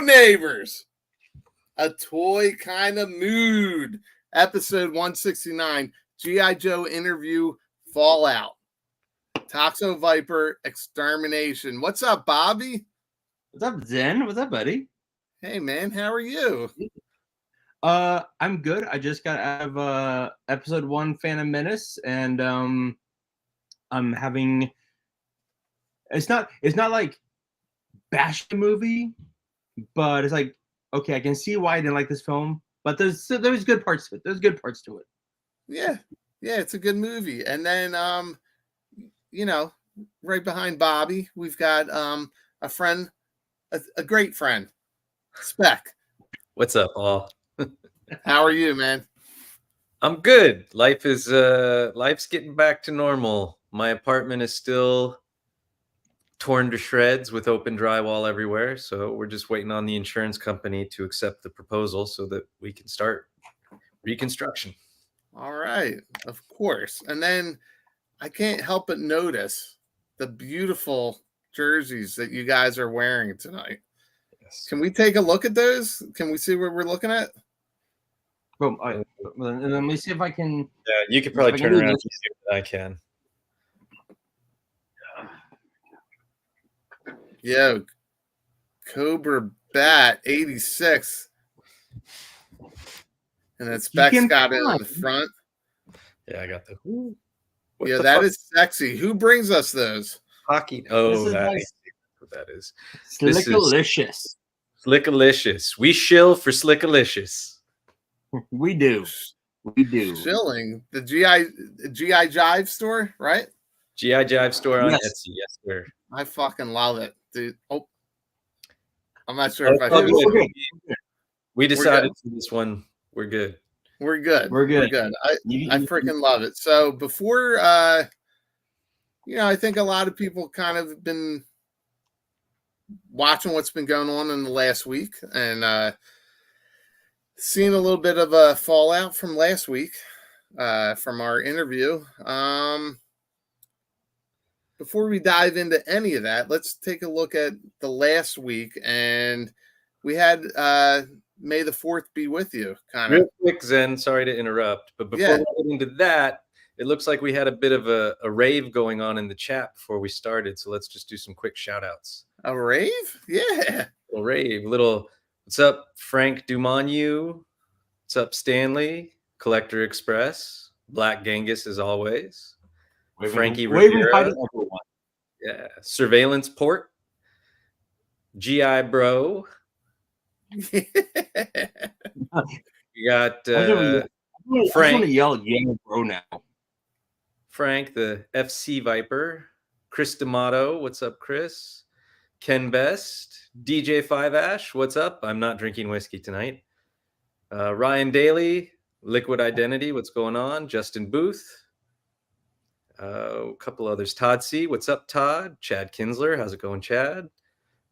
neighbors. A toy kind of mood. Episode 169. G.I. Joe interview Fallout. Toxo-Viper extermination. What's up, Bobby? What's up, Zen? What's up, buddy? Hey, man. How are you? I'm good. I just got out of episode 1 Phantom Menace, and I'm having it's not like bash the movie, but it's like, okay, I can see why I didn't like this film, but there's good parts to it. There's good parts to it. Yeah, it's a good movie. And then right behind Bobby, we've got a friend, a great friend, Spec. What's up, all? How are you, man? I'm good. Life's getting back to normal. My apartment is still torn to shreds with open drywall everywhere, so we're just waiting on the insurance company to accept the proposal so that we can start reconstruction. All right, of course. And then I can't help but notice the beautiful jerseys that you guys are wearing tonight. Yes. Can we take a look at those? Can we see what we're looking at? Well, let me see if I can. Yeah, you could probably turn around and see what I can. Yo, Cobra Bat 86. And then Specs got it in the front. Yeah, I got the. Yeah, that is sexy. Who brings us those? Hockey. Oh, that is what that is. Slickalicious. Slickalicious. We shill for Slickalicious. We do. Shilling. The GI Jive store, right? GI Jive store on Etsy. Yes, sir. I fucking love it, dude. Oh, I'm not sure if I should. We decided for this one. We're good. We're good. I freaking love it. So before, I think a lot of people kind of been watching what's been going on in the last week and seeing a little bit of a fallout from last week from our interview. Before we dive into any of that, let's take a look at the last week. And we had May the 4th be with you. Real quick, Zen, sorry to interrupt. But before we get into that, it looks like we had a bit of a rave going on in the chat before we started. So let's just do some quick shout outs. A rave? Yeah. A rave. What's up, Frank Dumanu? What's up, Stanley? Collector Express. Black Genghis, as always. Frankie Rivera. Yeah. Surveillance Port. GI Bro. You got Frank. I want to yell "Yang Bro" now. Frank, the FC Viper. Chris D'Amato. What's up, Chris? Ken Best. DJ 5 Ash. What's up? I'm not drinking whiskey tonight. Ryan Daly. Liquid Identity. What's going on? Justin Booth. A couple others. Todd C. What's up, Todd? Chad Kinsler. How's it going, Chad?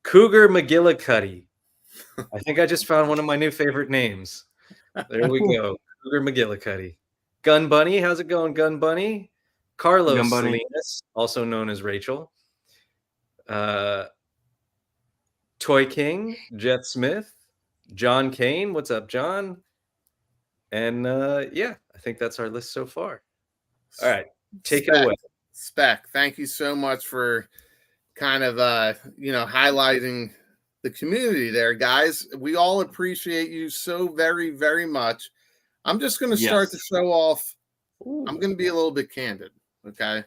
Cougar McGillicuddy. I think I just found one of my new favorite names. There we go. Cougar McGillicuddy. Gun Bunny. How's it going, Gun Bunny? Carlos Salinas, also known as Rachel. Toy King. Jeff Smith. John Kane. What's up, John? And I think that's our list so far. All right. Take it away. Spec, thank you so much for kind of highlighting the community there, guys. We all appreciate you so very, very much. I'm just going to start the show off. Ooh. I'm going to be a little bit candid, okay?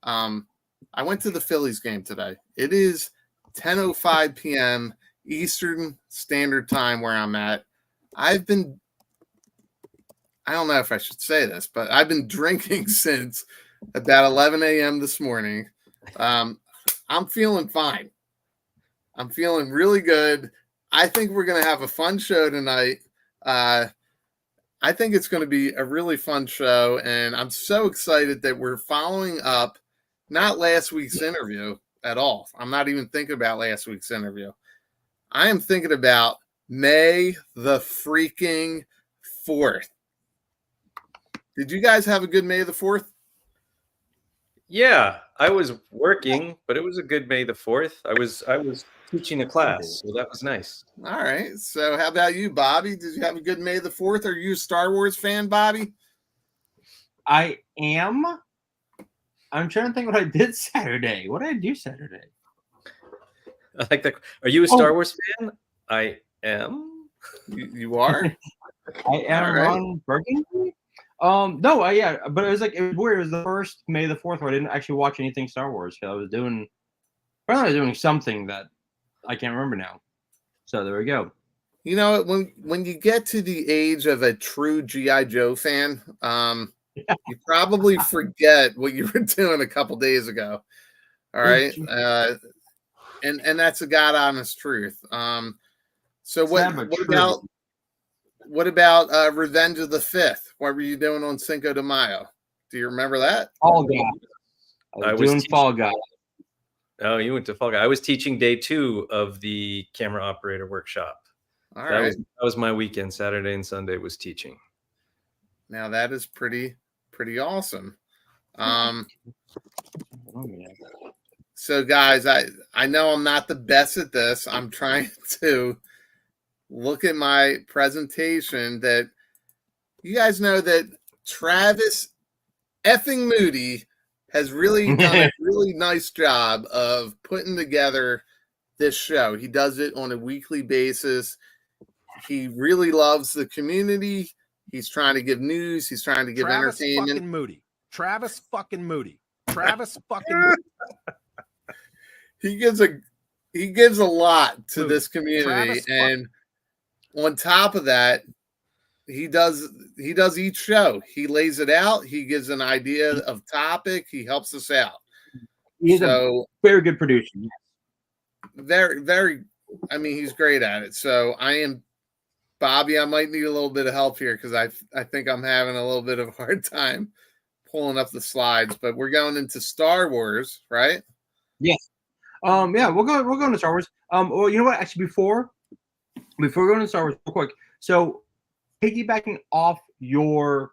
I went to the Phillies game today. It is 10:05 p.m. Eastern Standard Time where I'm at. I don't know if I should say this, but I've been drinking since about 11 a.m. this morning. I'm feeling fine. I'm feeling really good. I think we're going to have a fun show tonight. I think it's going to be a really fun show, and I'm so excited that we're following up not last week's interview at all. I'm not even thinking about last week's interview. I am thinking about May the freaking 4th. Did you guys have a good May the 4th? Yeah, I was working, but it was a good May the 4th. I was teaching a class, so that was nice. All right. So how about you, Bobby? Did you have a good May the 4th? Are you a Star Wars fan, Bobby? I am. I'm trying to think what I did Saturday. What did I do Saturday? I like that. Are you a Star Wars fan? I am. You are? I am All right. Ron Burgundy. No, yeah, but it was weird. It was the first May the 4th where I didn't actually watch anything Star Wars because I was doing something that I can't remember now. So there we go. You know, when you get to the age of a true G.I. Joe fan, you probably forget what you were doing a couple days ago. All right. And that's a God honest truth. So what about Revenge of the Fifth? What were you doing on Cinco de Mayo? Do you remember that? Fall Guy. I was doing Fall Guy. Oh, you went to Fall Guy. I was teaching day 2 of the camera operator workshop. All right. That was my weekend. Saturday and Sunday was teaching. Now that is pretty awesome. So guys, I know I'm not the best at this. I'm trying to look at my presentation. That you guys know that Travis effing Moody has really done a really nice job of putting together this show. He does it on a weekly basis. He really loves the community. He's trying to give news. He's trying to give entertainment. Travis fucking Moody. Travis fucking Moody. He gives a lot to this community, and on top of that, he does each show. He lays it out. He gives an idea of topic. He helps us out. He's a very good producer. Very, very. I mean, he's great at it. So Bobby, I might need a little bit of help here because I think I'm having a little bit of a hard time pulling up the slides. But we're going into Star Wars, right? Yes. Yeah, we'll go into Star Wars. Well, you know what? Actually, before going to Star Wars, real quick. So, piggybacking off your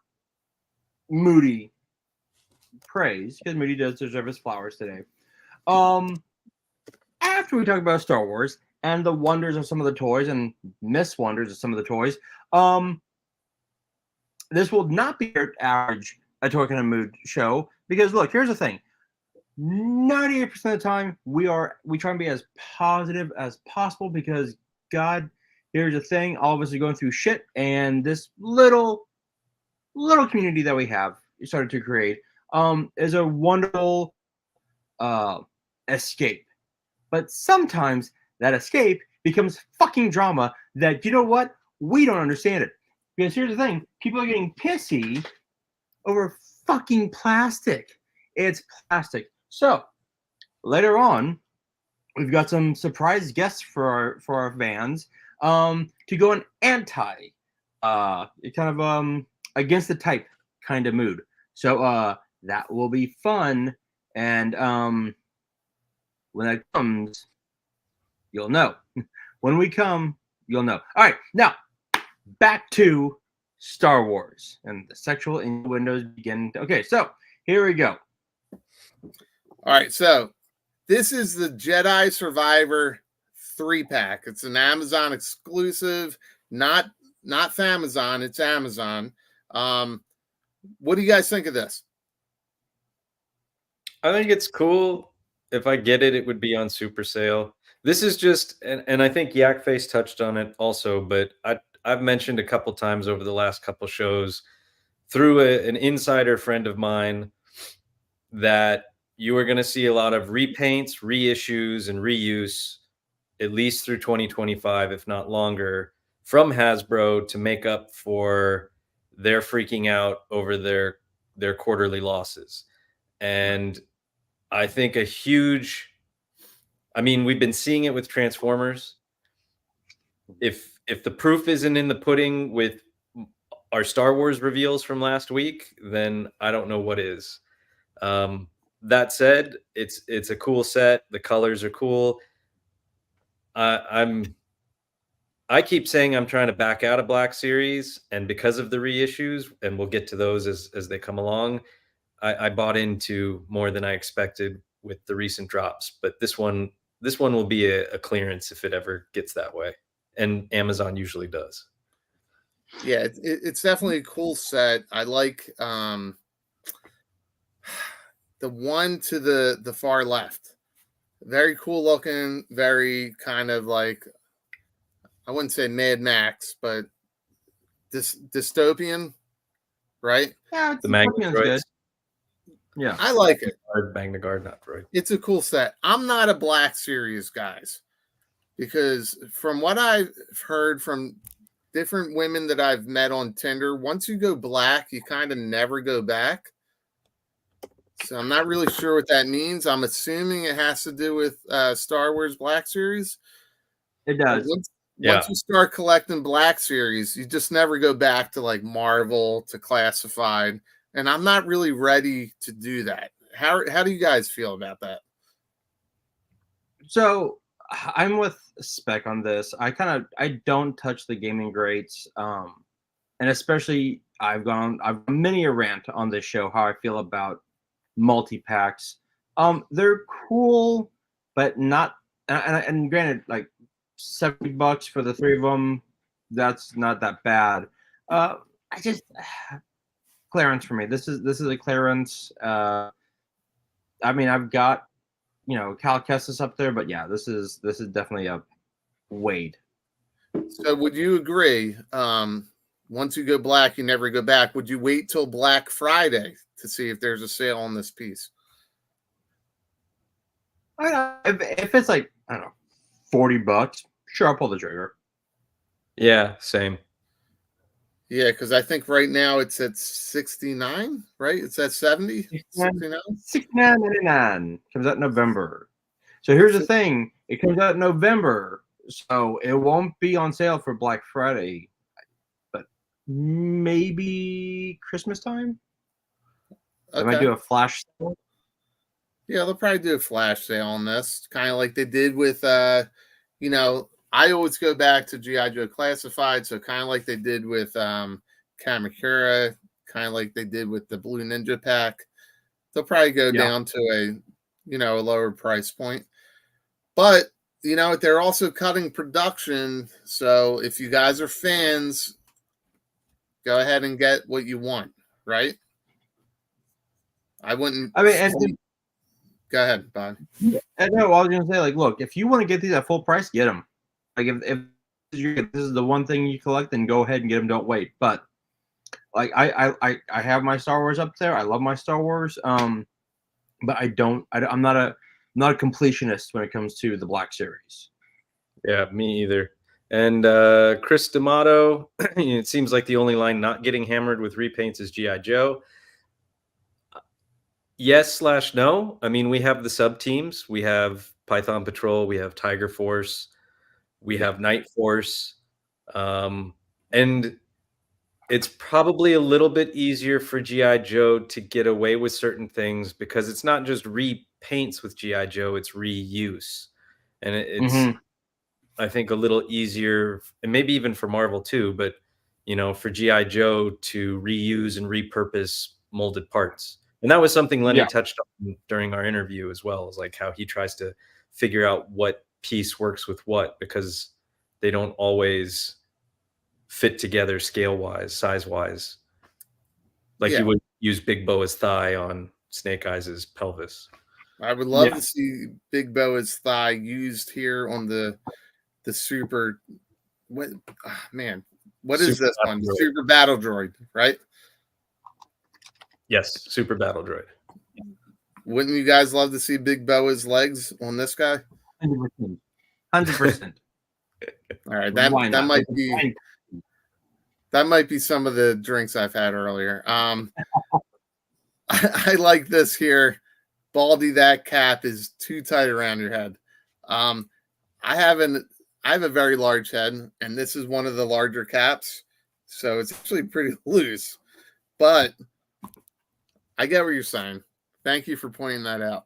Moody praise, because Moody does deserve his flowers today. After we talk about Star Wars and the wonders of some of the toys and miswonders of some of the toys, this will not be your average A Toy Kind of Mood show because look, here's the thing. 98% of the time we try and be as positive as possible because God, here's the thing, all of us are going through shit, and this little community that we have started to create is a wonderful escape. But sometimes that escape becomes fucking drama that, you know what, we don't understand it. Because here's the thing, people are getting pissy over fucking plastic. It's plastic. So later on, we've got some surprise guests for our fans to go an anti, kind of against the type kind of mood. So that will be fun, and when that comes, you'll know. When we come, you'll know. All right, now back to Star Wars and the sexual innuendos begin. Okay, so here we go. All right, so this is the Jedi Survivor 3-pack. It's an Amazon exclusive, not Famazon. It's Amazon. What do you guys think of this? I think it's cool. If I get it, it would be on super sale. This is just, and I think Yakface touched on it also, but I've mentioned a couple times over the last couple shows through an insider friend of mine that you are going to see a lot of repaints, reissues, and reuse at least through 2025, if not longer, from Hasbro to make up for their freaking out over their quarterly losses. And I think we've been seeing it with Transformers. If the proof isn't in the pudding with our Star Wars reveals from last week, then I don't know what is. That said, it's a cool set. The colors are cool. I keep saying I'm trying to back out of Black Series, and because of the reissues, and we'll get to those as they come along, I bought into more than I expected with the recent drops. But this one this one will be a clearance if it ever gets that way, and Amazon usually does. Yeah, it's definitely a cool set. I like the one to the far left. Very cool looking, very kind of like, I wouldn't say Mad Max, but dystopian, right? Yeah, The Magna Scorpion's droids. good. Yeah. I like it. Magna Guard, not droid. It's a cool set. I'm not a Black Series, guys, because from what I've heard from different women that I've met on Tinder, once you go black, you kind of never go back. So I'm not really sure what that means. I'm assuming it has to do with Star Wars Black Series. It does. Once you start collecting Black Series, you just never go back to like Marvel, to Classified. And I'm not really ready to do that. How do you guys feel about that? So I'm with Spec on this. I don't touch the gaming greats. And especially I've gone many a rant on this show how I feel about multi-packs. They're cool, but not and granted, like $70 for the 3 of them, that's not that bad. I just clearance for me. This is a clearance. I mean, I've got, Cal Kestis up there, but yeah, this is definitely a Wade. So would you agree? Once you go black, you never go back. Would you wait till Black Friday to see if there's a sale on this piece? If it's like, I don't know, $40, sure, I'll pull the trigger. Yeah, same. Yeah, because I think right now it's at 69, right? It's at 70, 69? $69.99 comes out in November. So here's the thing: it comes out in November, so it won't be on sale for Black Friday, but maybe Christmas time. They might do a flash sale. Yeah, they'll probably do a flash sale on this, kind of like they did with, I always go back to G.I. Joe Classified, so kind of like they did with Kamakura, kind of like they did with the Blue Ninja pack. They'll probably go down to a lower price point. But, they're also cutting production, so if you guys are fans, go ahead and get what you want, right? I wouldn't. I mean, go ahead, Bob. No, I was gonna say, like, look, if you want to get these at full price, get them. Like, if this is the one thing you collect, then go ahead and get them. Don't wait. But like, I have my Star Wars up there. I love my Star Wars. But I'm not a completionist when it comes to the Black Series. Yeah, me either. And Chris D'Amato, it seems like the only line not getting hammered with repaints is G.I. Joe. Yes/no. I mean, we have the sub teams. We have Python Patrol. We have Tiger Force. We have Night Force. And it's probably a little bit easier for G.I. Joe to get away with certain things because it's not just repaints with G.I. Joe, it's reuse. And it's, I think, a little easier, and maybe even for Marvel too, but, for G.I. Joe to reuse and repurpose molded parts. And that was something Lenny touched on during our interview as well, is like how he tries to figure out what piece works with what, because they don't always fit together scale-wise, size-wise. Like you would use Big Boa's thigh on Snake Eyes' pelvis. I would love to see Big Boa's thigh used here on the super. What is this one? The Super Battle Droid, right? Yes, Super Battle Droid. Wouldn't you guys love to see Big Boa's legs on this guy? 100%. All right, that might be some of the drinks I've had earlier. I like this here. Baldy, that cap is too tight around your head. I have a very large head, and this is one of the larger caps, so it's actually pretty loose. But I get what you're saying. Thank you for pointing that out.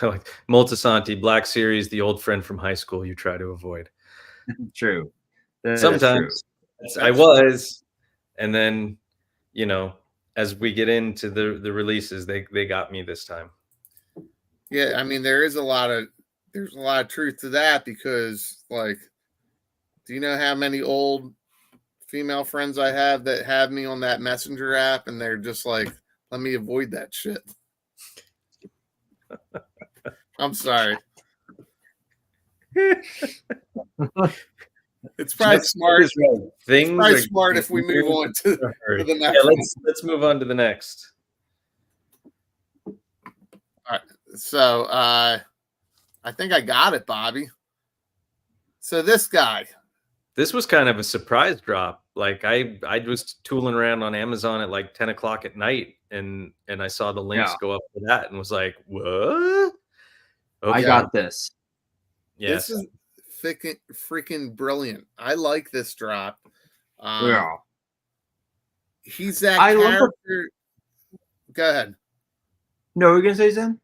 Like Moltisanti, Black Series, the old friend from high school you try to avoid. True. Sometimes I was, and then, as we get into the releases, they got me this time. Yeah, I mean there's a lot of truth to that because like, do you know how many old female friends I have that have me on that messenger app and they're just like, let me avoid that shit. I'm sorry. It's probably smart. Things It's probably are smart if we move on to the next yeah, one. let's move on to the next. All right. So I think I got it, Bobby. So this guy. This was kind of a surprise drop. Like I was tooling around on Amazon at like 10 o'clock at night and I saw the links go up for that and was like, what? Okay. I got this. Yes. This is freaking brilliant. I like this drop. Yeah. He's that character. Go ahead. No, we're gonna say something?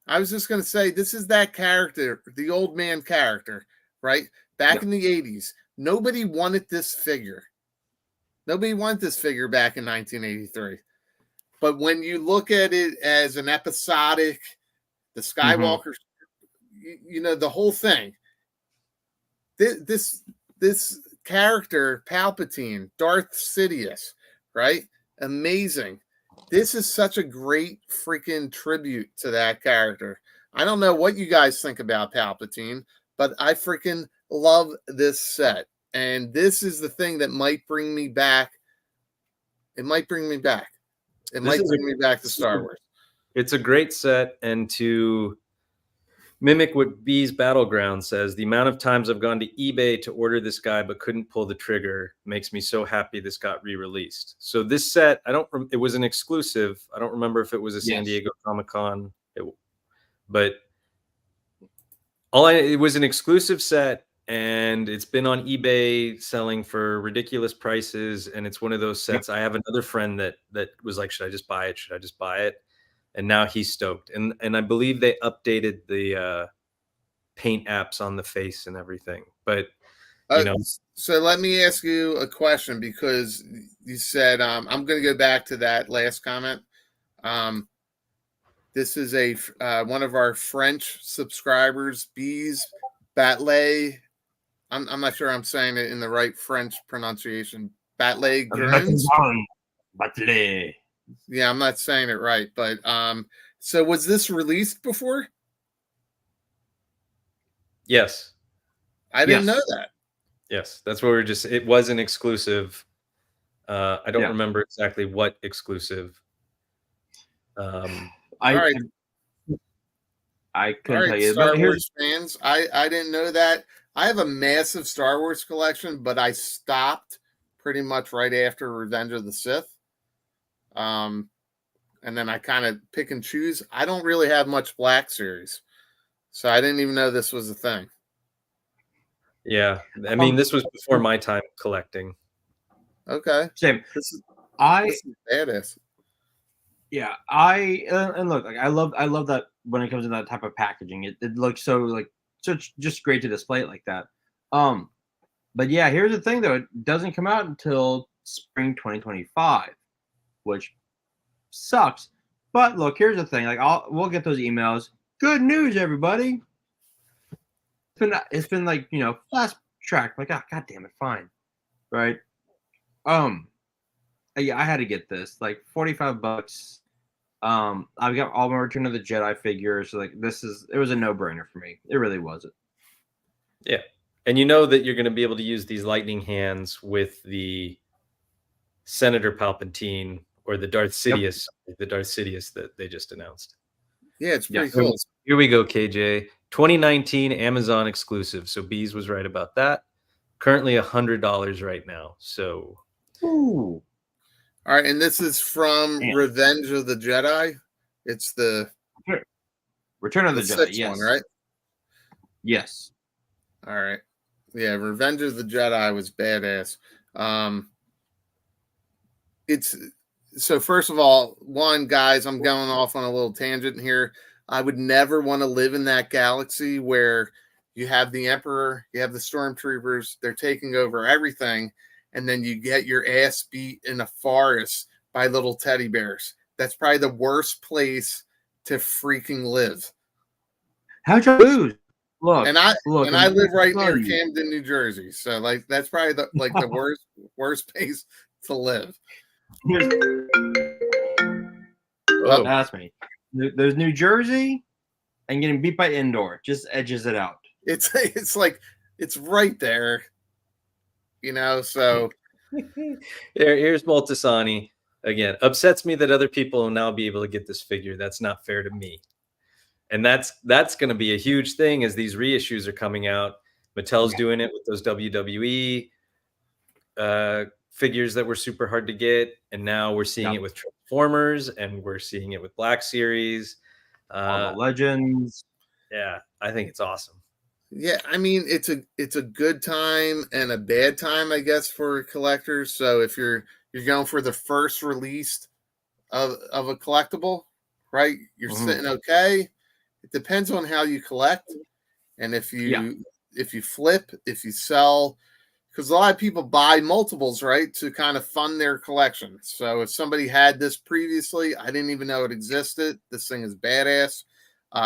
I was just gonna say this is that character, the old man character, right? Back in the 80s. Nobody wanted this figure. Nobody wanted this figure back in 1983. But when you look at it as an episodic, the Skywalker, you know, the whole thing. This character, Palpatine, Darth Sidious, right? Amazing. This is such a great freaking tribute to that character. I don't know what you guys think about Palpatine, but I freaking love this set. And this is the thing that might bring me back. It might bring me back. It might bring me back to Star Wars. It's a great set. And to mimic what B's Battleground says, the amount of times I've gone to eBay to order this guy but couldn't pull the trigger makes me so happy this got re-released. So this set, it was an exclusive. I don't remember if it was a San Diego Comic-Con, but it was an exclusive set, and it's been on eBay selling for ridiculous prices. And it's one of those sets. I have another friend that was like, should I just buy it? Should I just buy it? And now he's stoked. And I believe they updated the paint apps on the face and everything. But you know, so let me ask you a question, because you said I'm going to go back to that last comment. This is one of our French subscribers, Bees Batley. I'm not sure I'm saying it in the right French pronunciation. Batley Grunz. Batley. Yeah, I'm not saying it right, but so was this released before? Yes. I didn't know that. Yes, that's what it was an exclusive. I don't remember exactly what exclusive. I couldn't tell you. Star Wars fans, I didn't know that. I have a massive Star Wars collection, but I stopped pretty much right after Revenge of the Sith. And then I kind of pick and choose. I don't really have much Black Series, so I didn't even know this was a thing. Yeah, I mean, this was before my time collecting. Okay, same. This is badass. Yeah, and look, like I love that when it comes to that type of packaging. It looks so just great to display it like that. But yeah, here's the thing though, it doesn't come out until spring 2025, which sucks. But look, here's the thing, we'll get those emails. Good news, everybody. It's been like, fast track. Like, god damn it, fine. Right? Yeah, I had to get this. Like $45. I've got all my Return of the Jedi figures. Like it was a no-brainer for me. It really wasn't. Yeah. And you know that you're going to be able to use these lightning hands with the Senator Palpatine or the Darth Sidious, that they just announced. Yeah, it's pretty cool. Here we go, KJ. 2019 Amazon exclusive. So Bees was right about that. Currently $100 right now. So, ooh. All right, and this is from Revenge of the Jedi. It's the Return of the Jedi, yes. One, right? Yes. All right. Yeah, Revenge of the Jedi was badass. So first of all, guys, I'm going off on a little tangent here. I would never want to live in that galaxy where you have the Emperor, you have the Stormtroopers, they're taking over everything, and then you get your ass beat in a forest by little teddy bears. That's probably the worst place to freaking live. How'd you lose? Look, And I I'm live right tell near you. Camden, New Jersey. So like that's probably the worst place to live. Oh, That's me. There's New Jersey and getting beat by Indoor. Just edges it out. It's like it's right there. You know, so here's Multisani again. Upsets me that other people will now be able to get this figure. That's not fair to me. And that's going to be a huge thing as these reissues are coming out. Mattel's doing it with those WWE figures that were super hard to get, and now we're seeing it with Transformers, and we're seeing it with Black Series, all the Legends. Yeah, I think it's awesome. Yeah, I mean it's a good time and a bad time, I guess, for collectors. So if you're going for the first release of a collectible, right? You're sitting okay. It depends on how you collect, and if you flip, if you sell, because a lot of people buy multiples, right, to kind of fund their collection. So if somebody had this previously, I didn't even know it existed. This thing is badass.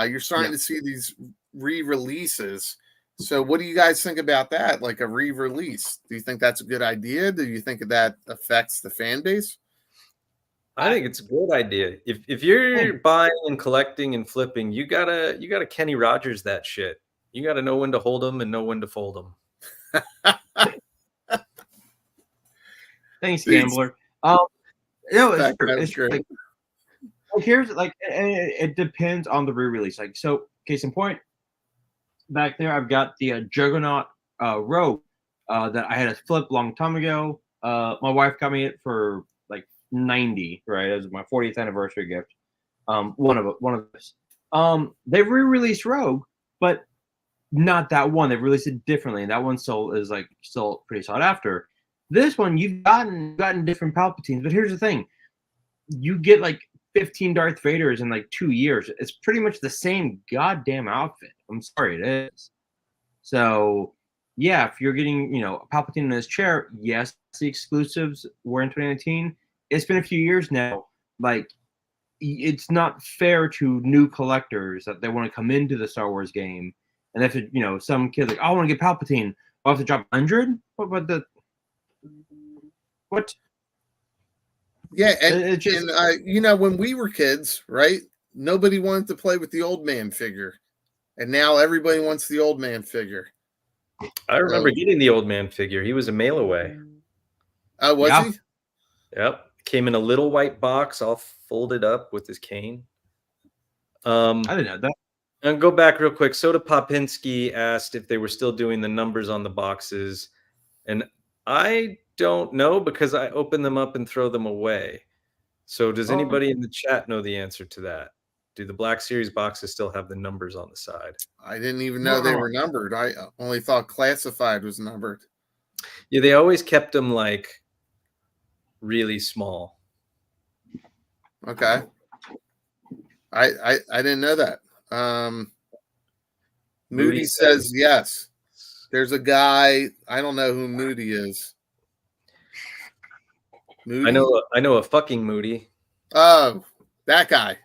You're starting to see these re-releases. So what do you guys think about that? Like a re-release? Do you think that's a good idea? Do you think that affects the fan base? I think it's a good idea. If you're buying and collecting and flipping, you gotta Kenny Rogers that shit. You gotta know when to hold them and know when to fold them. Thanks, Gambler. It's true. Like, here's like it depends on the re-release. Like, so case in point, back there I've got the Juggernaut Rogue that I had a flip long time ago. My wife got me it for like 90, right? It was my 40th anniversary gift. One of this. They've re-released Rogue, but not that one. They've released it differently, and that one still pretty sought after. This one you've gotten different Palpatines, but here's the thing: you get like 15 Darth Vaders in like 2 years. It's pretty much the same goddamn outfit. I'm sorry, it is. So yeah, if you're getting a Palpatine in his chair, yes, the exclusives were in 2019. It's been a few years now. Like, it's not fair to new collectors that they want to come into the Star Wars game, and if some kid like, I want to get Palpatine, I'll have to drop 100. What? Yeah, and when we were kids, right? Nobody wanted to play with the old man figure, and now everybody wants the old man figure. I remember getting the old man figure. He was a mail away. Oh, was he? Yep. Came in a little white box, all folded up with his cane. I didn't know that. And go back real quick. Soda Popinski asked if they were still doing the numbers on the boxes, and I don't know because I open them up and throw them away. So does anybody in the chat know the answer to that? Do the Black Series boxes still have the numbers on the side? I didn't even know they were numbered. I only thought classified was numbered. Yeah, they always kept them like really small. Okay. I didn't know that. Moody says yes. There's a guy, I don't know who Moody is. Moody? I know a fucking Moody. Oh, that guy.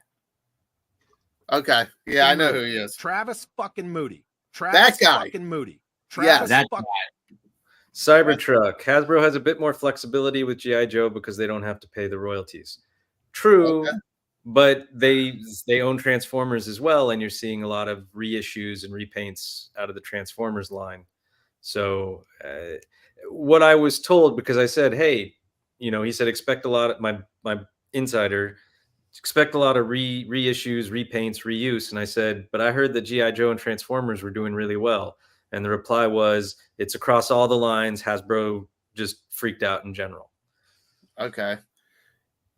Okay. Yeah, I know who he is. Travis fucking Moody. That guy. Fucking Moody. Yeah, that guy. Cybertruck. Hasbro has a bit more flexibility with G.I. Joe because they don't have to pay the royalties. True, but they own Transformers as well, and you're seeing a lot of reissues and repaints out of the Transformers line. So what I was told, because I said, hey, he said expect a lot of my insider, expect a lot of reissues, repaints, reuse. And I said, but I heard that G.I. Joe and Transformers were doing really well. And the reply was, it's across all the lines. Hasbro just freaked out in general. Okay.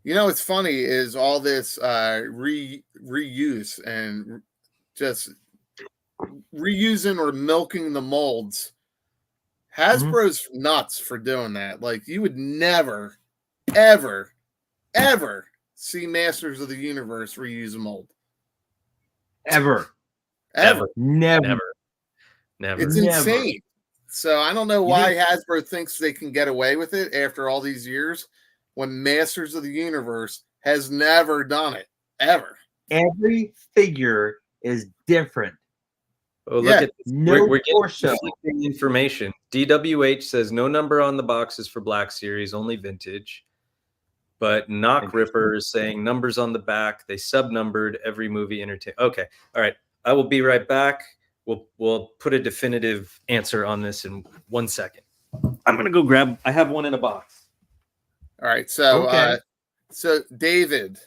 What's funny is all this reuse and just reusing or milking the molds. Hasbro's nuts for doing that. Like, you would never, ever, ever see Masters of the Universe reuse a mold. Ever. Never. It's insane. So I don't know why Hasbro thinks they can get away with it after all these years when Masters of the Universe has never done it, ever. Every figure is different. Oh, look Yeah. at this. No We're getting torso. conflicting information. DWH says no number on the boxes for Black Series, only vintage. But Knock Ripper is saying numbers on the back. They sub-numbered every movie entertain. Okay, all right. I will be right back. We'll put a definitive answer on this in 1 second. I'm gonna go grab. I have one in a box. All right. So Okay. so David,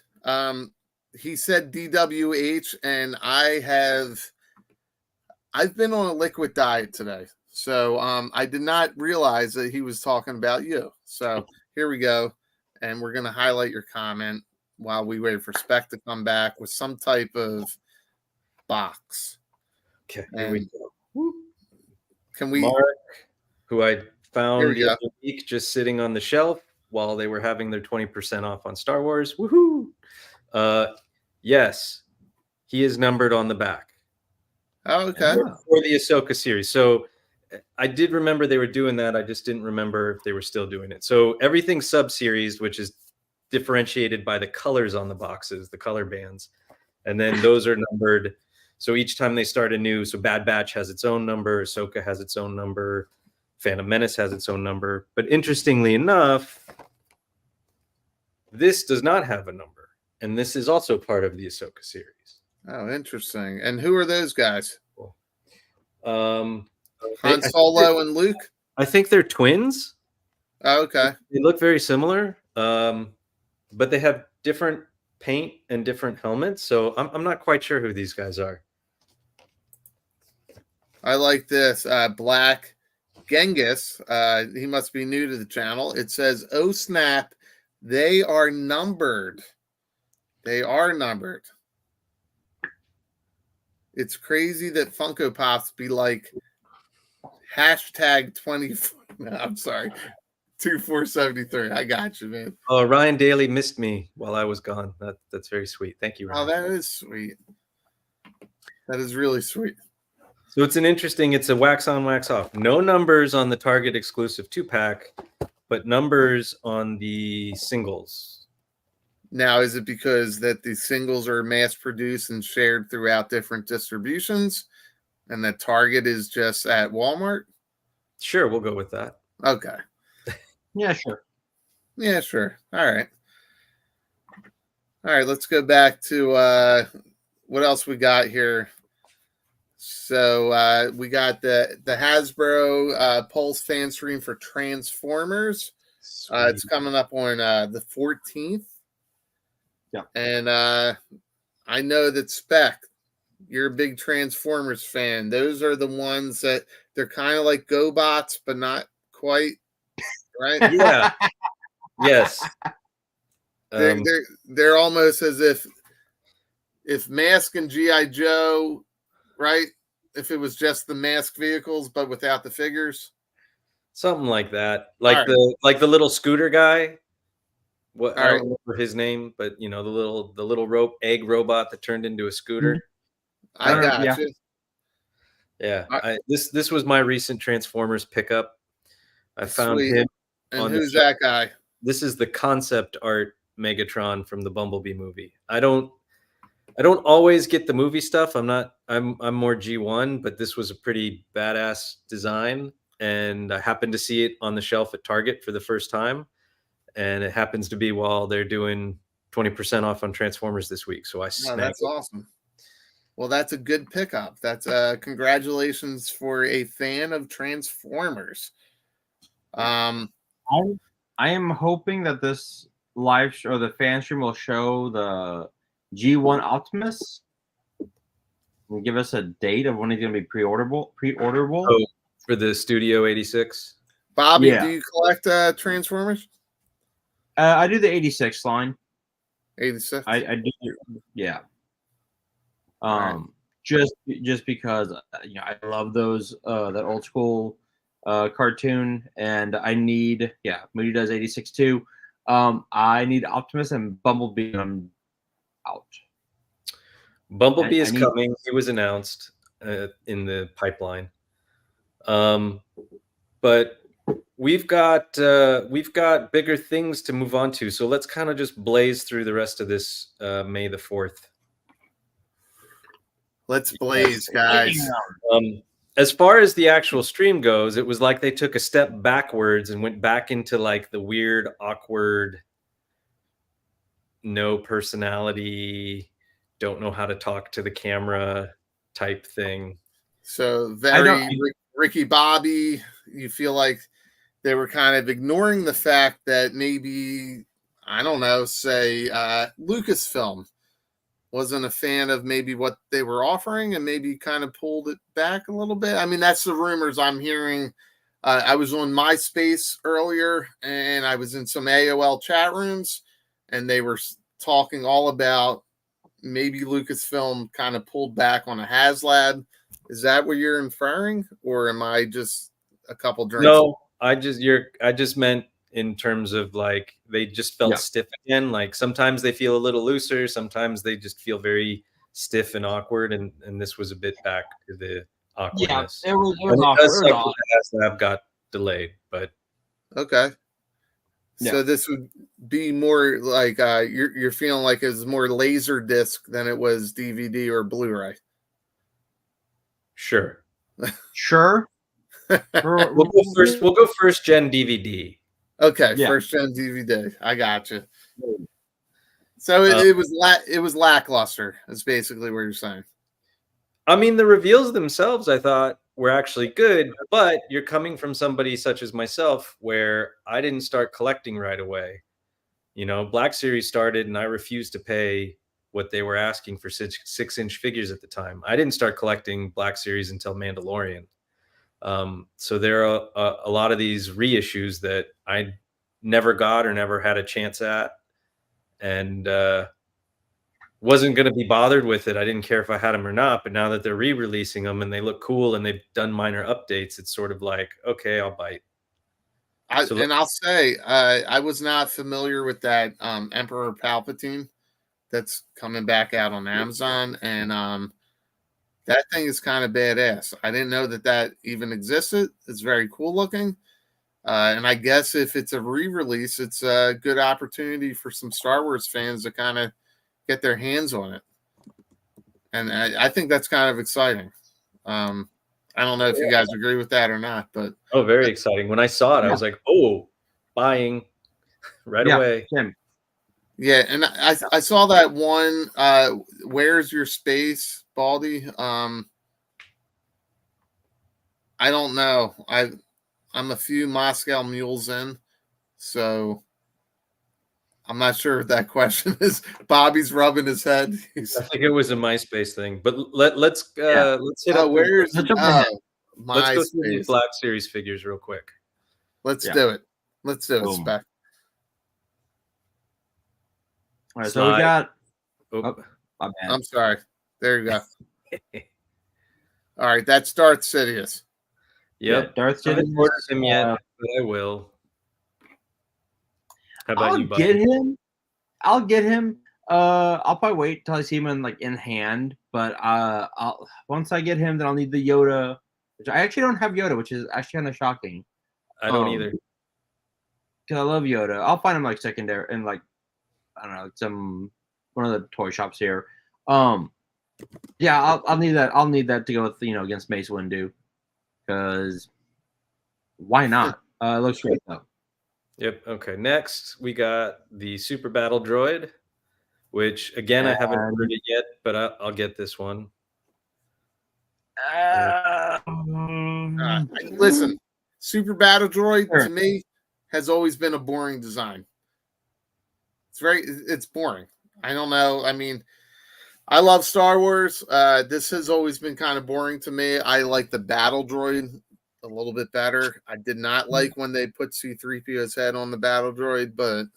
he said DWH, and I've been on a liquid diet today. So I did not realize that he was talking about you. So here we go. And we're going to highlight your comment while we wait for Spec to come back with some type of box. Okay, And here we go. Can we? Mark, who I Here found we the go. other week just sitting on the shelf while they were having their 20% off on Star Wars. Woohoo! Yes, he is numbered on the back. Oh, okay. For the Ahsoka series. So I did remember they were doing that. I just didn't remember if they were still doing it. So everything sub-series, which is differentiated by the colors on the boxes, the color bands. And then those are numbered. So each time they start a new, so Bad Batch has its own number, Ahsoka has its own number, Phantom Menace has its own number. But interestingly enough, this does not have a number. And this is also part of the Ahsoka series. Oh, interesting. And who are those guys? Han I Solo and Luke? I think they're twins. Oh, okay. They look very similar, but they have different paint and different helmets. So I'm not quite sure who these guys are. I like this. Black Genghis. He must be new to the channel. It says, "Oh snap, they are numbered. They are numbered." It's crazy that Funko Pops be like #20. No, I'm sorry, 2473. I got you, man. Oh, Ryan Daly missed me while I was gone. That's very sweet. Thank you, Ryan. Oh, that is sweet. That is really sweet. So it's a wax on, wax off. No numbers on the Target exclusive 2-pack, but numbers on the singles. Now, is it because that the singles are mass produced and shared throughout different distributions, and that Target is just at Walmart? Sure, we'll go with that. Okay. Yeah, sure. Yeah, sure. All right. All right, let's go back to what else we got here. So we got the Hasbro Pulse fan stream for Transformers. It's coming up on the 14th. Yeah. And I know that Spec, you're a big Transformers fan. Those are the ones that they're kind of like GoBots, but not quite, right? Yeah. Yes. They're almost as if Mask and G.I. Joe, right? If it was just the Mask vehicles, but without the figures. Something like that. Like All the little scooter guy. What I All don't remember his name, but you know, the little egg robot that turned into a scooter. I got yeah. you. Yeah. This was my recent Transformers pickup. I found Sweet. him. And who's that guy? This is the concept art Megatron from the Bumblebee movie. I don't always get the movie stuff. I'm more G1, but this was a pretty badass design, and I happened to see it on the shelf at Target for the first time, and it happens to be while they're doing 20% off on Transformers this week. So I snagged That's it. awesome. Well, that's a good pickup. That's congratulations for a fan of Transformers. I am hoping that this live show, or the fan stream, will show the G1 Optimus and give us a date of when it's going to be pre-orderable. Oh, for the Studio 86. Bobby, Yeah. do you collect Transformers? I do the 86 line. 86. I do. Yeah. Right. Just because I love those that old school cartoon, and I need Moody does 86 too. I need Optimus and Bumblebee, and I'm out. Bumblebee is coming. He was announced in the pipeline. But we've got bigger things to move on to. So let's kind of just blaze through the rest of this May the 4th. Let's blaze, guys. As far as the actual stream goes, it was like they took a step backwards and went back into like the weird, awkward, no personality, don't know how to talk to the camera type thing. So very Ricky Bobby. You feel like they were kind of ignoring the fact that maybe, I don't know, say Lucasfilm wasn't a fan of maybe what they were offering and maybe kind of pulled it back a little bit. I mean, that's the rumors I'm hearing. I was on MySpace earlier and I was in some AOL chat rooms and they were talking all about maybe Lucasfilm kind of pulled back on a Haslab. Is that what you're inferring, or am I just a couple drinks? No, I just meant in terms of like they just felt stiff again. Like sometimes they feel a little looser, sometimes they just feel very stiff and awkward, and this was a bit back to the awkwardness. Yeah, it was awkward. The Haslab got delayed, but okay. Yeah. So this would be more like you're feeling like it's more laser disc than it was DVD or Blu-ray. Sure. We'll go first gen DVD. Okay, first gen DVD. I got you. So it was lackluster. That's basically what you're saying. I mean, the reveals themselves, I thought, were actually good, but you're coming from somebody such as myself, where I didn't start collecting right away. You know, Black Series started, and I refused to pay what they were asking for 6-inch figures at the time. I didn't start collecting Black Series until Mandalorian. So there are a lot of these reissues that I never got or never had a chance at, and wasn't going to be bothered with it. I didn't care if I had them or not, but now that they're re-releasing them and they look cool and they've done minor updates, it's sort of like, okay, I'll bite. I'll say, I was not familiar with that Emperor Palpatine that's coming back out on Amazon, and that thing is kind of badass. I didn't know that even existed. It's very cool looking. And I guess if it's a re-release, it's a good opportunity for some Star Wars fans to kind of get their hands on it. And I think that's kind of exciting. I don't know if you guys agree with that or not, but very exciting. When I saw it, I was like, oh, buying right away. Yeah, and I saw that one, Where's Your Space, Baldy? I don't know. I'm a few Moscow mules in, so I'm not sure if that question is. Bobby's rubbing his head. I think it was a MySpace thing, but let's hit up. Let's go through the Black Series figures real quick. Let's do it. Let's do it, Spec. All right, so we got. I'm sorry. There you go. All right, that's Darth Sidious. Yep, Darth Sidious. I haven't ordered him yet, but I will. How about you, buddy? I'll get him. I'll probably wait till I see him in hand. But once I get him, then I'll need the Yoda. Which I actually don't have Yoda, which is actually kind of shocking. I don't either. Because I love Yoda. I'll find him secondary in I don't know, one of the toy shops here. Yeah, I'll need that. I'll need that to go with against Mace Windu. Because why not? It looks great though. Yep. Okay. Next, we got the Super Battle Droid, which again I haven't ordered it yet, but I'll get this one. Listen, Super Battle Droid to me has always been a boring design. It's boring. I don't know. I mean, I love Star Wars. This has always been kind of boring to me. I like the Battle Droid a little bit better. I did not like when they put C-3PO's head on the Battle Droid, but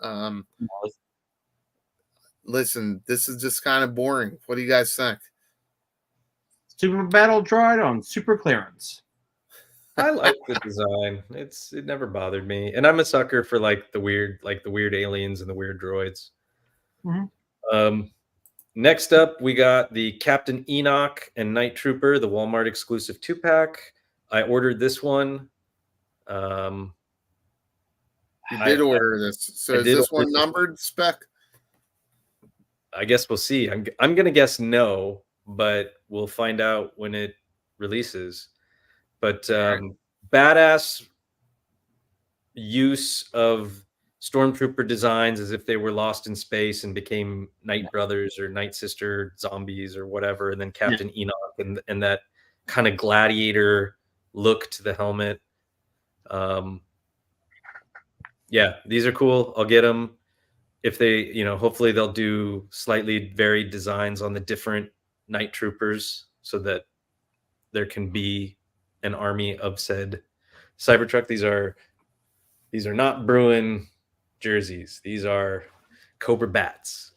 listen, this is just kind of boring. What do you guys think? Super Battle Droid on super clearance. I like the design. It never bothered me, and I'm a sucker for the weird aliens and the weird droids. Mm-hmm. Next up, we got the Captain Enoch and Night Trooper, the Walmart exclusive 2-pack. I ordered this one. You did order this. So is this one numbered, Spec? I guess we'll see. I'm gonna guess no, but we'll find out when it releases. But Right. badass use of stormtrooper designs as if they were lost in space and became Night Brothers or Night Sister zombies or whatever, and then Captain Enoch and that kind of gladiator look to the helmet. Yeah, these are cool. I'll get them. If they, hopefully they'll do slightly varied designs on the different night troopers so that there can be an army of said Cybertruck. These are not Bruin jerseys. These are Cobra Bats.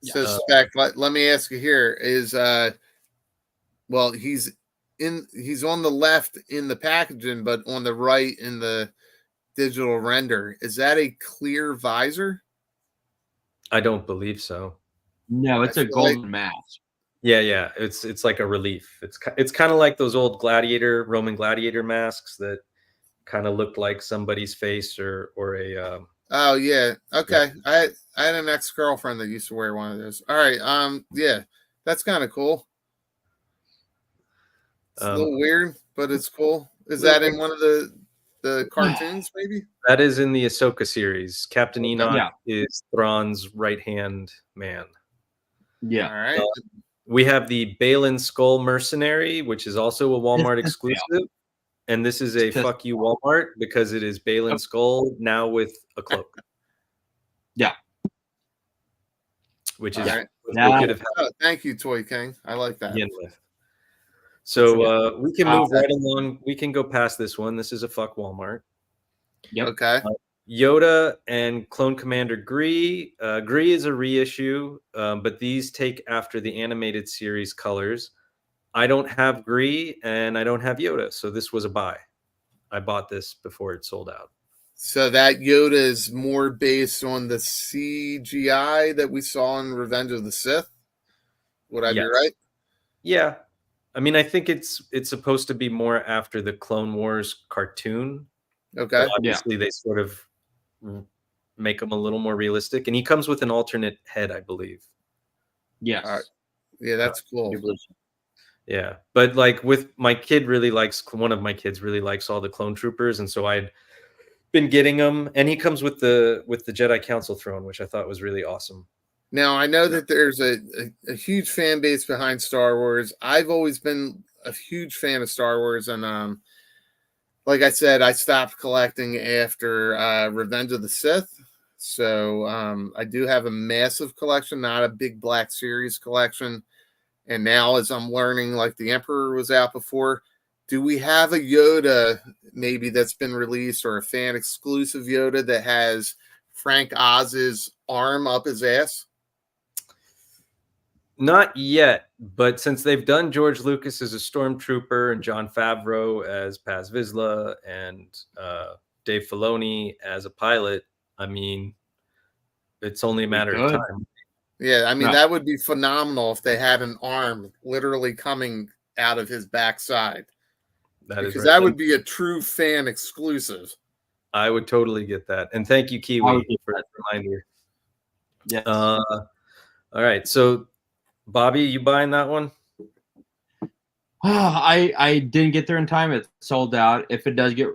So Spec, let me ask you here is well, he's on the left in the packaging, but on the right in the digital render, is that a clear visor? I don't believe so. No, it's a golden mask. Yeah. It's like a relief. It's kind of like those old Roman gladiator masks that kind of looked like somebody's face or a. Oh yeah, okay. Yeah. I had an ex-girlfriend that used to wear one of those. All right, yeah, that's kind of cool. It's a little weird, but it's cool. Is that in one of the cartoons, maybe? That is in the Ahsoka series. Captain Enoch is Thrawn's right-hand man. Yeah. All right. We have the Balin Skull Mercenary, which is also a Walmart exclusive. And this is a fuck you Walmart because it is Balin Skull now with a cloak. Yeah. Which is thank you, Toy King. I like that. So we can move right along. We can go past this one. This is a fuck Walmart. Yep. Okay. Yoda and Clone Commander Gree. Gree is a reissue, but these take after the animated series colors. I don't have Gree and I don't have Yoda, so this was a buy. I bought this before it sold out. So that Yoda is more based on the CGI that we saw in Revenge of the Sith. Would I be right? Yeah. I mean, I think it's supposed to be more after the Clone Wars cartoon. Okay. So obviously, they sort of make him a little more realistic, and he comes with an alternate head, I believe. Yes. Yeah, that's cool. Yeah, but like with my kid, one of my kids really likes all the clone troopers, and so I'd been getting them, and he comes with the Jedi Council throne, which I thought was really awesome. Now, I know that there's a huge fan base behind Star Wars. I've always been a huge fan of Star Wars. And like I said, I stopped collecting after Revenge of the Sith. So I do have a massive collection, not a big Black Series collection. And now as I'm learning, like the Emperor was out before, do we have a Yoda maybe that's been released or a fan exclusive Yoda that has Frank Oz's arm up his ass? Not yet, but since they've done George Lucas as a stormtrooper and Jon Favreau as Paz Vizsla and Dave Filoni as a pilot, I mean, it's only a matter of time. Yeah, I mean, that would be phenomenal if they had an arm literally coming out of his backside. Because that would be a true fan exclusive. I would totally get that. And thank you, Kiwi, for that reminder. Yeah. All right. So, Bobby, you buying that one? I didn't get there in time. It sold out. If it does get,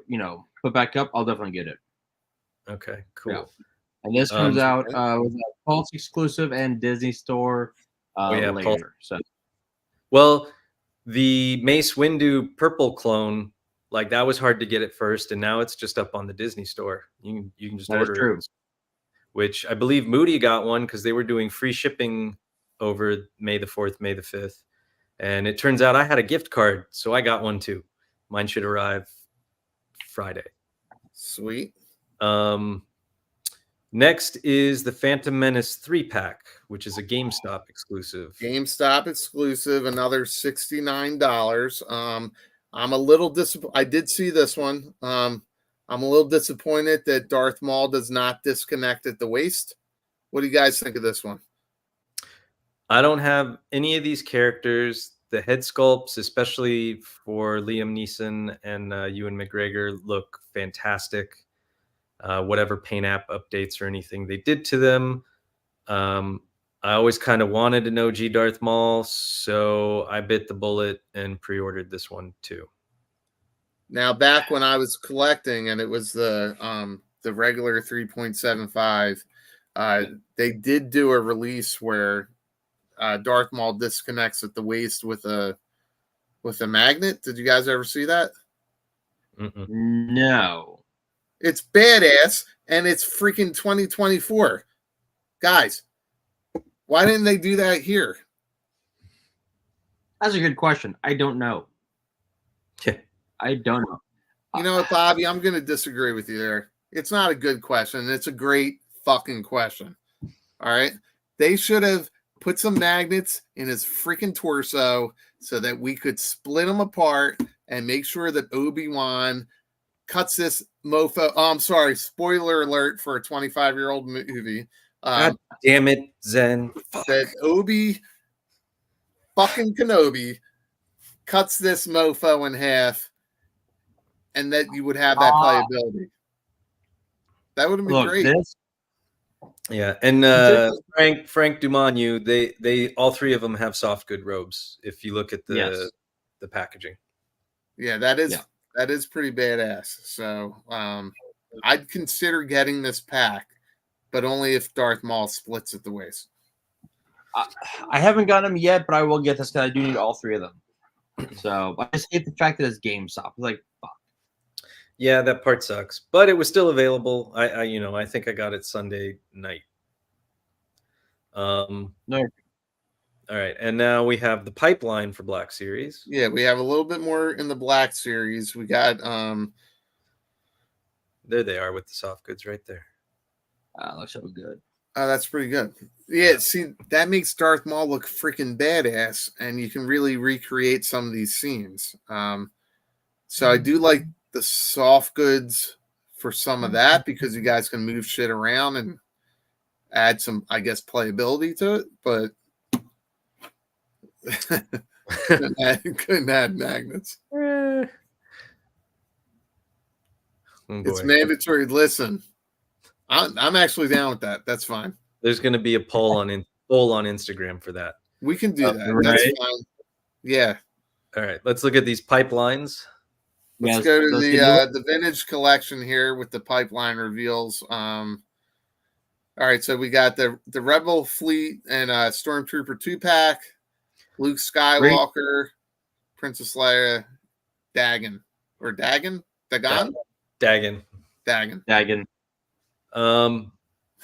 put back up, I'll definitely get it. Okay, cool. Yeah. And this comes out with a Pulse exclusive and Disney Store later. Pulse. So, well, the Mace Windu purple clone, like that was hard to get at first, and now it's just up on the Disney Store. You can just order it. Which I believe Moody got one because they were doing free shipping over May the 4th, May the 5th. And it turns out I had a gift card, so I got one too. Mine should arrive Friday. Sweet. Next is the Phantom Menace 3-pack, which is a GameStop exclusive. GameStop exclusive, another $69. I'm a little disappointed. I did see this one. I'm a little disappointed that Darth Maul does not disconnect at the waist. What do you guys think of this one? I don't have any of these characters. The head sculpts, especially for Liam Neeson and Ewan McGregor, look fantastic. Whatever paint app updates or anything they did to them, I'm I always kind of wanted an OG Darth Maul, so I bit the bullet and pre-ordered this one too. Now, back when I was collecting, and it was the regular 3.75, they did do a release where Darth Maul disconnects at the waist with a magnet. Did you guys ever see that? Mm-mm. No. It's badass, and it's freaking 2024. Guys, why didn't they do that here? That's a good question. I don't know. Yeah. I don't know. You know what, Bobby? I'm going to disagree with you there. It's not a good question. It's a great fucking question. All right? They should have put some magnets in his freaking torso so that we could split them apart and make sure that Obi-Wan cuts this mofo. Oh, I'm sorry. Spoiler alert for a 25-year-old movie. God damn it, Zen. That Obi fucking Kenobi cuts this mofo in half, and that you would have that playability. That would have been great. Yeah, and Frank Dumanu, they all three of them have soft good robes. If you look at the packaging, yeah, that is pretty badass. So I'd consider getting this pack, but only if Darth Maul splits at the waist. I haven't got them yet, but I will get this because I do need all three of them. So I just hate the fact that it's GameStop. It's like, fuck. Yeah, that part sucks, but it was still available. I think I got it Sunday night. No. All right, and now we have the pipeline for Black Series. Yeah, we have a little bit more in the Black Series. We got there they are with the soft goods right there. Looks so good. Oh, that's pretty good. Yeah, see, that makes Darth Maul look freaking badass, and you can really recreate some of these scenes. So I do like the soft goods for some of that because you guys can move shit around and add some, I guess, playability to it, but couldn't add magnets. Oh, It's mandatory. Listen, I'm actually down with that. That's fine. There's going to be a poll on Instagram for that. We can do that. Right? That's fine. Yeah. All right, let's look at these pipelines. Let's go to the vintage collection here with the pipeline reveals. All right, so we got the Rebel Fleet and Stormtrooper 2-pack, Luke Skywalker, Princess Leia, Dagan. Dagan.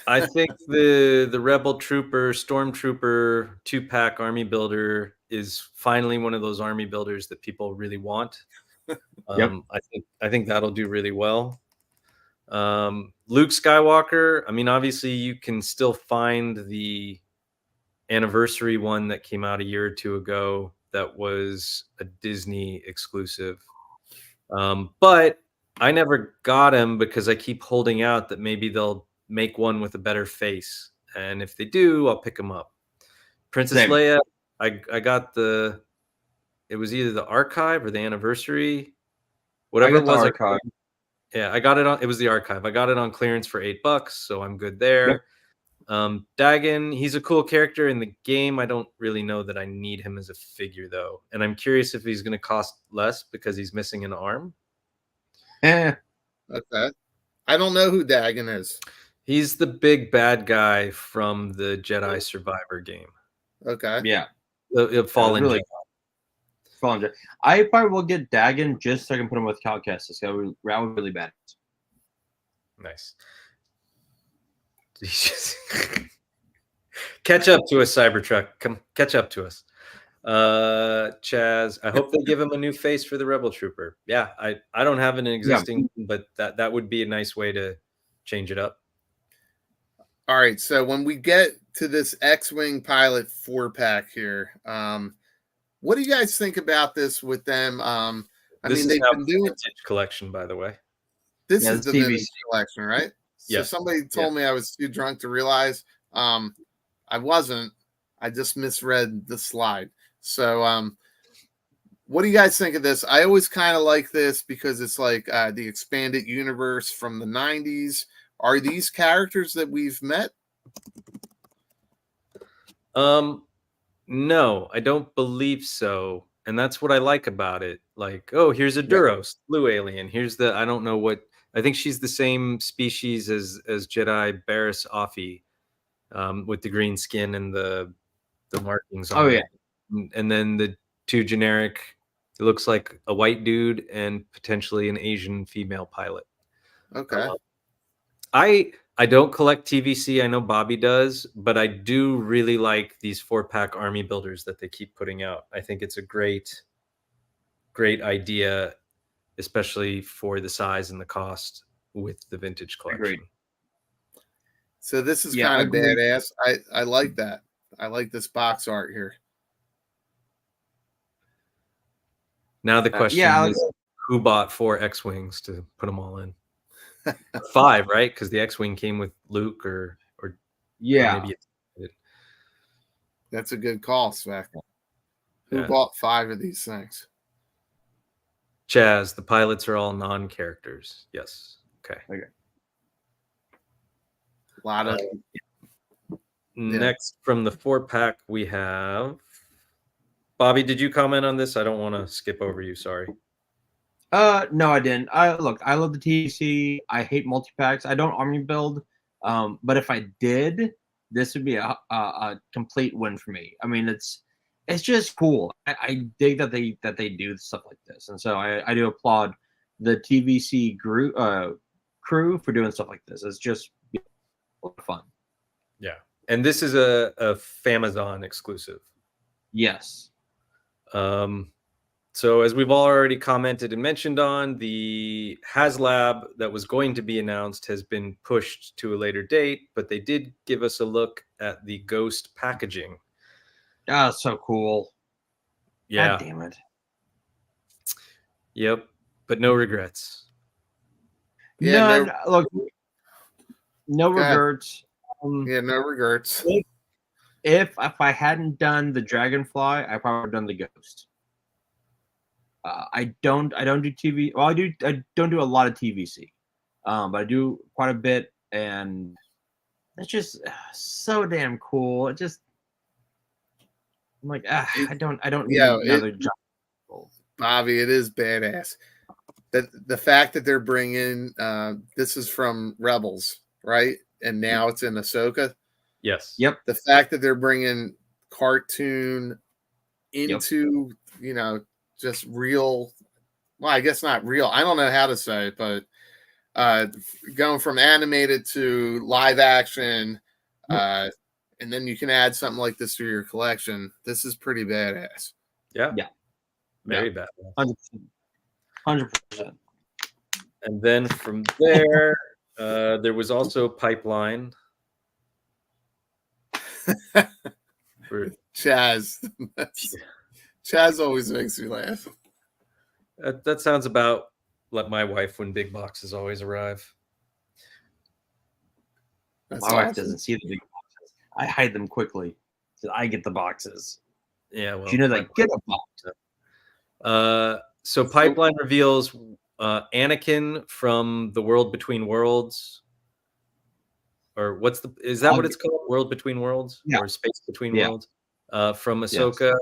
I think the Rebel Trooper, Stormtrooper 2-pack army builder is finally one of those army builders that people really want. I think that'll do really well. Luke Skywalker, I mean, obviously you can still find the anniversary one that came out a year or two ago that was a Disney exclusive. But I never got him because I keep holding out that maybe they'll make one with a better face. And if they do, I'll pick him up. Princess Leia, I got it was either the archive or the anniversary. Whatever it was. Archive. I got it on. It was the archive. I got it on clearance for $8, so I'm good there. Yep. Dagan, he's a cool character in the game. I don't really know that I need him as a figure though, and I'm curious if he's going to cost less because he's missing an arm. Okay. I don't know who Dagan is. He's the big bad guy from the Jedi Survivor game. Okay. Yeah. The Fallen Jedi. I probably will get Dagan just so I can put him with Cal Kestis. That would be really bad. Nice. Catch up to us, Cybertruck. Come catch up to us. Chaz, I hope they give him a new face for the Rebel Trooper. Yeah, I don't have an existing, but that would be a nice way to change it up. All right, so when we get to this X-Wing Pilot 4-pack here, what do you guys think about this with them? They've been doing vintage collection, by the way. This is the vintage collection, right? Yeah. So somebody told me I was too drunk to realize I wasn't. I just misread the slide. So what do you guys think of this? I always kind of like this because it's like the expanded universe from the 90s. Are these characters that we've met? No, I don't believe so. And that's what I like about it. Like, oh, here's a Duros, blue alien. Here's the I don't know what I think she's the same species as Jedi Barriss Offee, with the green skin and the markings on it. And then the two generic, it looks like a white dude and potentially an Asian female pilot. Okay. I don't collect TVC. I know Bobby does, but I do really like these 4-pack army builders that they keep putting out. I think it's a great idea, especially for the size and the cost with the vintage collection. Agreed. So this is kind of badass. I like that. I like this box art here. Now the question is, who bought 4 X-Wings to put them all in? 5, right? Because the X-Wing came with Luke or yeah. Or maybe That's a good call, Svek. Who bought 5 of these things? Chaz, the pilots are all non-characters. Yes. Okay. A lot of Next from the 4-pack we have Bobby. Did you comment on this? I don't want to skip over you. Sorry. No, I didn't. I love the TC. I hate multi-packs. I don't army build. But if I did, this would be a complete win for me. I mean, it's just cool. I dig that they do stuff like this, and so I do applaud the TVC crew for doing stuff like this. It's just fun. Yeah, and this is a Famazon exclusive. Yes. So as we've already commented and mentioned on, the Haslab that was going to be announced has been pushed to a later date, but they did give us a look at the Ghost packaging. Oh, so cool. Yeah. God damn it. Yep. But no regrets. Yeah, look, no regrets. No regrets. If I hadn't done the Dragonfly, I probably would have done the Ghost. I don't do TV. Well, I don't do a lot of TVC, but I do quite a bit, and it's just so damn cool. It just I'm like, I don't need another job. Bobby, it is badass. The fact that they're bringing this is from Rebels, right? And now it's in Ahsoka. Yes. Yep. The fact that they're bringing cartoon into just real, well, I guess not real. I don't know how to say it, but going from animated to live action, and then you can add something like this to your collection. This is pretty badass. Yeah. Very bad. 100%. And then from there, there was also Pipeline. For Chaz. Chaz always makes me laugh. That sounds about like my wife when big boxes always arrive. My wife doesn't see the big boxes. I hide them quickly so I get the boxes. Yeah, well, you know, like get a box. So Pipeline reveals Anakin from the World Between Worlds, or is that what it's called? World Between Worlds, or Space Between Worlds? From Ahsoka.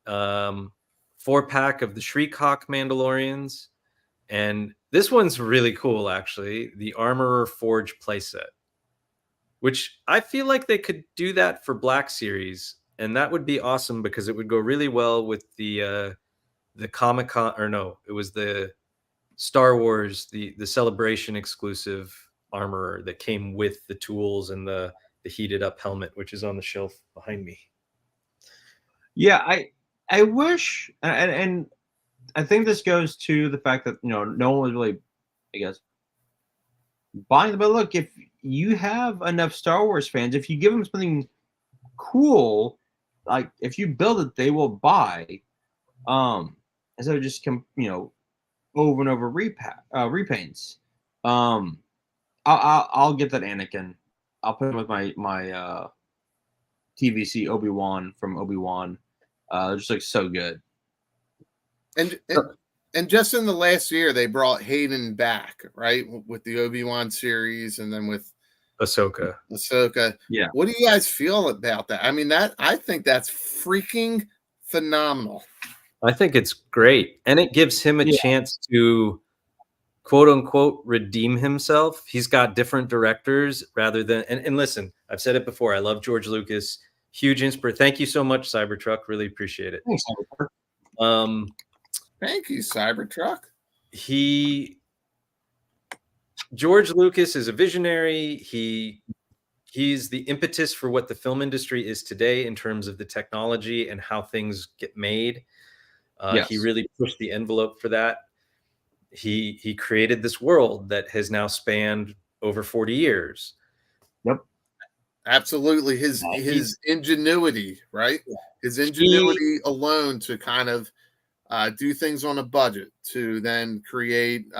4-pack of the Shriek-Hawk Mandalorians, and this one's really cool, actually. The Armorer Forge playset, which I feel like they could do that for Black Series, and that would be awesome because it would go really well with the Comic-Con, or no, it was the Star Wars, the Celebration exclusive Armorer that came with the tools and the heated up helmet, which is on the shelf behind me. Yeah, I wish, and I think this goes to the fact that no one was really, I guess, buying them. But look, if you have enough Star Wars fans, if you give them something cool, like if you build it, they will buy. Instead of just over and over repaints. I'll get that Anakin. I'll put him with my TVC Obi-Wan from Obi-Wan. It just looks so good. And just in the last year, they brought Hayden back, right, with the Obi-Wan series, and then with Ahsoka. Ahsoka. Yeah. What do you guys feel about that? I mean, I think that's freaking phenomenal. I think it's great. And it gives him a Yeah. chance to quote unquote redeem himself. He's got different directors rather than and listen, I've said it before. I love George Lucas. Huge inspiration. Thank you so much, Cybertruck. Really appreciate it. Thanks, Cybertruck. Thank you, Cybertruck. George Lucas is a visionary. He's the impetus for what the film industry is today in terms of the technology and how things get made. Yes. He really pushed the envelope for that. He created this world that has now spanned over 40 years. Yep. Absolutely. His ingenuity, right? His ingenuity alone to kind of do things on a budget, to then create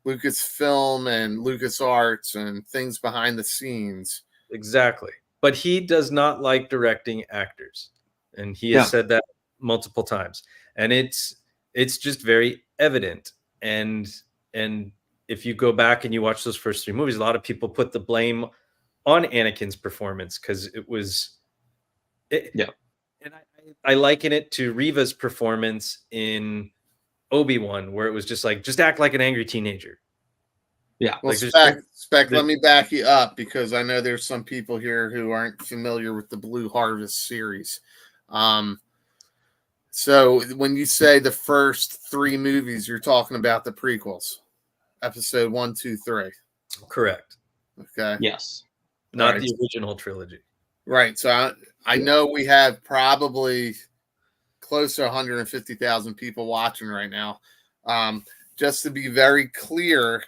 Lucasfilm and LucasArts and things behind the scenes. Exactly. But he does not like directing actors. And he has said that multiple times. And it's just very evident. And if you go back and you watch those first 3 movies, a lot of people put the blame on Anakin's performance because it was and I liken it to Reva's performance in Obi-Wan, where it was just like, just act like an angry teenager. Yeah. Well, like Spec, let me back you up because I know there's some people here who aren't familiar with the Blue Harvest series. So when you say the first 3 movies, you're talking about the prequels, episode 1, 2, 3. Correct. Okay. Yes. Not the original trilogy. Right. So I know we have probably close to 150,000 people watching right now. Just to be very clear,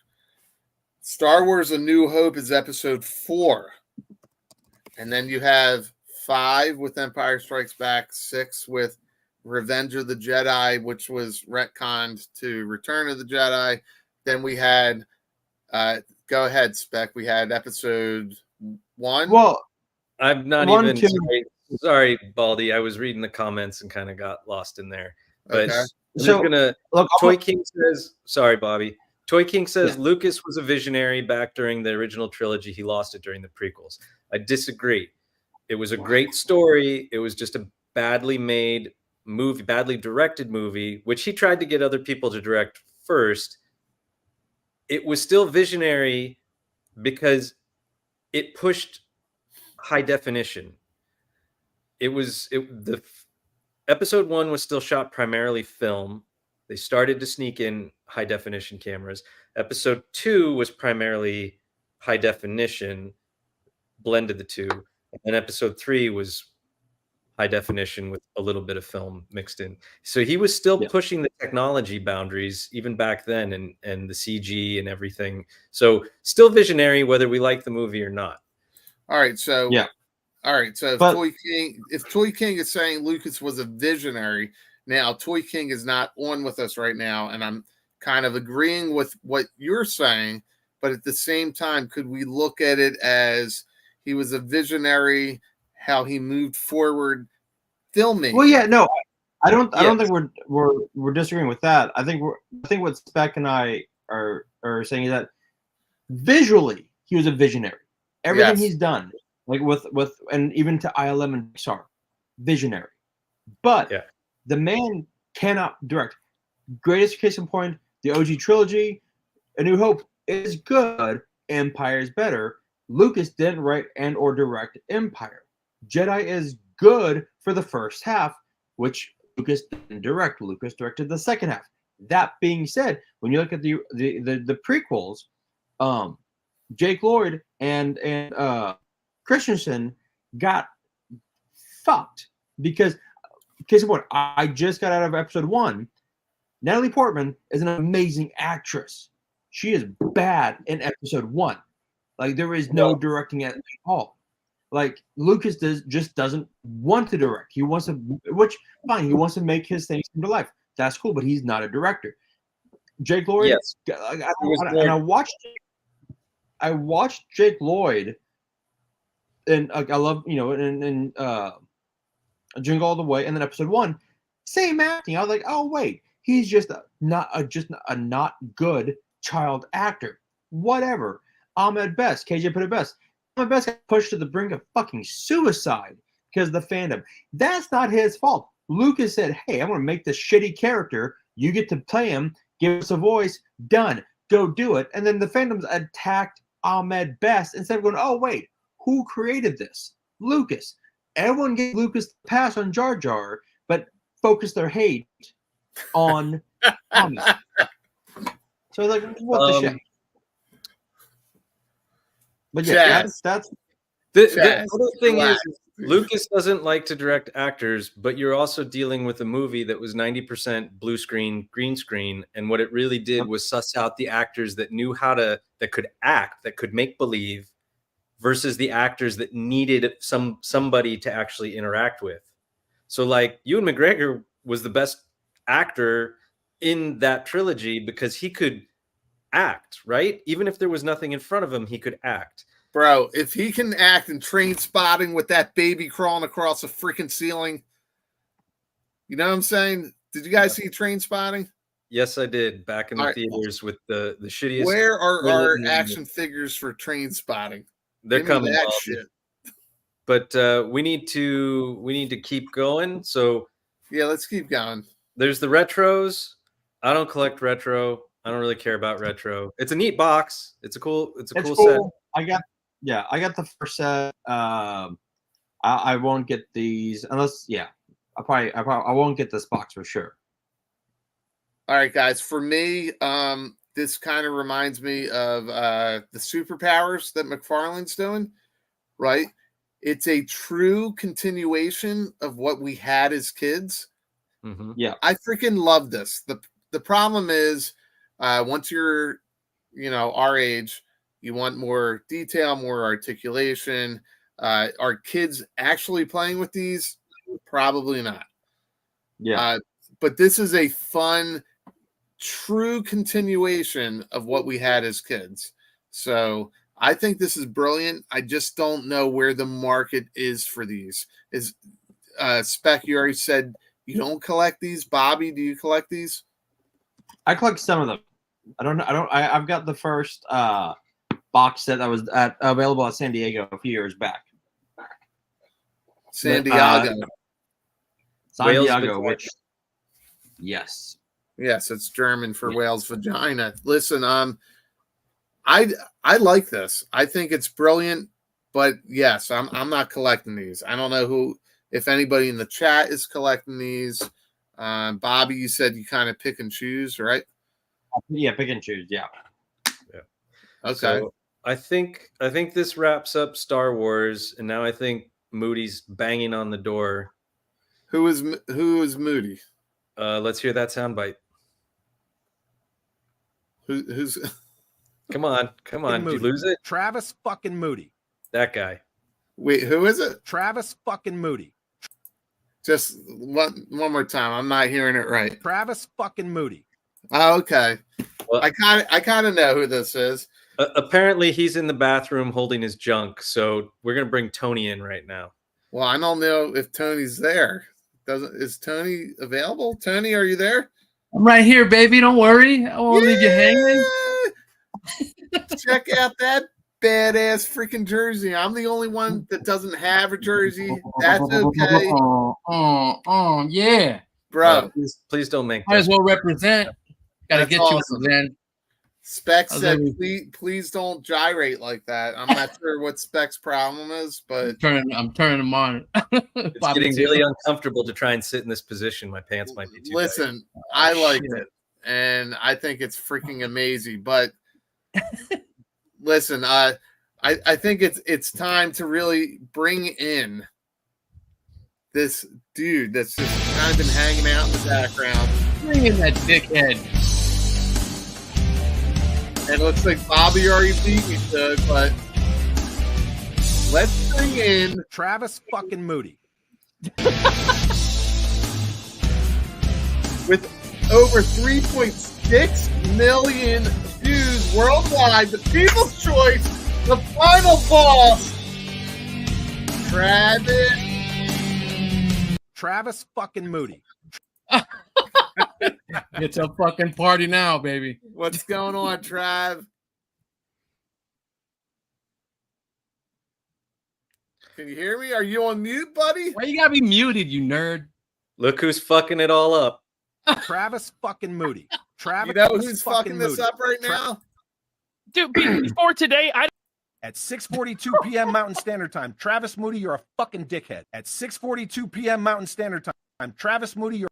Star Wars A New Hope is episode 4. And then you have 5 with Empire Strikes Back, 6 with Revenge of the Jedi, which was retconned to Return of the Jedi. Then we had, go ahead, Spec, we had episode 1. Well, I'm not even sorry, Baldy. I was reading the comments and kind of got lost in there. But Okay. So, Toy King says, sorry, Bobby. Toy King says Yeah. Lucas was a visionary back during the original trilogy. He lost it during the prequels. I disagree. It was a great story. It was just a badly made movie, badly directed movie, which he tried to get other people to direct first. It was still visionary because it pushed high definition. The episode 1 was still shot primarily film. They started to sneak in high definition cameras. Episode 2 was primarily high definition, blended the two. And then episode 3 was high definition with a little bit of film mixed in. So he was still pushing the technology boundaries even back then, and the CG and everything. So still visionary, whether we like the movie or not. All right. So, all right. So if Toy King is saying Lucas was a visionary, now Toy King is not on with us right now. And I'm kind of agreeing with what you're saying, but at the same time, could we look at it as he was a visionary, how he moved forward filming? Well, yeah, no, I don't think we're disagreeing with that. I think what Spec and I are saying is that visually he was a visionary. Everything he's done, like with and even to ILM and Pixar, visionary. But the man cannot direct. Greatest case in point, the OG trilogy, A New Hope is good. Empire is better. Lucas didn't write and or direct Empire. Jedi is good for the first half, which Lucas didn't direct. Lucas directed the second half. That being said, when you look at the prequels, Jake Lloyd and Christensen got fucked because, case in point, I just got out of episode 1. Natalie Portman is an amazing actress. She is bad in episode 1. Like, there is no directing at all. Like, Lucas just doesn't want to direct. He wants to, which fine, he wants to make his things come to life. That's cool, but he's not a director. Jake Lloyd, and I watched Jake Lloyd, and I love, in Jingle All the Way, and then episode 1, same acting. I was like, oh wait, he's just not a not good child actor. Whatever. Ahmed Best, KJ put it best. Ahmed Best got pushed to the brink of fucking suicide because of the fandom. That's not his fault. Lucas said, hey, I'm going to make this shitty character. You get to play him. Give us a voice. Done. Go do it. And then the fandoms attacked Ahmed Best instead of going, oh, wait, who created this? Lucas. Everyone gave Lucas the pass on Jar Jar, but focused their hate on Ahmed. So like, what the shit? But yeah, that's the other thing is Lucas doesn't like to direct actors, but you're also dealing with a movie that was 90% blue screen, green screen, and what it really did was suss out the actors that knew how to, that could act, that could make believe, versus the actors that needed somebody to actually interact with. So like Ewan McGregor was the best actor in that trilogy because he could act, right? Even if there was nothing in front of him, he could act. Bro, if he can act in Train Spotting with that baby crawling across a freaking ceiling, you know what I'm saying? Did you guys see Train Spotting? Yes, I did. Back in the theaters with the shittiest. Where are our action figures for Train Spotting? They're coming. That shit. But we need to keep going. So yeah, let's keep going. There's the retros. I don't collect retro. I don't really care about retro. It's a neat box. It's a cool set. I got the first set. I won't get these unless I won't get this box for sure. All right, guys. For me, this kind of reminds me of the superpowers that McFarlane's doing, right? It's a true continuation of what we had as kids. Mm-hmm. Yeah, I freaking love this. The problem is, once you're, our age, you want more detail, more articulation. Are kids actually playing with these? Probably not. Yeah. But this is a fun, true continuation of what we had as kids. So I think this is brilliant. I just don't know where the market is for these. Is Spec, you already said you don't collect these. Bobby, do you collect these? I collect some of them. I don't know. I've got the first box set that was available at San Diego a few years back. San Diego. Which yes, it's German for whale's vagina. Listen, I like this. I think it's brilliant, but yes, I'm not collecting these. I don't know if anybody in the chat is collecting these. Bobby, you said you kind of pick and choose, right? Yeah, pick and choose. Yeah. Okay. So I think this wraps up Star Wars, and now I think Moody's banging on the door. Who is Moody? Let's hear that soundbite. Who's? Come on! Did you lose it? Travis fucking Moody. That guy. Wait, who is it? Travis fucking Moody. Just one more time. I'm not hearing it right. Travis fucking Moody. Oh, okay. Well, I kind of know who this is. Apparently, he's in the bathroom holding his junk. So we're gonna bring Tony in right now. Well, I don't know if Tony's there. Is Tony available? Tony, are you there? I'm right here, baby. Don't worry. I won't leave you hanging. Check out that badass freaking jersey. I'm the only one that doesn't have a jersey. That's okay. Yeah. Bro. Please don't make Might as well represent. Gotta get awesome. you then. Specs said, please don't gyrate like that. I'm not sure what Specs' problem is, but I'm turning them on. It's getting really uncomfortable to try and sit in this position. My pants might be too Listen, tight. I liked it, and I think it's freaking amazing. But listen, I think it's time to really bring in this dude that's just kind of been hanging out in the background. Bring in that dickhead. And it looks like Bobby already beat me, Doug, but let's bring in Travis fucking Moody. With over 3.6 million views worldwide, the People's Choice, the final boss, Travis fucking Moody. It's a fucking party now, baby. What's going on, Trav? Can you hear me? Are you on mute, buddy? Why you gotta be muted, you nerd? Look who's fucking it all up. Travis fucking Moody. Travis, You know who's fucking this Moody. up right now? Dude, before today, I At 6:42 p.m. Mountain Standard Time, Travis Moody, you're a fucking dickhead. At 6:42 p.m. Mountain Standard Time, Travis Moody, you're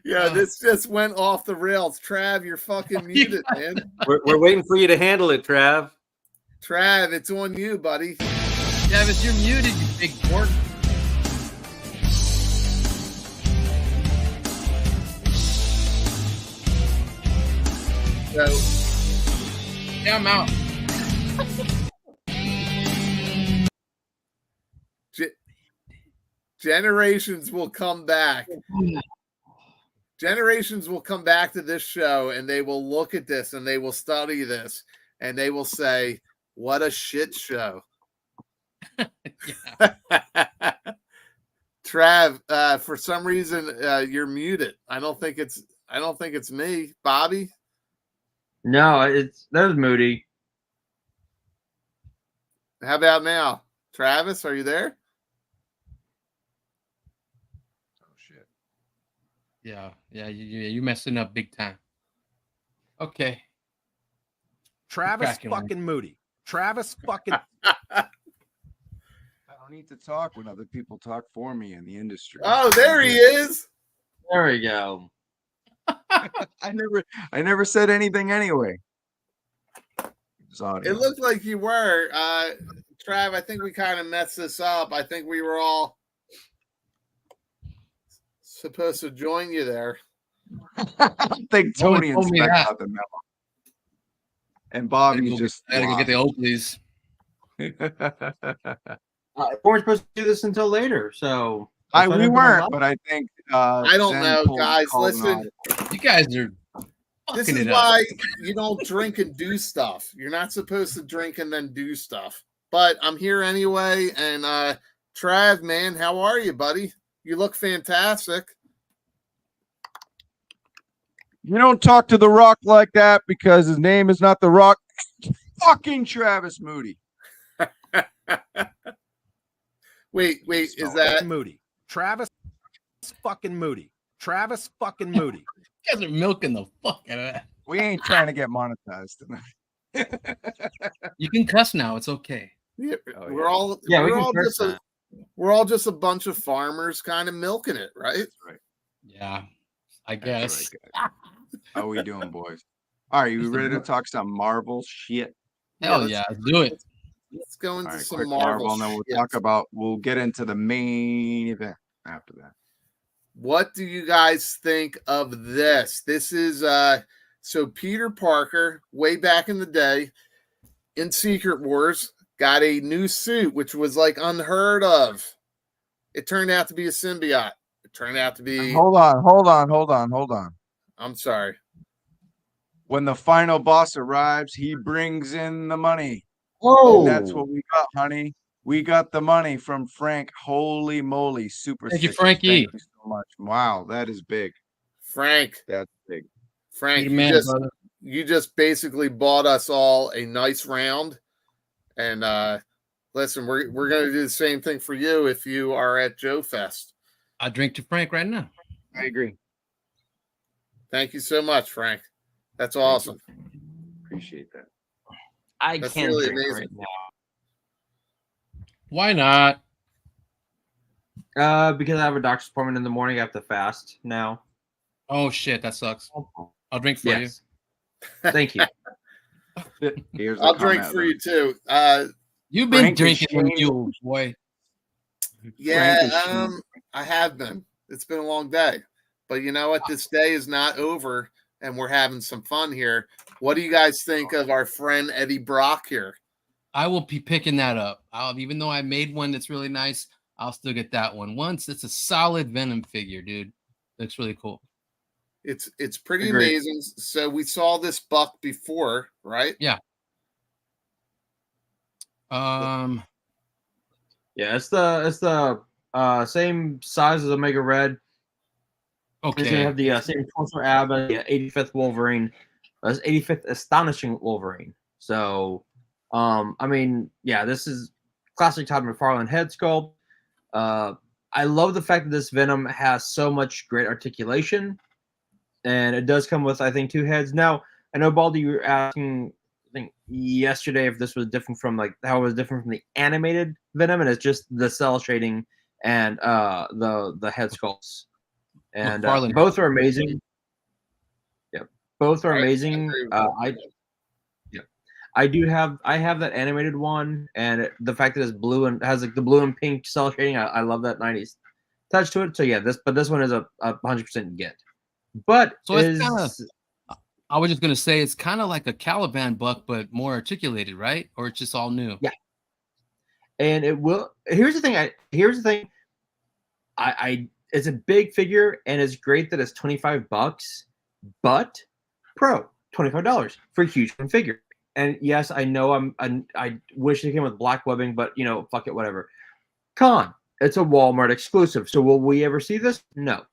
Yeah, this just went off the rails. Trav, you're fucking muted, man. We're waiting for you to handle it, Trav. Trav, it's on you, buddy. Travis, you're muted, you big pork. So, Yeah, I'm out. generations will come back. Generations will come back to this show and they will look at this and they will study this and they will say, what a shit show. Trav, for some reason, you're muted. I don't think it's me. Bobby? No, that was Moody. How about now? Travis, are you there? oh shit. Yeah, you messing up big time. Okay. Travis Cracking one. fucking Moody. Travis fucking I don't need to talk when other people talk for me in the industry. Oh, there he is. There we go. I never said anything anyway. It looked like you were. Trav, I think we kind of messed this up. I think we were all supposed to join you there. I don't think Tony and told me Spec that. got the memo. And Bobby just I gotta get the Oakleys. We weren't supposed to do this until later, so we weren't, but I think I don't Zen know, called guys. an Listen, audible. You guys are this fucking is it up. why you don't drink and do stuff. You're not supposed to drink and then do stuff. But I'm here anyway. And Trav, man, how are you, buddy? You look fantastic. You don't talk to The Rock like that because his name is not The Rock. Fucking Travis Moody. Wait, is Travis that Moody. Travis fucking Moody. Travis fucking Moody. You guys are milking the fuck out of that. We ain't trying to get monetized tonight. You can cuss now. It's okay. yeah, Oh, we're yeah. all Yeah, we we're can all curse just a, we're all just a bunch of farmers kind of milking it, right? Yeah, I That's guess. right, guys. How we doing, boys? All right, you ready to talk some Marvel shit? Hell yeah, do it. Let's go All into right, some quick Marvel. Marvel, and then shit. we'll get into the main event after that. What do you guys think of this? This is so Peter Parker, way back in the day in Secret Wars, got a new suit, which was like unheard of. It turned out to be a symbiote. It turned out to be. Hold on. I'm sorry. When the final boss arrives, he brings in the money. Oh, And that's what we got, honey. We got the money from Frank. Holy moly, super. Thank you, stickers. Frankie. Thank you so much. Wow, that is big. Frank, That's big. Frank, You're the you man, just, brother. you just basically bought us all a nice round. And listen, we're gonna do the same thing for you if you are at Joe Fest. I drink to Frank right now. I agree. Thank you so much, Frank. That's awesome. Appreciate that. I That's can't really drink amazing. right now. Why not? Because I have a doctor's appointment in the morning. I have to fast now. Oh shit, that sucks. I'll drink for Yes. Thank you. Here's the I'll drink comment, for though. you too. you. You've been Frank is drinking when changing- you, boy. Yeah, Frank is changing. I have been. It's been a long day, but you know what? This day is not over, and we're having some fun here. What do you guys think of our friend Eddie Brock here? I will be picking that up. Even though I made one that's really nice, I'll still get that one. Once it's a solid Venom figure, dude. Looks really cool. It's pretty Agreed. amazing. So we saw this buck before, right? Yeah. Yeah, it's the same size as Omega Red. It's gonna Okay. have the same torso ab as the 85th Wolverine, 85th Astonishing Wolverine. So, I mean, yeah, this is classic Todd McFarlane head sculpt. I love the fact that this Venom has so much great articulation, and it does come with, I think, 2 heads. Now, I know, Baldy, you were asking, I think, yesterday if this was different from, like, how it was different from the animated Venom, and it's just the cell shading and the head sculpts. And McFarlane. both are amazing. Yeah, both are I amazing. agree with that. I have that animated one, and the fact that it's blue and has like the blue and pink cell shading, I love that 90s touch to it. So yeah, this one is a 100% get. But So it's kinda, I was just gonna say it's kind of like a Caliban buck, but more articulated, right? Or it's just all new. Yeah. And it will. Here's the thing. I it's a big figure, and it's great that it's $25, but pro $25 for a huge figure. And yes, I know I wish it came with black webbing, but you know, fuck it, whatever. Con, it's a Walmart exclusive. So will we ever see this? No.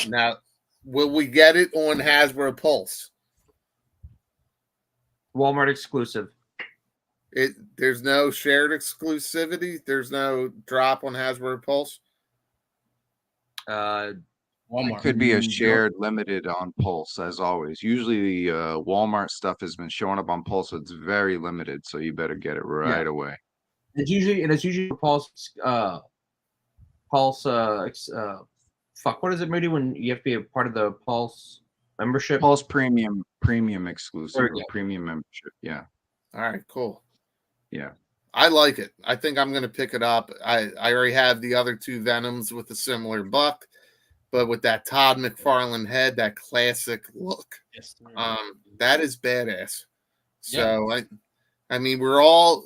Now, will we get it on Hasbro Pulse? Walmart exclusive. There's no shared exclusivity. There's no drop on Hasbro Pulse. Walmart. It could be a shared limited on Pulse, as always. Usually the Walmart stuff has been showing up on Pulse, so it's very limited, so you better get it right away. It's usually Pulse fuck, what is it, Moody, when you have to be a part of the Pulse membership? Pulse premium exclusive or premium membership. Yeah. All right, cool. Yeah. I like it. I think I'm going to pick it up. I already have the other 2 Venoms with a similar buck, but with that Todd McFarlane head, that classic look, Yes, that is badass. So I mean, we're all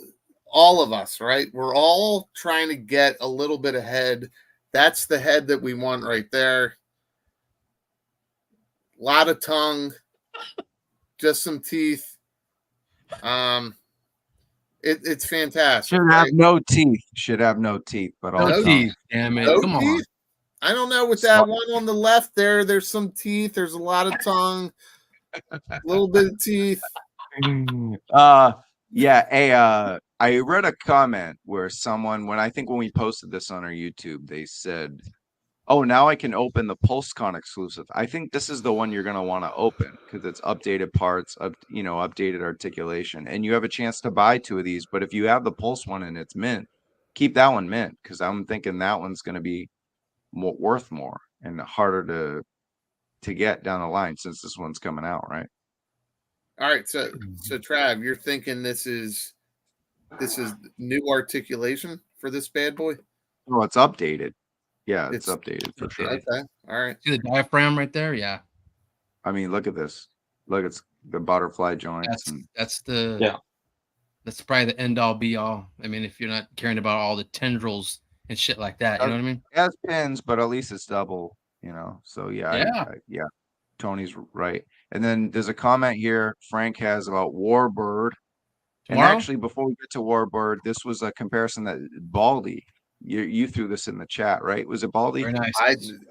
of us, right? We're all trying to get a little bit ahead. That's the head that we want right there. A lot of tongue, just some teeth. It's fantastic. Should have no teeth. Should have no teeth, but all no tongue. teeth. Damn it! No Come on. teeth? I don't know. With that one on the left there, there's some teeth. There's a lot of tongue, a little bit of teeth. Yeah. I read a comment where someone, when we posted this on our YouTube, they said, "Oh, now I can open the PulseCon exclusive." I think this is the one you're going to want to open because it's updated parts, updated articulation, and you have a chance to buy 2 of these. But if you have the Pulse one and it's mint, keep that one mint because I'm thinking that one's going to be worth more and harder to get down the line since this one's coming out, right? All right, so Trav, you're thinking this is new articulation for this bad boy? Oh, it's updated. Yeah, it's updated for sure. Okay, all right. See the diaphragm right there? Yeah. I mean, look at this. Look, it's the butterfly joints. That's probably the end all be all. I mean, if you're not caring about all the tendrils and shit like that, you know what I mean? It has pins, but at least it's double, So yeah. Tony's right. And then there's a comment here Frank has about Warbird. Tomorrow? And actually, before we get to Warbird, this was a comparison that Baldy, you threw this in the chat, right? Was it Baldy? Very nice.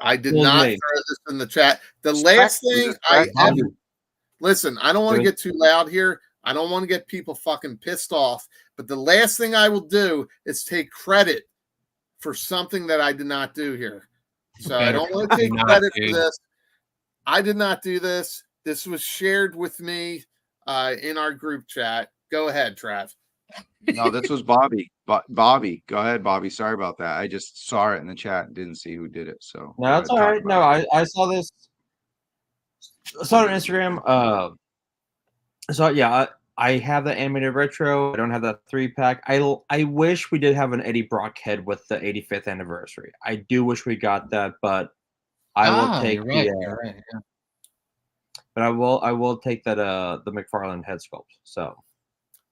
I did not throw this in the chat. The last thing listen, I don't want to get too loud here. I don't want to get people fucking pissed off. But the last thing I will do is take credit for something that I did not do here. So I don't want to take credit for this. I did not do this. This was shared with me in our group chat. Go ahead, Trav. No, this was Bobby. Bobby, go ahead, Bobby. Sorry about that. I just saw it in the chat and didn't see who did it. So no, that's all right. No, I saw this. I saw it on Instagram. So yeah, I have the animated retro. I don't have that 3-pack. I wish we did have an Eddie Brock head with the 85th anniversary. I do wish we got that, but I will take right. But I will take that the McFarlane head sculpt. So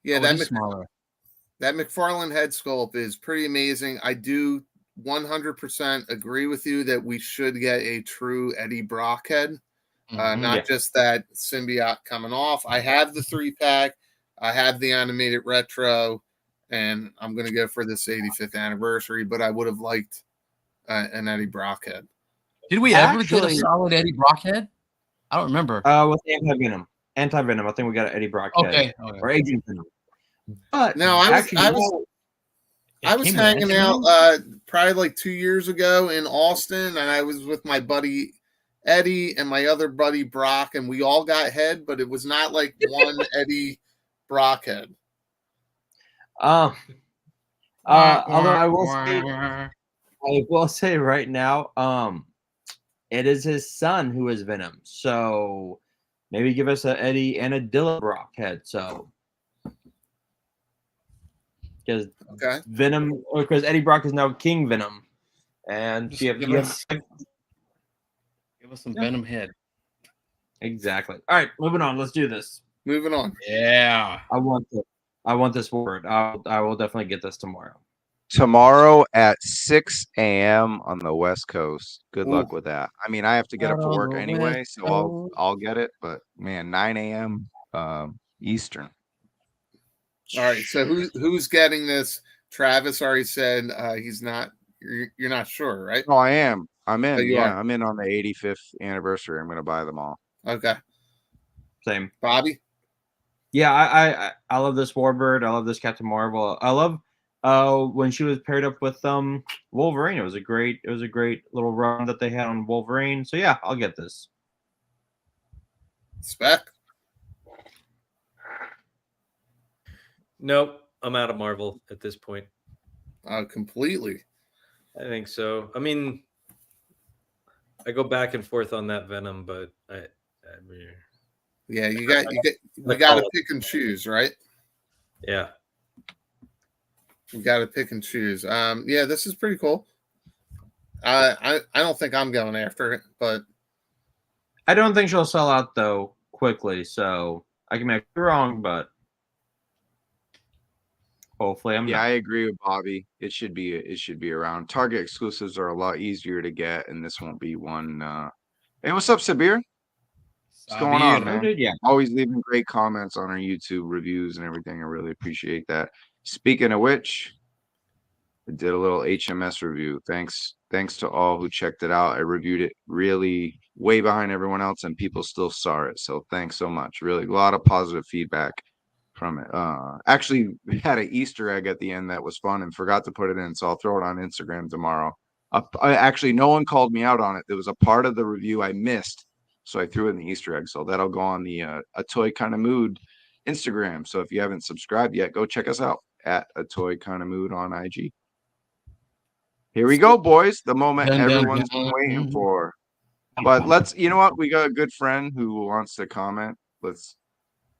yeah, that's smaller. That McFarlane head sculpt is pretty amazing. I do 100% agree with you that we should get a true Eddie Brock head, not just that symbiote coming off. I have the 3-pack. I have the animated retro, and I'm going to go for this 85th anniversary, but I would have liked an Eddie Brock head. Did we ever get a solid Eddie Brock head? I don't remember. With Anti-Venom. Anti-Venom. I think we got an Eddie Brock head. Okay. Or Agent Venom. But No, I was It came with hanging out Anti-Venom? probably like 2 years ago in Austin, and I was with my buddy Eddie and my other buddy Brock, and we all got head, but it was not like one Eddie Brock head. Although I will say right now, it is his son who is Venom. So maybe give us a Eddie and a Dylan Brock head. So because Venom, or because Eddie Brock is now King Venom, and Give us some Venom head. Exactly. All right, moving on. Let's do this. Moving on. Yeah. I want this word. I will definitely get this tomorrow. Tomorrow at 6 a.m. on the West Coast. Good luck with that. I mean, I have to get up for work anyway, so I'll get it. But man, 9 a.m. Eastern. All right. So who's getting this? Travis already said he's not. You're not sure, right? Oh, I am. I'm in. Oh, you Yeah, are? I'm in on the 85th anniversary. I'm going to buy them all. Okay. Same. Bobby? Yeah, I love this Warbird. I love this Captain Marvel. I love when she was paired up with Wolverine. It was a great little run that they had on Wolverine. So yeah, I'll get this. Spec? Nope, I'm out of Marvel at this point. Completely. I think so. I mean, I go back and forth on that Venom, but I mean, Yeah, you got to pick and choose, right? Yeah. You got to pick and choose. Yeah, this is pretty cool. I don't think I'm going after it, but I don't think she'll sell out though quickly. So I can make it wrong, but hopefully I'm Yeah, not. I agree with Bobby. It should be around. Target exclusives are a lot easier to get, and this won't be one. Hey, what's up, Sabir? What's going on, man? Yeah. Always leaving great comments on our YouTube reviews and everything. I really appreciate that. Speaking of which, I did a little HMS review. Thanks to all who checked it out. I reviewed it really way behind everyone else, and people still saw it. So thanks so much. Really, a lot of positive feedback from it. Actually, we had an Easter egg at the end that was fun and forgot to put it in, so I'll throw it on Instagram tomorrow. Actually, no one called me out on it. There was a part of the review I missed, so I threw in the Easter egg. So that'll go on the A Toy Kind of Mood Instagram. So if you haven't subscribed yet, go check us out at A Toy Kind of Mood on IG. Here we go, boys. The moment everyone's been waiting for. But you know what? We got a good friend who wants to comment.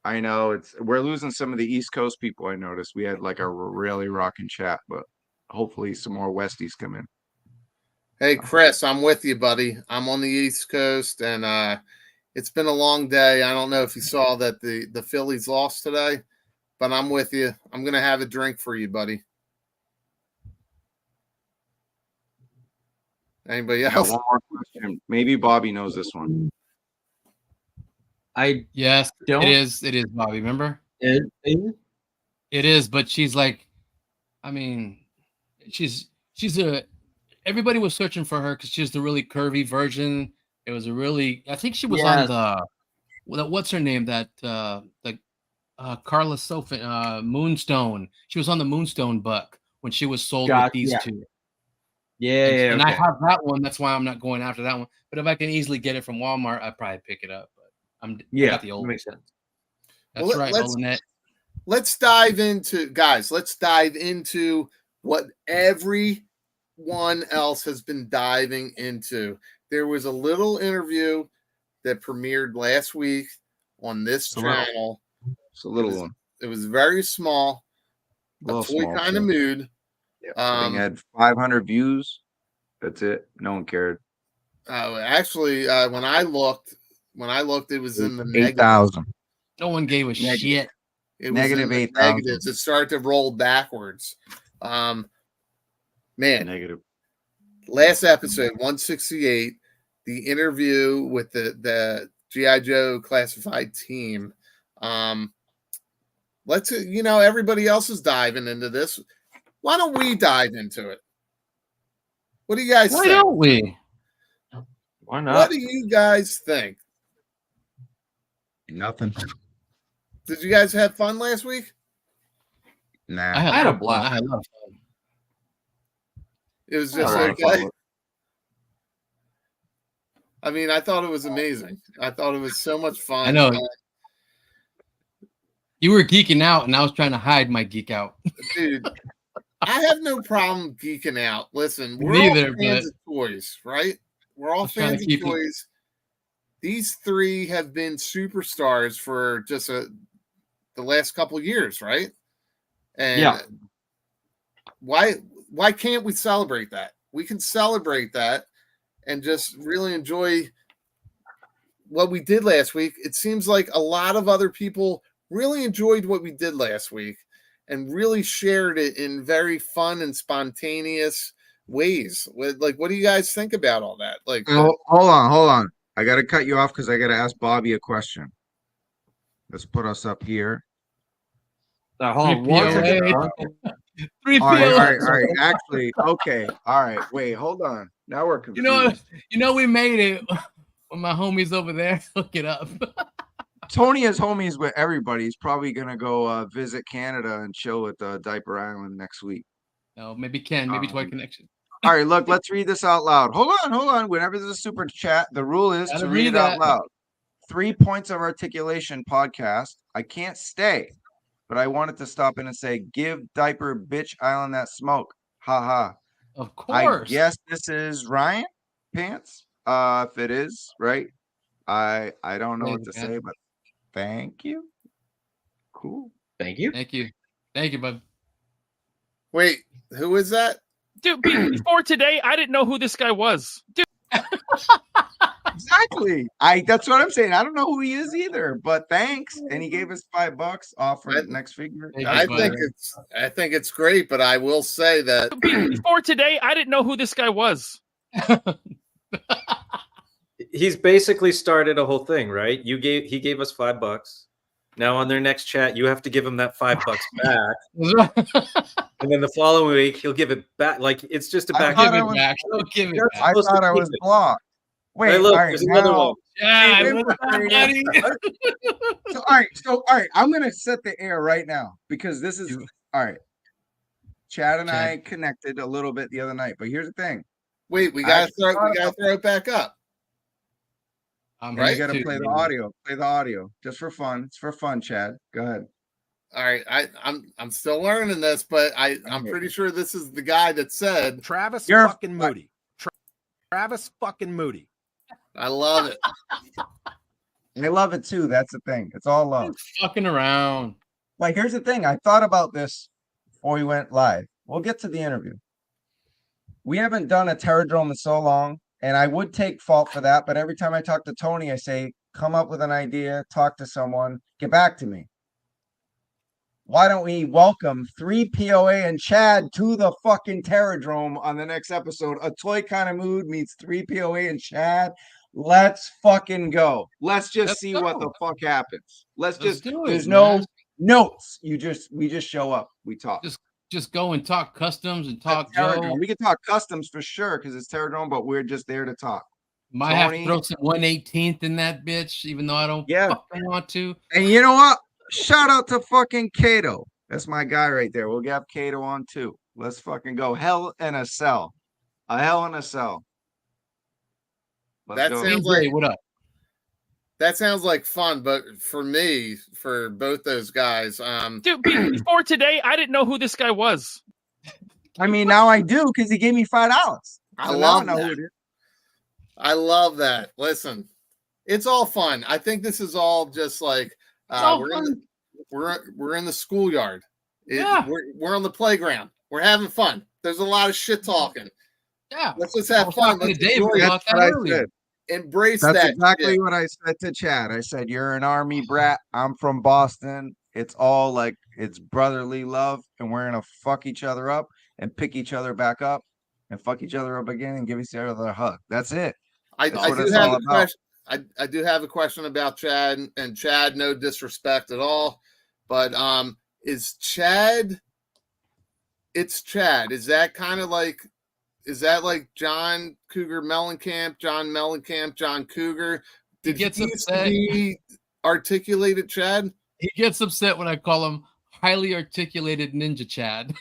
I know we're losing some of the East Coast people. I noticed we had like a really rocking chat, but hopefully some more Westies come in. hey, Chris, I'm with you, buddy. I'm on the East Coast, and it's been a long day. I don't know if you saw that the Phillies lost today, but I'm with you. I'm gonna have a drink for you, buddy. Anybody else? One more question. Maybe Bobby knows this one. Yes, don't. it is, Bobby. Remember? It is, but she's like, I mean, she's everybody was searching for her because she's the really curvy version. It was I think she was on what's her name? That Carla Sophie, Moonstone. She was on the Moonstone buck when she was sold with these two. Yeah, and I have that one. That's why I'm not going after that one. But if I can easily get it from Walmart, I'd probably pick it up. But I got the old one. Makes sense. That's right, Olinette. Let's dive into what everyone else has been diving into. There was a little interview that premiered last week on this channel. It's a little one. It was very small. A toy kind of mood. I think it had 500 views. That's it. No one cared. Actually, when I looked, it was in the 8,000. No one gave a shit. It was negative 8,000. Negatives. It started to roll backwards. Man, negative. Last episode 168, the interview with the G.I. Joe classified team. Let's everybody else is diving into this. Why don't we dive into it? What do you guys think? Why don't we? Why not? What do you guys think? Nothing. Did you guys have fun last week? Nah. I had a fun. blast. I had a lot of fun. It was I had just a lot of fun okay. with- I mean, I thought it was amazing. I thought it was so much fun. I know. You were geeking out, and I was trying to hide my geek out. Dude, I have no problem geeking out. Listen, we're Neither, all fans but- of toys, right? We're all was trying to fans of keep it- toys. These three have been superstars for just the last couple years, right? And Yeah. why can't we celebrate that? We can celebrate that and just really enjoy what we did last week. It seems like a lot of other people really enjoyed what we did last week and really shared it in very fun and spontaneous ways. What do you guys think about all that? Oh, hold on. I got to cut you off because I got to ask Bobby a question. Let's put us up here. Hold on one second. POA. 3 All right, POA. all right. Actually, okay. All right. Wait, hold on. Now we're confused. You know, we made it when my homies over there hook it up. Tony is homies with everybody. He's probably gonna go visit Canada and chill at Diaper Island next week. No, maybe Ken, maybe Toy Connection. All right, look, let's read this out loud. Hold on. Whenever there's a super chat, the rule is Gotta to read read it out that. loud. 3 points of articulation podcast. I can't stay, but I wanted to stop in and say, give Diaper Bitch Island that smoke. Ha ha. Of I course. guess this is Ryan Pants. If it is, right? I don't know what to say, but thank you. Cool. Thank you. Thank you. Thank you, bud. Wait, who is that? Dude, before today, I didn't know who this guy was. Dude, Exactly. That's what I'm saying. I don't know who he is either, but thanks. And he gave us $5 off for next figure. Thank you, I bud. think it's great, but I will say that before today, I didn't know who this guy was. He's basically started a whole thing, right? He gave us $5. Now on their next chat, you have to give him that $5 back, and then the following week he'll give it back. Like it's just a I back. thought Give I it was- back. Don't give it I back. thought I was blocked. Wait, Hey, look, all right, there's another now- one. Yeah, Hey, what's up, buddy? So all right, I'm gonna set the air right now because this is all right. Chad and I connected a little bit the other night, but here's the thing. wait, we I gotta actually thought throw it back up. I'm Right? You here gotta too, play the man. audio. Play the audio. Just for fun. It's for fun, Chad. Go ahead. All right, I'm still learning this, but I'm Okay. pretty sure this is the guy that said, Travis You're fucking Moody. Travis fucking Moody. I love it. I love it too. That's the thing. It's all love. Fucking around. Like, here's the thing. I thought about this before we went live. We'll get to the interview. We haven't done a Terradrome in so long, and I would take fault for that. But every time I talk to Tony, I say, come up with an idea, talk to someone, get back to me. Why don't we welcome 3 POA and Chad to the fucking Terradrome on the next episode? A Toy Kind of Mood meets 3 POA and Chad. Let's fucking go. Let's just Let's see go. what the fuck happens. Let's just do it, there's no man. notes. We just show up. We talk. Just go and talk customs and talk Terradrome. Joe. We can talk customs for sure because it's Terradrome, but we're just there to talk. Might have to Tony. throw some 1/18th in that bitch, even though I don't Yeah. fucking want to. And you know what? Shout out to fucking Kato. That's my guy right there. We'll get Kato on too. Let's fucking go. Hell in a cell. A hell in a cell. Let's That go. sounds DJ, like- what up? That sounds like fun, but for me, for both those guys, Dude, before today, I didn't know who this guy was. I mean, now I do because he gave me $5. I So now love know who that. it is. I love that. Listen, it's all fun. I think this is all just like all we're in the schoolyard. Yeah. We're on the playground. We're having fun. There's a lot of shit talking. Yeah. Let's just I have was fun. talking Let's to Dave enjoy it. about That's that what I earlier. said. Embrace That's that. exactly shit. what I said to Chad. I said, you're an army brat. I'm from Boston. It's all like it's brotherly love, and we're gonna fuck each other up and pick each other back up and fuck each other up again and give each other a hug. That's it. I That's what do it's have all a about. question. I do have a question about Chad, and Chad, no disrespect at all, but is Chad? It's Chad. Is that kind of like? Is that like John Cougar Mellencamp, John Mellencamp, John Cougar? He gets used to upset. be articulated Chad? He gets upset when I call him highly articulated Ninja Chad.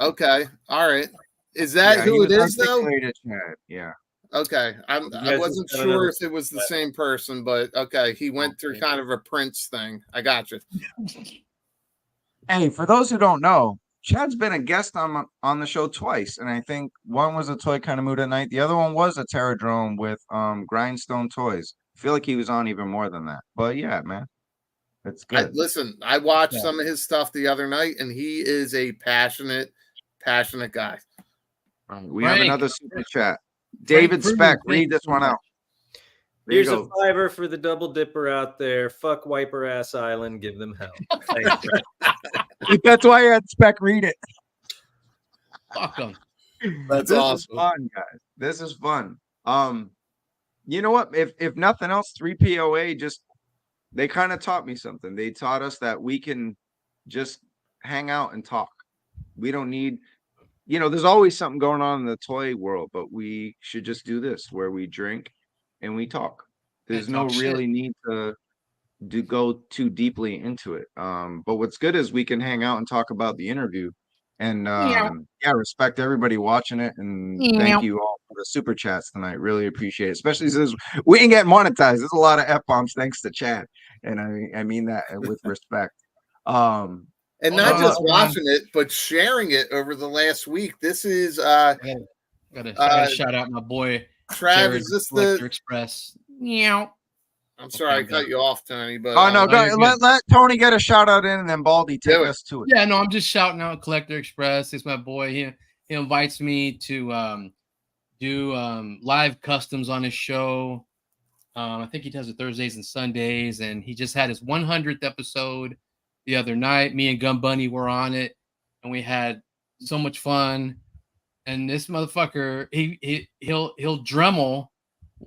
Okay, all right. Is that Yeah, who he it was is though? articulated, Chad. Yeah. Okay, I guys wasn't just got sure another- if it was the same person, but okay, he went through kind of a Prince thing. I got you. Hey, for those who don't know, Chad's been a guest on the show twice, and I think one was a Toy Kind of Mood at Night. The other one was a Terradrome with Grindstone Toys. I feel like he was on even more than that. But yeah, man, it's good. Listen, I watched some of his stuff the other night, and he is a passionate guy. We have Frank. another super chat. David Pruden, Speck, thank read you this so one much. out. There you Here's a go. $5 for the double dipper out there. Fuck Wiper Ass Island. Give them hell. Thanks, Brett. That's why I had Speck read it. Fuck him. That's This is awesome. fun, guys. This is fun. You know what? If nothing else, 3POA just they kind of taught me something. They taught us that we can just hang out and talk. We don't need, there's always something going on in the toy world, but we should just do this where we drink and we talk. There's And no talk really shit. need to go too deeply into it. But what's good is we can hang out and talk about the interview. And respect everybody watching it, and thank you all for the super chats tonight. Really appreciate it, especially since we ain't getting monetized. There's a lot of F-bombs thanks to Chad, and I mean that with respect. And not just watching it, but sharing it over the last week. This is Gotta shout out my boy Trav. Jared, Is this Collector the? Express. Meow. I'm sorry, I cut you off, Tony. But Oh no, no, you're good. let Tony get a shout out in, and then Baldy take us to it. Yeah, no, I'm just shouting out Collector Express. It's my boy. He invites me to do live customs on his show. I think he does it Thursdays and Sundays, and he just had his 100th episode the other night. Me and Gun Bunny were on it, and we had so much fun. And this motherfucker, he'll Dremel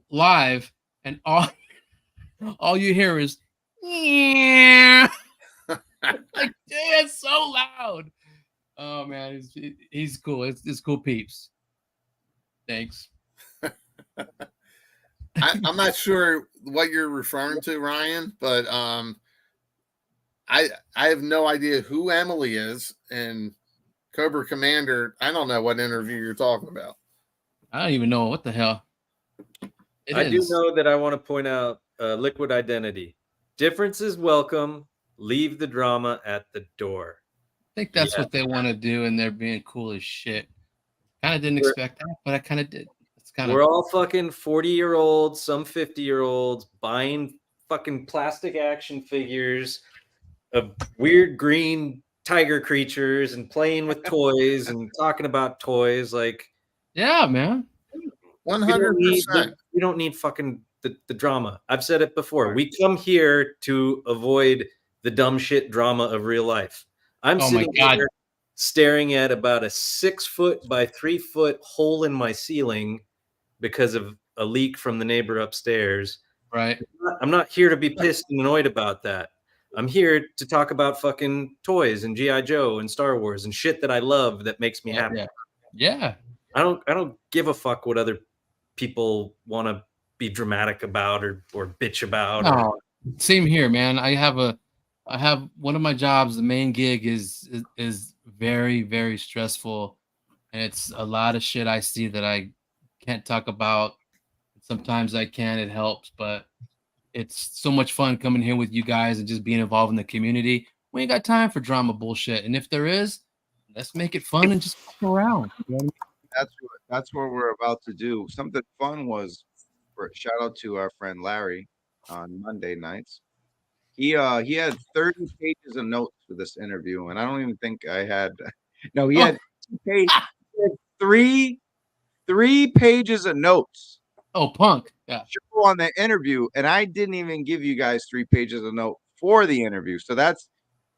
live, and all you hear is yeah. Like, it's so loud. Oh man, he's cool. It's cool peeps. Thanks. I'm not sure what you're referring to, Ryan, but I have no idea who Emily is, and Cobra Commander. I don't know what interview you're talking about. I don't even know what the hell. I do know that I want to point out Liquid Identity. Differences welcome. Leave the drama at the door. I think that's what they want to do, and they're being cool as shit. Kind of didn't expect that, but I kind of did. We're all fucking 40-year-olds, some 50-year-olds buying fucking plastic action figures of weird green tiger creatures and playing with toys and talking about toys. Like, yeah, man, 100%. We don't need fucking the drama. I've said it before. We come here to avoid the dumb shit drama of real life. I'm sitting here staring at about a 6-foot by 3-foot hole in my ceiling because of a leak from the neighbor upstairs. Right. I'm not here to be pissed and annoyed about that. I'm here to talk about fucking toys and G.I. Joe and Star Wars and shit that I love that makes me happy. Yeah. I don't give a fuck what other people want to be dramatic about or bitch about. No, same here, man. I have one of my jobs. The main gig is very, very stressful, and it's a lot of shit I see that I can't talk about. Sometimes I can. It helps, but it's so much fun coming here with you guys and just being involved in the community. We ain't got time for drama bullshit, and if there is, let's make it fun and just fuck around. You know what I mean? That's what we're about to do. Something fun was, shout out to our friend Larry on Monday nights. He had 30 pages of notes for this interview, and I don't even think I had. No, he had 3 pages of notes. Oh, punk! Yeah, on the interview, and I didn't even give you guys 3 pages of note for the interview. So that's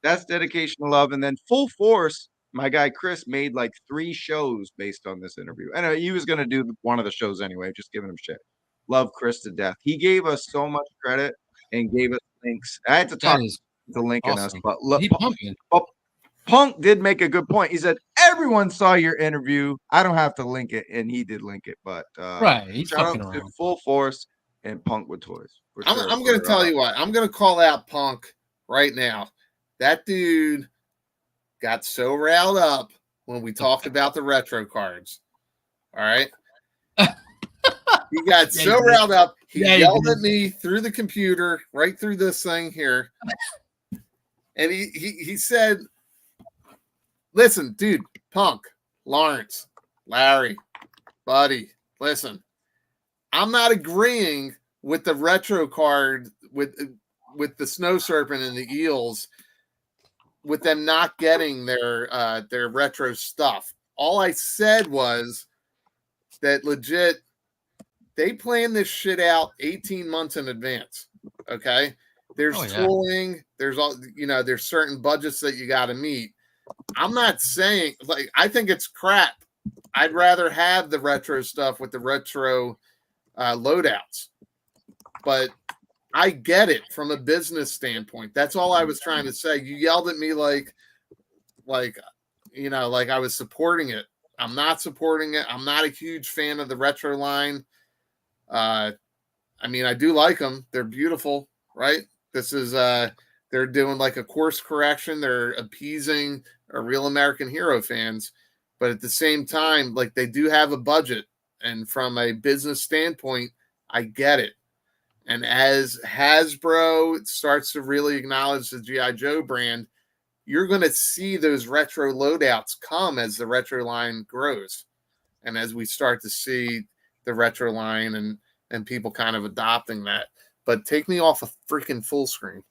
dedication to love. And then Full Force, my guy Chris made like 3 shows based on this interview. And he was gonna do one of the shows anyway, just giving him shit. Love Chris to death. He gave us so much credit and gave us links. I had to talk to Lincoln us, but look, Punk did make a good point. He said, everyone saw your interview. I don't have to link it. And he did link it. But right. He's shout out fucking to around. Full Force and Punk with Toys. I'm going to tell you what. I'm going to call out Punk right now. That dude got so riled up when we talked about the retro cards. All right. He got so riled up. He yelled at me through the computer, right through this thing here. And he said, listen, dude, Punk, Lawrence, Larry, buddy, listen, I'm not agreeing with the retro card with the Snow Serpent and the Eels, with them not getting their retro stuff. All I said was that legit, they plan this shit out 18 months in advance. Okay. There's tooling, there's all, there's certain budgets that you got to meet. I'm not saying, like, I think it's crap. I'd rather have the retro stuff with the retro loadouts, but I get it from a business standpoint. That's all I was trying to say. You yelled at me like I was supporting it. I'm not supporting it. I'm not a huge fan of the retro line. I mean, I do like them. They're beautiful, right? This is they're doing like a course correction. They're appeasing our Real American Hero fans, but at the same time, like, they do have a budget, and from a business standpoint, I get it. And as Hasbro starts to really acknowledge the G.I. Joe brand, you're going to see those retro loadouts come as the retro line grows, and as we start to see the retro line and people kind of adopting that. But take me off a freaking full screen.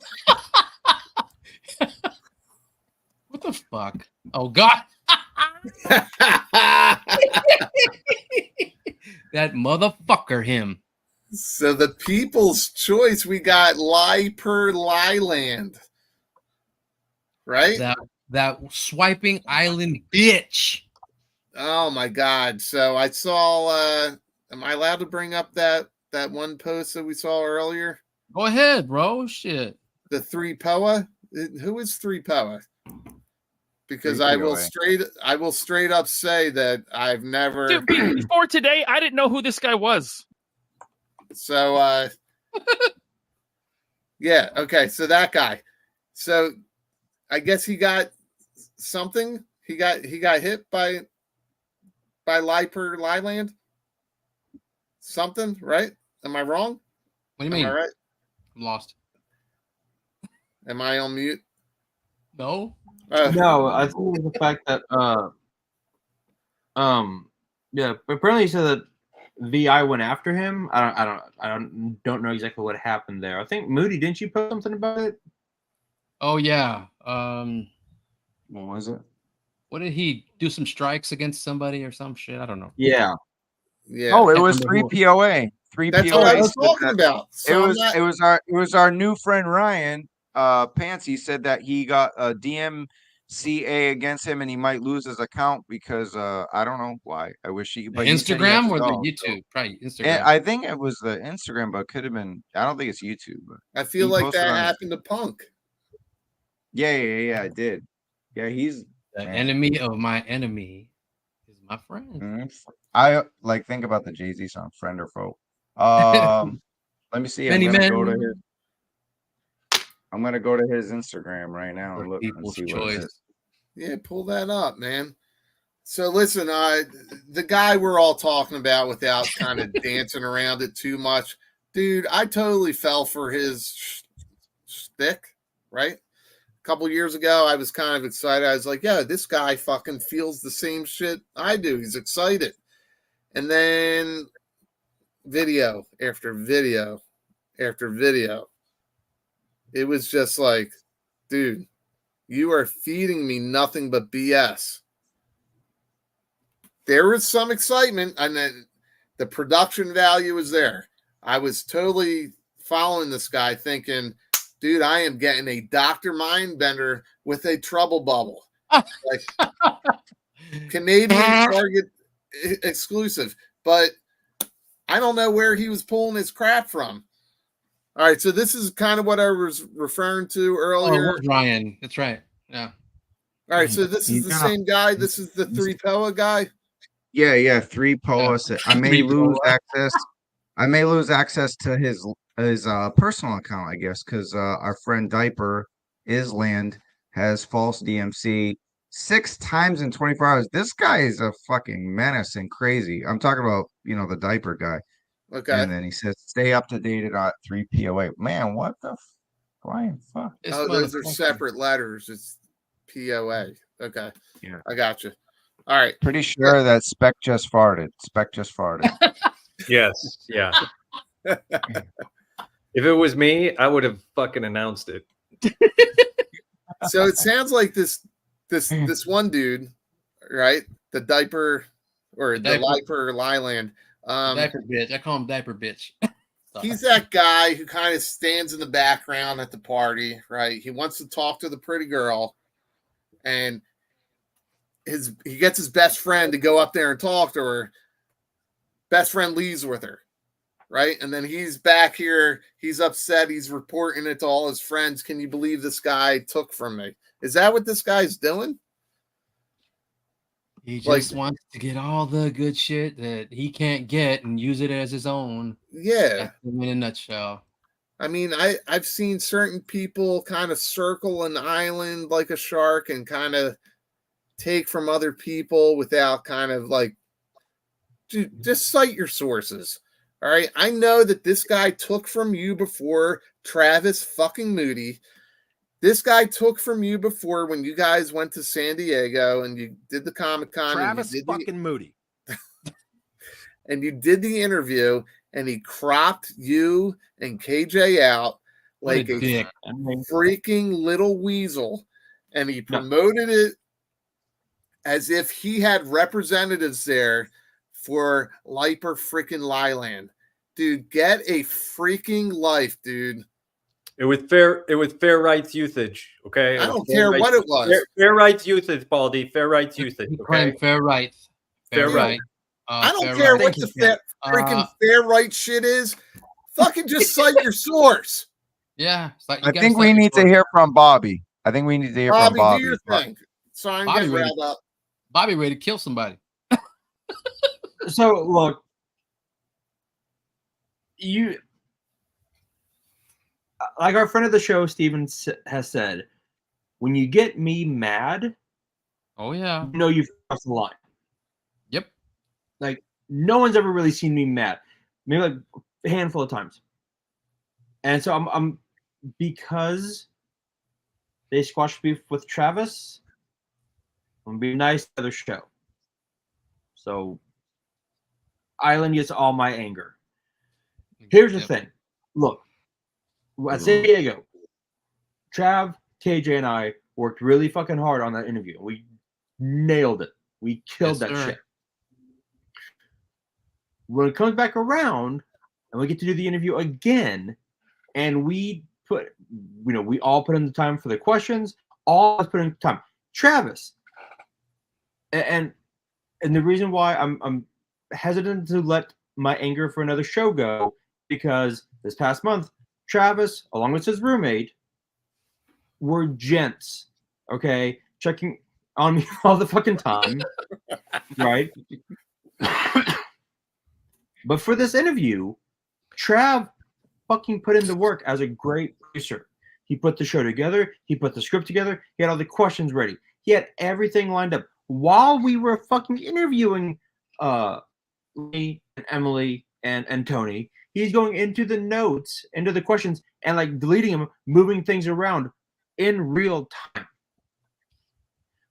What the fuck? Oh, God. That motherfucker, him. So the people's choice, we got Liper Lyland. Right? That swiping island bitch. Oh, my God. So I saw, am I allowed to bring up that one post that we saw earlier? Go ahead, bro. Shit. The 3 POA? Who is 3 POA? Because I will straight up say that I've never. Dude, before today, I didn't know who this guy was. So yeah, okay, so that guy. So I guess he got something. He got hit by Liper Lyland. Something, right? Am I wrong? What do you mean? Am I right? I'm lost. Am I on mute? No. No, I think it's the fact that yeah, but apparently he said that VI went after him. I don't know exactly what happened there. I think Moody, didn't you post something about it? Oh yeah. What was it? What did he do? Some strikes against somebody or some shit? I don't know. Yeah. Yeah. Oh, it was 3 POA. 3 That's POA. what I was talking about. So it was our new friend Ryan Pantsy said that he got a DMCA against him and he might lose his account because I don't know why. I wish he. But Instagram or the go, YouTube? so. Probably Instagram. And I think it was the Instagram, but it could have been. I don't think it's YouTube. But I feel like that happened to Punk. Yeah, I did. Yeah, he's the enemy of my enemy is my friend. Mm-hmm. I like think about the Jay-Z song, "Friend or Foe." Let me see. I'm gonna go to his Instagram right now and look and see what it is. Yeah, pull that up, man. So listen, the guy we're all talking about without kind of dancing around it too much, dude, I totally fell for his shtick, right? A couple years ago, I was kind of excited. I was like, yeah, this guy fucking feels the same shit I do. He's excited. And then video after video after video. It was just like, dude, you are feeding me nothing but BS. There was some excitement, and then the production value was there. I was totally following this guy thinking, dude, I am getting a Dr. Mindbender with a trouble bubble. Like Canadian Target exclusive. But I don't know where he was pulling his crap from. All right, so this is kind of what I was referring to earlier. Oh, Ryan, that's right. Yeah. All right, so this is the same guy. This is the 3 POA guy. Yeah, 3 POA. I may lose access. I may lose access to his his personal account, I guess, because our friend Diaper Island has false DMC 6 times in 24 hours. This guy is a fucking menace and crazy. I'm talking about, the Diaper guy. Okay. And then he says, stay up to date at 3 POA. Man, what the flying fuck? This Oh, those are motherfucker. separate letters. It's POA. Okay. Yeah. I got you. All right. Pretty sure that Spec just farted. Spec just farted. Yes. Yeah. If it was me, I would have fucking announced it. So it sounds like this one dude, right? The diaper or the Liper Lyland. Diaper bitch. I call him diaper bitch. He's that guy who kind of stands in the background at the party, right? He wants to talk to the pretty girl, and he gets his best friend to go up there and talk to her. Best friend leaves with her, right? And then he's back here. He's upset. He's reporting it to all his friends. Can you believe this guy took from me? Is that what this guy's doing? He just wants to get all the good shit that he can't get and use it as his own. Yeah. That's him in a nutshell. I mean, I've seen certain people kind of circle an island like a shark and kind of take from other people without kind of like, just cite your sources. All right. I know that this guy took from you before, Travis fucking Moody. This guy took from you before when you guys went to San Diego and you did the Comic-Con. Travis fucking Moody. And you did the interview and he cropped you and KJ out like a dick. freaking little weasel. And he promoted it as if he had representatives there for Liper freaking Lyland. Dude, get a freaking life, dude. It was fair rights usage, okay? I don't care what it was. Fair rights usage, Baldy. Fair rights usage. Okay? Fair rights. Fair right. I don't care what the freaking fair right shit is. Fucking just cite your source. Yeah. I think we need to hear from Bobby. I think we need to hear from Bobby. Do your thing. Sorry, I'm getting riled up. Bobby ready to kill somebody. So look, like our friend of the show, Steven, has said, when you get me mad, oh yeah, you know you've crossed the line. Yep. Like no one's ever really seen me mad, maybe like a handful of times. And so I'm because they squashed beef with Travis, I'm gonna be nice to the other show. So Island gets all my anger. Here's the thing. Look, at San Diego, Trav, KJ, and I worked really fucking hard on that interview. We nailed it. We killed that shit. When it comes back around and we get to do the interview again, and we all put in the time for the questions, all of us put in time. Travis, and the reason why I'm hesitant to let my anger for another show go, because this past month, Travis, along with his roommate, were gents, okay? Checking on me all the fucking time, right? But for this interview, Trav fucking put in the work as a great producer. He put the show together. He put the script together. He had all the questions ready. He had everything lined up. While we were fucking interviewing Lee and Emily and Tony, he's going into the notes, into the questions, and like deleting them, moving things around in real time.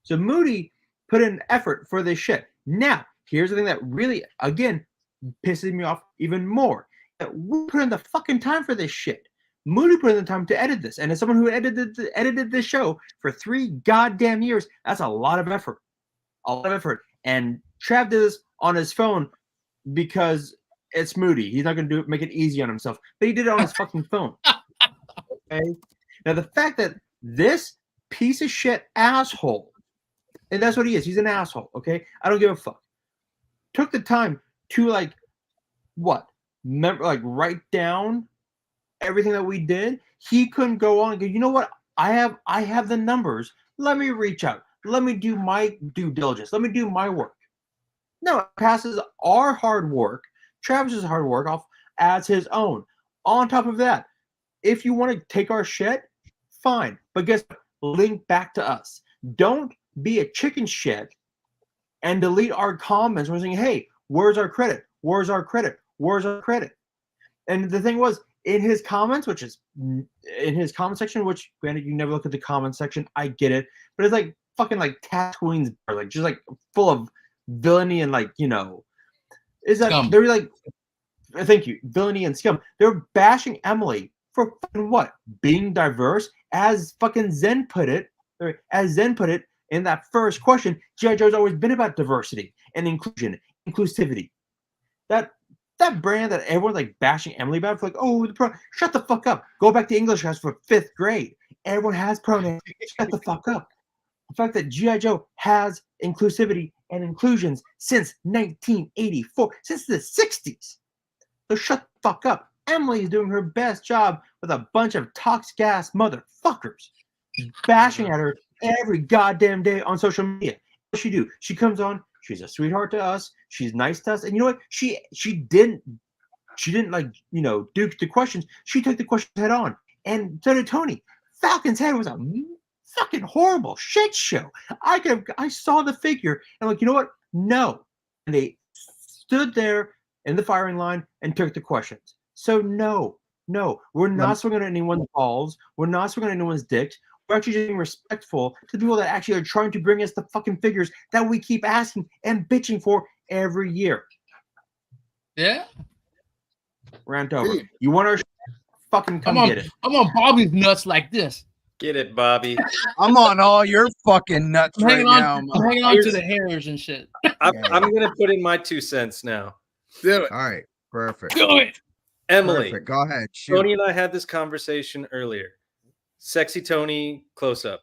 So Moody put in effort for this shit. Now, here's the thing that really, again, pisses me off even more. That we put in the fucking time for this shit. Moody put in the time to edit this. And as someone who edited this show for 3 goddamn years, that's a lot of effort. A lot of effort. And Trav did this on his phone because it's Moody. He's not going to make it easy on himself. But he did it on his fucking phone. Okay? Now, the fact that this piece of shit asshole, and that's what he is. He's an asshole, okay? I don't give a fuck. Took the time to, like, what? Write down everything that we did. He couldn't go on and go, you know what? I have the numbers. Let me reach out. Let me do my due diligence. Let me do my work. No, it passes our hard work, Travis's hard work, off as his own. On top of that, if you want to take our shit, fine. But guess what? Link back to us. Don't be a chicken shit and delete our comments. We're saying, hey, where's our credit? Where's our credit? Where's our credit? And the thing was, in his comments, which is in his comment section, which granted you never look at the comment section, I get it, but it's like fucking like Tatooine's, like just like full of villainy and like, you know, is that Scum. they're like, thank you, villainy and scum. They're bashing Emily for fucking what? Being diverse, as fucking Zen put it, or as Zen put it in that first question. G.I. Joe's always been about diversity and inclusion, inclusivity. That brand that everyone's like bashing Emily about, for like, oh, shut the fuck up. Go back to English class for 5th grade. Everyone has pronouns. Shut the fuck up. The fact that G.I. Joe has inclusivity and inclusions since 1984, since the 60s. So shut the fuck up. Emily's doing her best job with a bunch of toxic ass motherfuckers bashing at her every goddamn day on social media. What does she do? She comes on. She's a sweetheart to us. She's nice to us. And you know what? She didn't like, you know, duke the questions. She took the questions head on. And so did Tony. Falcon's Head was a fucking horrible shit show. I saw the figure and like, you know what? No. And they stood there in the firing line and took the questions. So no, we're not swinging at anyone's balls. We're not swinging at anyone's dicks. We're actually just being respectful to the people that actually are trying to bring us the fucking figures that we keep asking and bitching for every year. Yeah. Rant over. You want our fucking come get it. I'm on Bobby's nuts like this. Get it, Bobby. I'm on all your fucking nuts I'm right hanging now. on, I'm hanging on to the hairs and shit. I'm gonna put in my 2 cents now. Do it. All right, perfect. Do it. Emily, Perfect. Go ahead. Shoot. Tony and I had this conversation earlier. Sexy Tony, close up.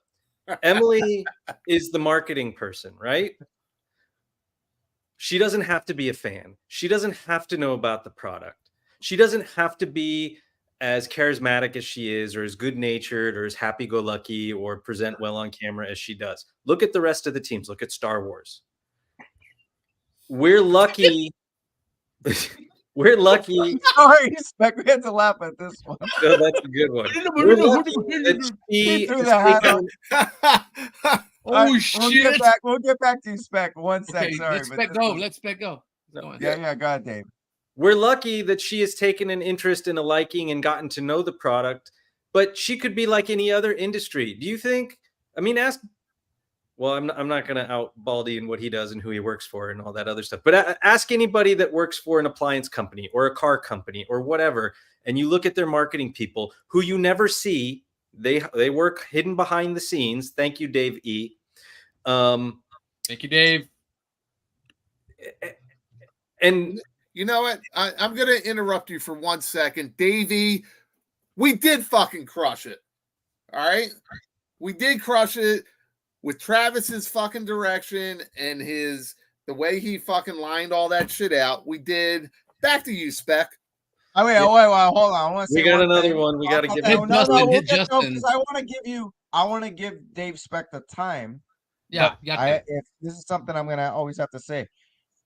Emily is the marketing person, right? She doesn't have to be a fan. She doesn't have to know about the product. She doesn't have to be as charismatic as she is, or as good-natured, or as happy-go-lucky, or present well on camera as she does. Look at the rest of the teams. Look at Star Wars. We're lucky. We're lucky. Sorry, Spec. We had to laugh at this one. No, that's a good one. We're lucky that He she threw is the hat taking- Oh shit. We'll get back to you, Spec. One sec. Okay, Sorry. let Spec go. Let Spec go. Go on. Yeah, go ahead, Dave. We're lucky that she has taken an interest in a liking and gotten to know the product, but she could be like any other industry. Do you think? I mean, ask. Well, I'm not going to out Baldy and what he does and who he works for and all that other stuff. But ask anybody that works for an appliance company or a car company or whatever, and you look at their marketing people who you never see. They work hidden behind the scenes. Thank you, Dave E. Thank you, Dave. And you know what? I'm going to interrupt you for 1 second. Davey, we did fucking crush it. All right? We did crush it with Travis's fucking direction and the way he fucking lined all that shit out. We did. Back to you, Spec. Oh, wait, hold on. I want to say we got another thing. one. We got to give Hit it. Justin, hit Justin. Because I want to give Dave Spec the time. Yeah, if this is something I'm gonna always have to say.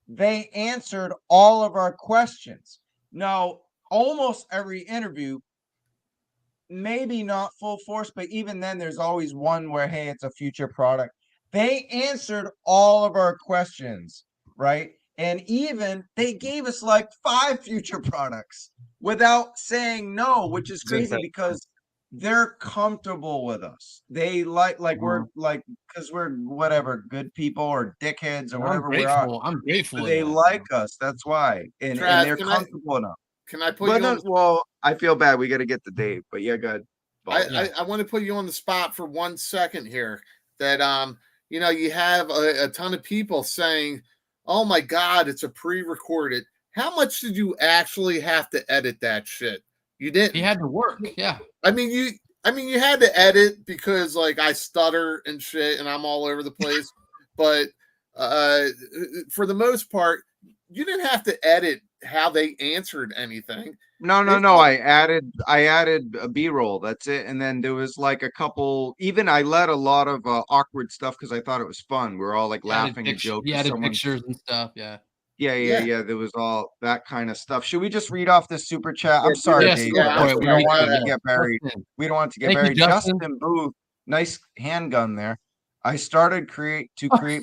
They answered all of our questions. Now, almost every interview, maybe not full force, but even then, there's always one where, hey, it's a future product. They answered all of our questions, right? And even they gave us like 5 future products without saying no, which is crazy because they're comfortable with us. They we're like, because we're whatever, good people or dickheads or whatever we are. I'm grateful. They like us. That's why. And they're comfortable enough. Can I put you on? Well, I feel bad. We got to get the Dave, but yeah, go ahead. I want to put you on the spot for 1 second here. That you have a ton of people saying, "Oh my God, it's a pre-recorded." How much did you actually have to edit that shit? You didn't. He had to work. Yeah. I mean, you had to edit because like I stutter and shit, and I'm all over the place. But for the most part, you didn't have to edit how they answered anything. No. I added a B-roll. That's it. And then there was like a couple. Even I let a lot of awkward stuff because I thought it was fun. We're all like laughing and joking. He added pictures and stuff. Yeah. Yeah. There was all that kind of stuff. Should we just read off the super chat? I'm sorry, Yes, Dave. go but for it. we don't want it to Yeah. get buried. We don't want it to get Thank you, buried. Justin. Justin Booth, nice handgun there. I started create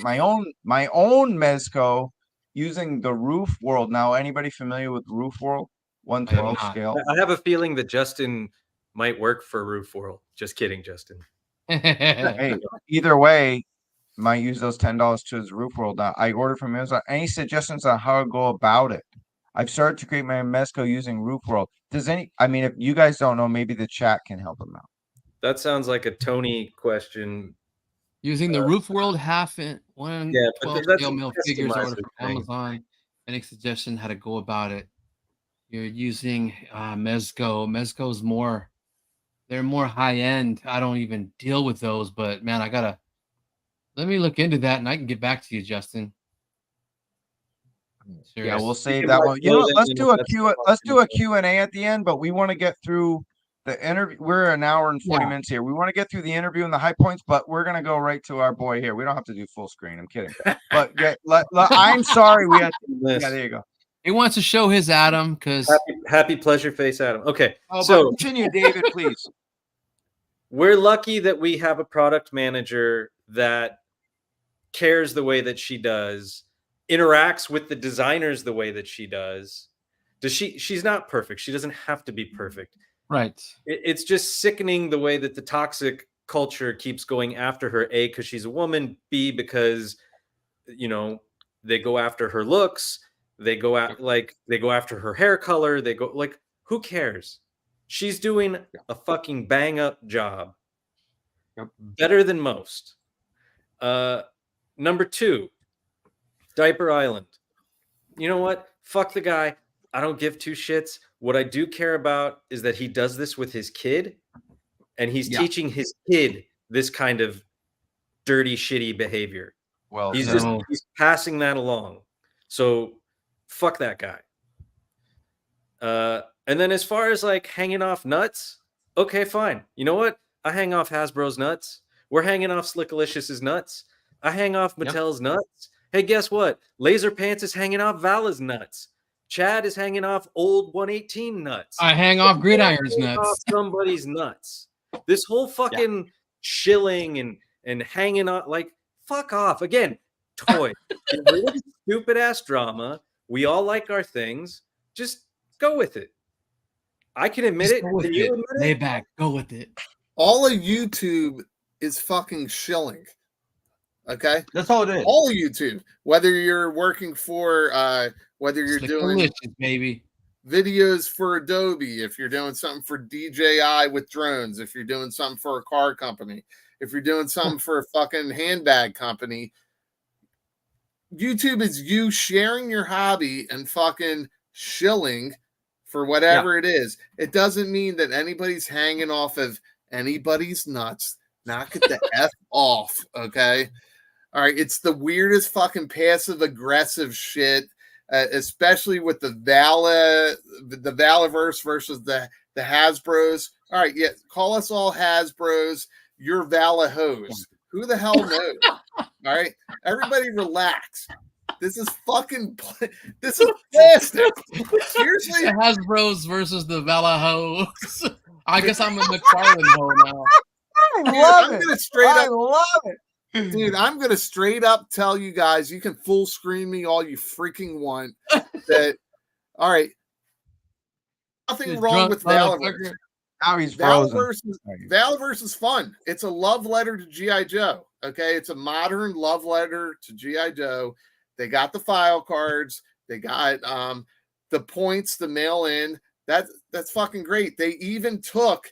my own mezco using the Roof World. Now, anybody familiar with Roof World? 1/12 not. scale. I have a feeling that Justin might work for Roof World. Just kidding, Justin. Hey, either way, might use those $10 to his Roof World. Now, I ordered from Amazon. Any suggestions on how to go about it? I've started to create my mezco using Roof World. If you guys don't know, maybe the chat can help him out. That sounds like a Tony question. Using the Roof World half in but 1/12 that's scale a mill figures customizer order from thing. Amazon. Any suggestion how to go about it? You're using Mezco. Mezco's they're more high end. I don't even deal with those, but man, let me look into that and I can get back to you, Justin. Yeah, we'll Serious. save can that buy one. You know, clothing let's and do a that's Q. fine. Let's do a Q&A at the end, but we want to get through the interview. We're an hour and 40 minutes here. We want to get through the interview and the high points, but we're gonna go right to our boy here. We don't have to do full screen. I'm kidding. But I'm sorry. We had. Yeah, there you go. He wants to show his Adam because Happy pleasure face Adam. Okay, Oh, so but continue, David, please. we're lucky that we have a product manager that cares the way that she does, interacts with the designers the way that she does. She's not perfect. She doesn't have to be perfect. right. It's just sickening the way that the toxic culture keeps going after her. A, because she's a woman. B, because they go after her looks. They go after her hair color. They go who cares? She's doing a fucking bang up job. Better than most. Number 2, Diaper Island. You know what? Fuck the guy. I don't give two shits. What I do care about is that he does this with his kid, and he's teaching his kid this kind of dirty, shitty behavior. Well, He's so- he's passing that along. So fuck that guy. And then as far as hanging off nuts, okay, fine. You know what? I hang off Hasbro's nuts. We're hanging off Slickalicious' nuts. I hang off Mattel's nuts. Hey, guess what? Laser Pants is hanging off Vala's nuts. Chad is hanging off old 118 nuts. I hang off Gridiron's nuts. Off somebody's nuts. This whole fucking shilling and hanging on, fuck off. Again, toy. Get rid of the stupid ass drama. We all like our things. Just go with it. I can admit it. Can you admit it? Lay back. Go with it. All of YouTube is fucking shilling. Okay, That's all it is. all of YouTube. Whether you're working for, whether you're doing Slickalicious, baby. videos for Adobe, if you're doing something for DJI with drones, if you're doing something for a car company, if you're doing something for a fucking handbag company, YouTube is you sharing your hobby and fucking shilling for whatever it is. It doesn't mean that anybody's hanging off of anybody's nuts. Knock it the F off, okay? All right, it's the weirdest fucking passive aggressive shit, especially with the Valaverse versus the Hasbros. All right, yeah, call us all Hasbros. You're Vala hoes. Who the hell knows? All right, everybody relax. This is plastic. Seriously, The Hasbros versus the Valahos. I guess I'm a McFarlane hoe now. I'm gonna straight up tell you guys, you can full screen me all you freaking want. That all right. Nothing wrong with Valaverse. Now he's frozen. Valaverse is fun. It's a love letter to G.I. Joe. Okay, it's a modern love letter to G.I. Joe. They got the file cards. They got the points to mail in. That's fucking great. They even took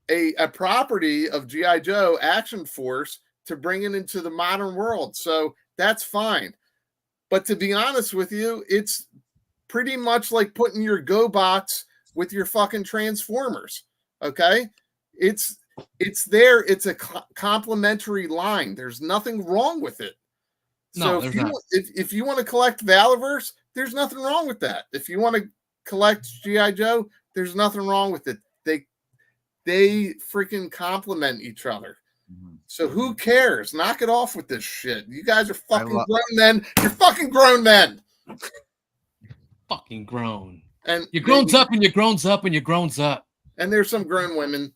a property of G.I. Joe, Action Force, to bring it into the modern world. So that's fine. But to be honest with you, it's pretty much like putting your GoBots with your fucking Transformers. Okay? It's there. It's a complementary line. There's nothing wrong with it. No, So if you want to collect Valaverse, there's nothing wrong with that. If you want to collect G.I. Joe, there's nothing wrong with it. They freaking complement each other. So who cares? Knock it off with this shit. You guys are fucking grown men. You're fucking grown men. Fucking grown. And You're grown up and you're grown up and you're grown up. And there's some grown women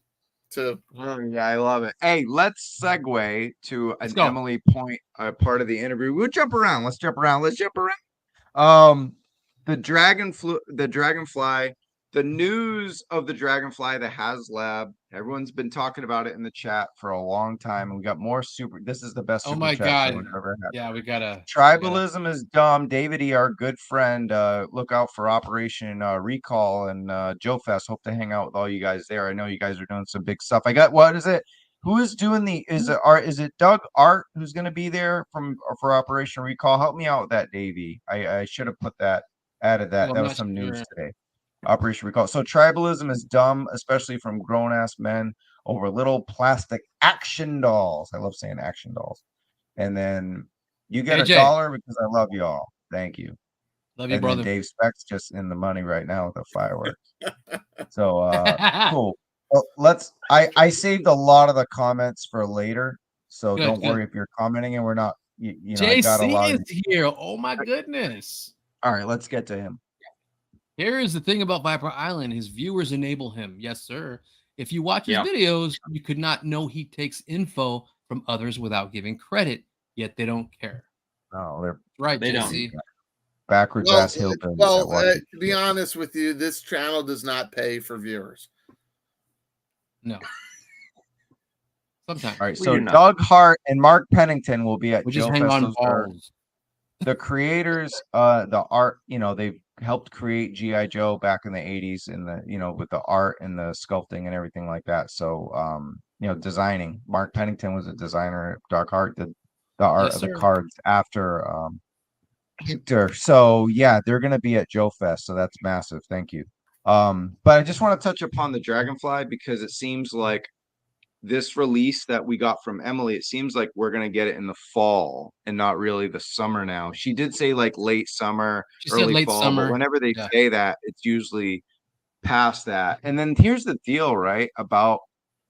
too. Oh, yeah, I love it. Hey, let's segue to an go. Emily point part of the interview. We'll jump around. Let's jump around. The dragonfly, the news of the dragonfly, the Haslab. Everyone's been talking about it in the chat for a long time, and we got more super. This is the best. Oh super my chat God! someone ever had. Yeah, we gotta. Tribalism is dumb. David E, our good friend. Look out for Operation Recall and Joe Fest. Hope to hang out with all you guys there. I know you guys are doing some big stuff. I got what is it? Who is doing the? Is it Doug Art who's going to be there for Operation Recall? Help me out with that, Davey. I should have added that. That was some news today. Operation Recall. So tribalism is dumb, especially from grown-ass men over little plastic action dolls. I love saying action dolls. And then you get $1 because I love y'all. Thank you. Love you, brother. And Dave Speck's just in the money right now with the fireworks. So cool. Well, I saved a lot of the comments for later. So don't worry if you're commenting and we're not, you know, JC I got a lot is here. Oh my goodness. All right, let's get to him. Here is the thing about Viper Island. His viewers enable him. Yes, sir. If you watch his videos, you could not know he takes info from others without giving credit, yet they don't care. Oh, they're right. They JC. don't. Backwards ass hillbilly. To be honest with you, this channel does not pay for viewers. No. Sometimes. All right, so Doug Hart and Mark Pennington will be at Just Joe hang on Fest. balls. The creators, the art, you know, they've helped create G.I. Joe back in the 80s and the, you know, with the art and the sculpting and everything like that. So, you know, designing. Mark Pennington was a designer. Doug Hart did the art of the cards after Victor. So, yeah, they're going to be at Joe Fest. So that's massive. Thank you. But I just want to touch upon the Dragonfly because it seems like this release that we got from Emily, it seems like we're going to get it in the fall and not really the summer now. She did say like late summer, early fall, but whenever they say that, it's usually past that. And then here's the deal, right, about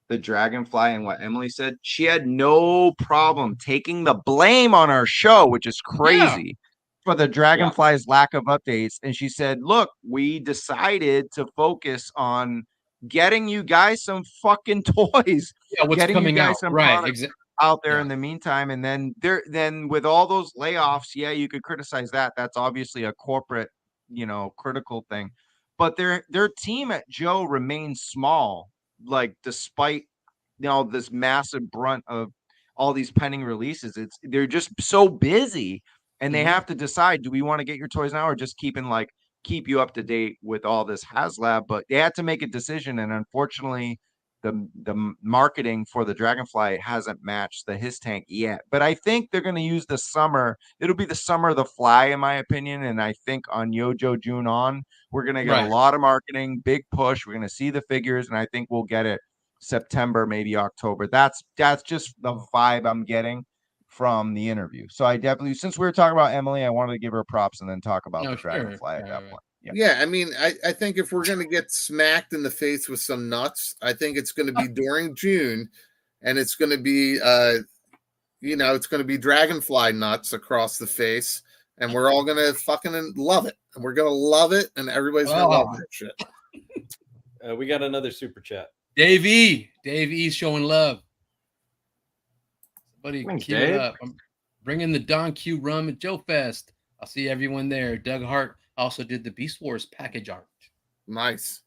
the Dragonfly and what Emily said. She had no problem taking the blame on our show, which is crazy, for the Dragonfly's lack of updates. And she said, look, we decided to focus on getting you guys some fucking toys. What's getting coming you guys out some right out there in the meantime. And then with all those layoffs, you could criticize that. That's obviously a corporate, you know, critical thing. But their team at Joe remains small, like despite, you know, this massive brunt of all these pending releases. They're just so busy, and they have to decide: do we want to get your toys now, or just keep you up to date with all this Haslab? But they had to make a decision, and unfortunately, the marketing for the Dragonfly hasn't matched the His Tank yet. But I think they're going to use the summer. It'll be the summer of the Fly, in my opinion. And I think on Yojo June on, we're going to get a lot of marketing, big push. We're going to see the figures, and I think we'll get it September, maybe October. That's just the vibe I'm getting from the interview. So I definitely, since we were talking about Emily, I wanted to give her props and then talk about the Dragonfly at that point. Yeah, I mean, I think if we're going to get smacked in the face with some nuts, I think it's going to be during June, and it's going to be, you know, it's going to be Dragonfly nuts across the face, and we're all going to fucking love it. And we're going to love it, and everybody's going to love that shit. We got another super chat. Dave E's showing love. Somebody keep it up. I'm bringing the Don Q rum at Joe Fest. I'll see everyone there. Doug Hart also did the Beast Wars package art. Nice.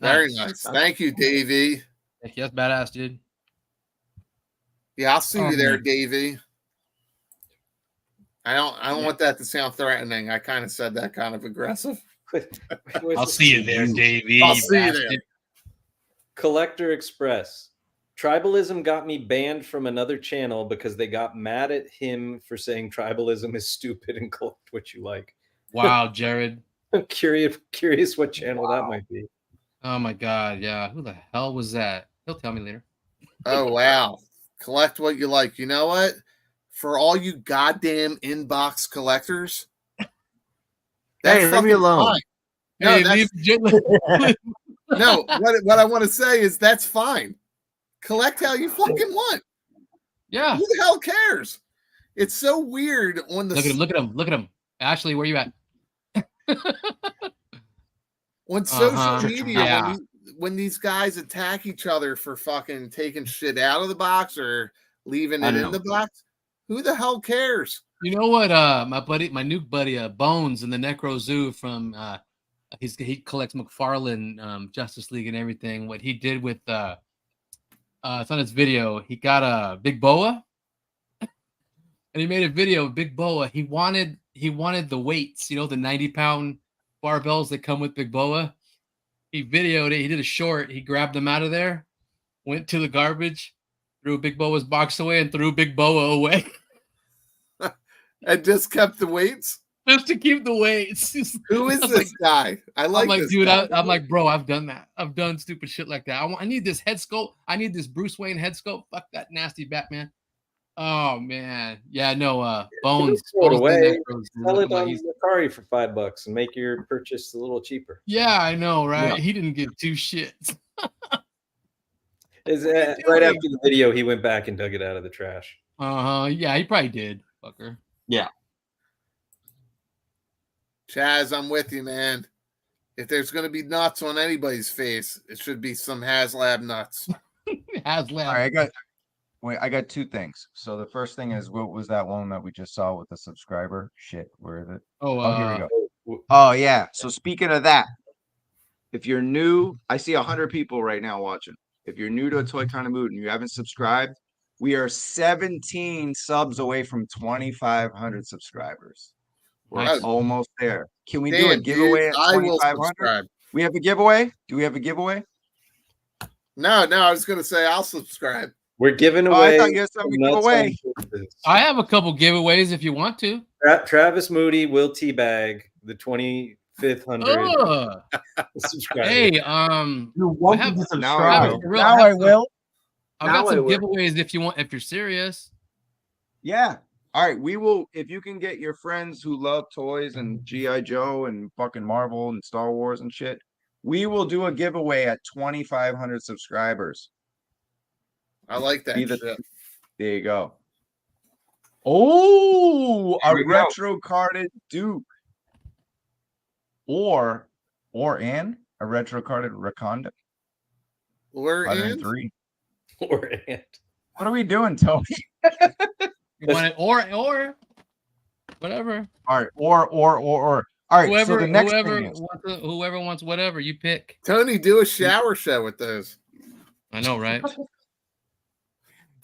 Very nice. Thank you, Davey. Thank you. That's badass, dude. Yeah, I'll see you there, Davey. I don't want that to sound threatening. I kind of said that kind of aggressive. I'll see you there, Davey. I'll see you there. Collector Express. Tribalism got me banned from another channel because they got mad at him for saying tribalism is stupid and collect what you like. Wow, Jared. I'm curious what channel that might be. Oh my god, yeah. Who the hell was that? He'll tell me later. Oh wow. Collect what you like. You know what? For all you goddamn inbox collectors, hey, leave me alone. Fine. No, no, what I want to say is that's fine. Collect how you fucking want. Yeah. Who the hell cares? It's so weird on the Look at him. Ashley, where you at? On social Uh-huh. media, Yeah. when these guys attack each other for fucking taking shit out of the box or leaving I it in know. the box, who the hell cares? You know what? My nuke buddy, Bones in the Necro Zoo from he collects McFarlane, Justice League and everything. What he did with it's on his video. He got a big boa, and he made a video of big boa. He wanted the weights, the 90-pound barbells that come with big boa. He videoed it. He did a short. He grabbed them out of there, went to the garbage, threw Big Boa's box away, and threw Big Boa away. And just kept the weights? Just to keep the weights. Who is this guy? I'm like, this dude, guy. I'm like, bro, I've done that. I've done stupid shit like that. I need this head sculpt. I need this Bruce Wayne head sculpt. Fuck that nasty Batman. Oh man, yeah, no. Bones. Throw it Bones away. Necros, Sell it like, on Mercari for $5 and make your purchase a little cheaper. yeah, I know, right? Yeah. He didn't give two shits. Right after the video, he went back and dug it out of the trash. Yeah, he probably did, fucker. Yeah. Chaz, I'm with you, man. If there's going to be nuts on anybody's face, it should be some Haslab nuts. Haslab. All right, I got two things. So the first thing is, what was that one that we just saw with the subscriber? Shit, where is it? Oh, here we go. Oh yeah. So speaking of that, if you're new, I see 100 people right now watching. If you're new to a Toy Kind of Mood and you haven't subscribed, we are 17 subs away from 2,500 subscribers. We're Nice. almost there. Can we do Damn, a giveaway dude, at I will 2,500? subscribe. We have a giveaway? Do we have a giveaway? No, I was going to say I'll subscribe. We're giving Oh, away. I thought you had something to give nuts away. on purpose. I have a couple giveaways if you want to. Travis Moody will teabag the 2,500 Ugh. subscribers. Hey, You're I welcome have- to Now subscribe. I will. I've got some giveaways if you want, if you're serious. Yeah. All right. We will, if you can get your friends who love toys and G.I. Joe and fucking Marvel and Star Wars and shit, we will do a giveaway at 2,500 subscribers. I like that Be the- shit. There you go. Oh, There a we go. retro carded Duke. Or a retro carded Rakonda. Or and 103. Or Ant. What are we doing, Tony? You want it or whatever. All right. Or. All right. Whoever, so the next whoever thing is, whoever wants whatever you pick. Tony, do a shower show with those. I know, right?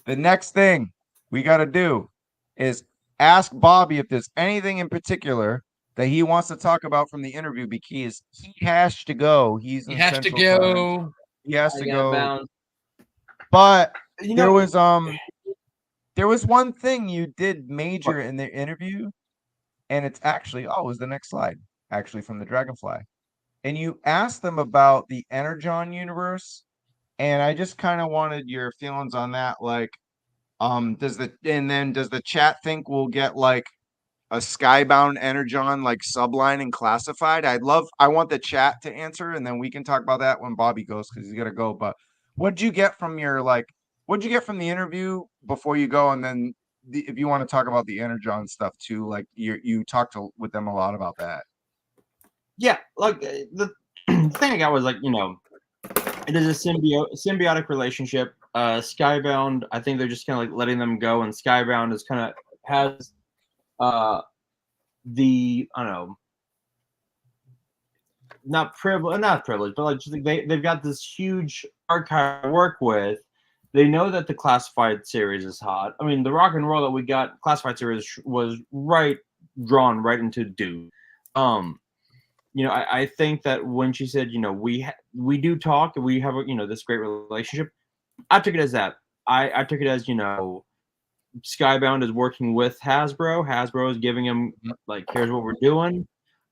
the next thing we got to do is ask Bobby if there's anything in particular that he wants to talk about from the interview, because he has to go. He's He in has to Central Time. go. He has I to got go. bound. But You there know, was one thing you did major in the interview, and it's actually, it was the next slide, actually, from the Dragonfly. And you asked them about the Energon Universe, and I just kind of wanted your feelings on that. Like, does the chat think we'll get like a Skybound Energon like subline and classified? I want the chat to answer, and then we can talk about that when Bobby goes, because he's gonna go. But what'd you get from the interview before you go? And then if you want to talk about the Energon stuff too, like you talked with them a lot about that. yeah, like the thing I got was like, it is a symbiotic relationship. Skybound, I think they're just kind of like letting them go, and Skybound is kind of has the, I don't know, not privilege, but like just they've got this huge archive to work with. They know that the classified series is hot. I mean, the rock and roll that we got classified series was drawn right into Duke. I think that when she said, we do talk and we have this great relationship, I took it as that. I took it as, Skybound is working with Hasbro. Hasbro is giving him like, here's what we're doing.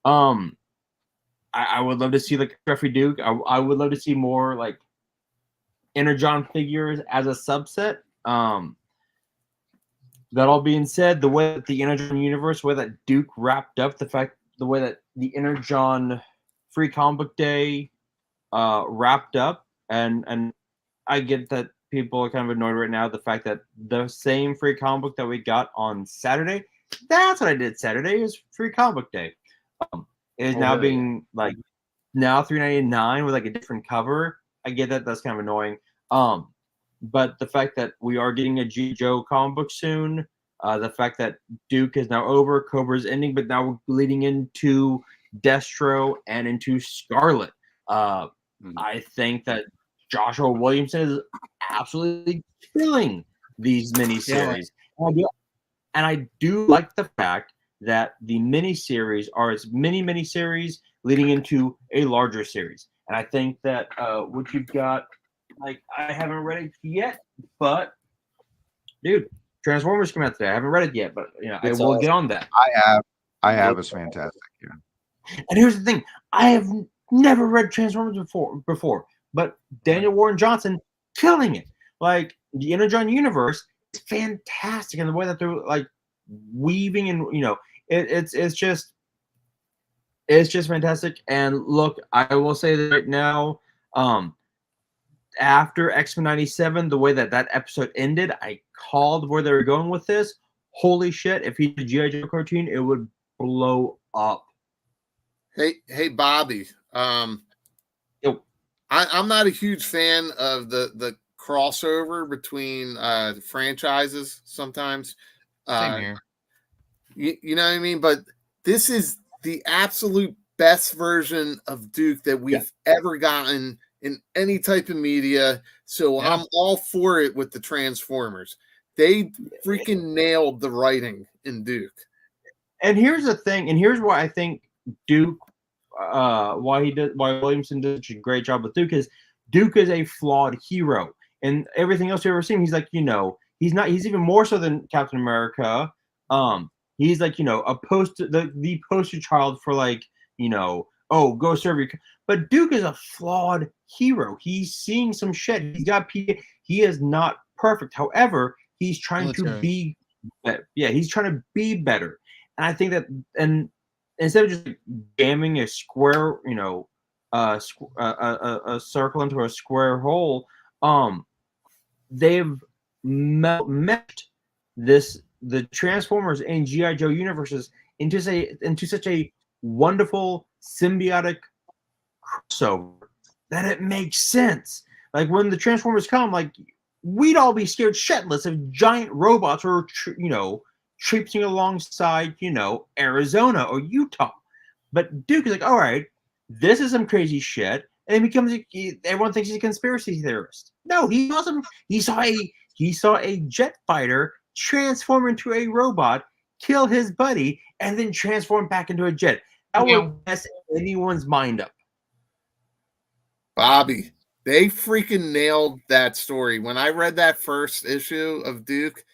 I would love to see like Jeffrey Duke. I would love to see more like Energon figures as a subset. That all being said, the way that the Energon Universe, the way that Duke wrapped up, the way that the Energon Free Comic Book Day wrapped up, and I get that people are kind of annoyed right now the fact that the same free comic book that we got on Saturday That's what I did Saturday. It was free comic book day. It is now being like now $3.99 with like a different cover. I get that. That's kind of annoying. But the fact that we are getting a G. Joe comic book soon, the fact that Duke is now over, Cobra's ending, but now we're leading into Destro and into Scarlet. I think that Joshua Williamson is absolutely killing these miniseries. Yeah. And I do like the fact that the miniseries are its miniseries leading into a larger series. And I think that what you've got, like, I haven't read it yet, but dude, Transformers came out today. I haven't read it yet, but you know, I will get on that. I have. It's fantastic. Yeah. And here's the thing: I have never read Transformers before, but Daniel Warren Johnson killing it. Like the Energon Universe is fantastic, and the way that they're like weaving and it's just fantastic. And look, I will say that right now, after X-Men 97, the way that episode ended, I called where they were going with this. Holy shit, if he did a G.I. Joe cartoon, it would blow up. Hey, Bobby. I'm not a huge fan of the crossover between franchises sometimes. Same here. You know what I mean? But this is the absolute best version of Duke that we've ever gotten in any type of media. So I'm all for it with the Transformers. They freaking nailed the writing in Duke. And here's the thing, and here's why I think Duke, why Williamson did such a great job with Duke is a flawed hero. And everything else you've ever seen, he's like, he's even more so than Captain America. He's like, the poster child for like, go serve your. But Duke is a flawed hero. He's seeing some shit. He is not perfect. However, he's trying to be better. Yeah, he's trying to be better. And I think that, and instead of just jamming a square, a circle into a square hole, they've meshed the Transformers and G.I. Joe universes into such a wonderful symbiotic crossover that it makes sense. Like when the Transformers come, like we'd all be scared shitless if giant robots were, traipsing alongside, Arizona or Utah. But Duke is like, all right, this is some crazy shit, and everyone thinks he's a conspiracy theorist. No, he wasn't. He saw a jet fighter transform into a robot, kill his buddy, and then transform back into a jet. That would mess anyone's mind up. Bobby, they freaking nailed that story. When I read that first issue of Duke,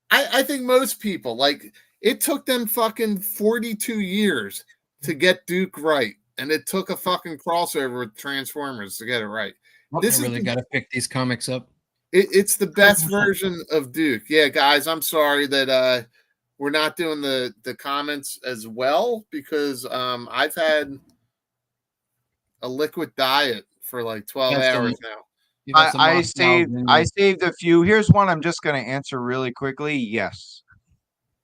I think most people, like, it took them fucking 42 years to get Duke right. And it took a fucking crossover with Transformers to get it right. This really got to pick these comics up. It's the best version of Duke. Yeah, guys, I'm sorry that we're not doing the comments as well because I've had a liquid diet for like 12 hours now. I saved a few. Here's one I'm just going to answer really quickly. Yes.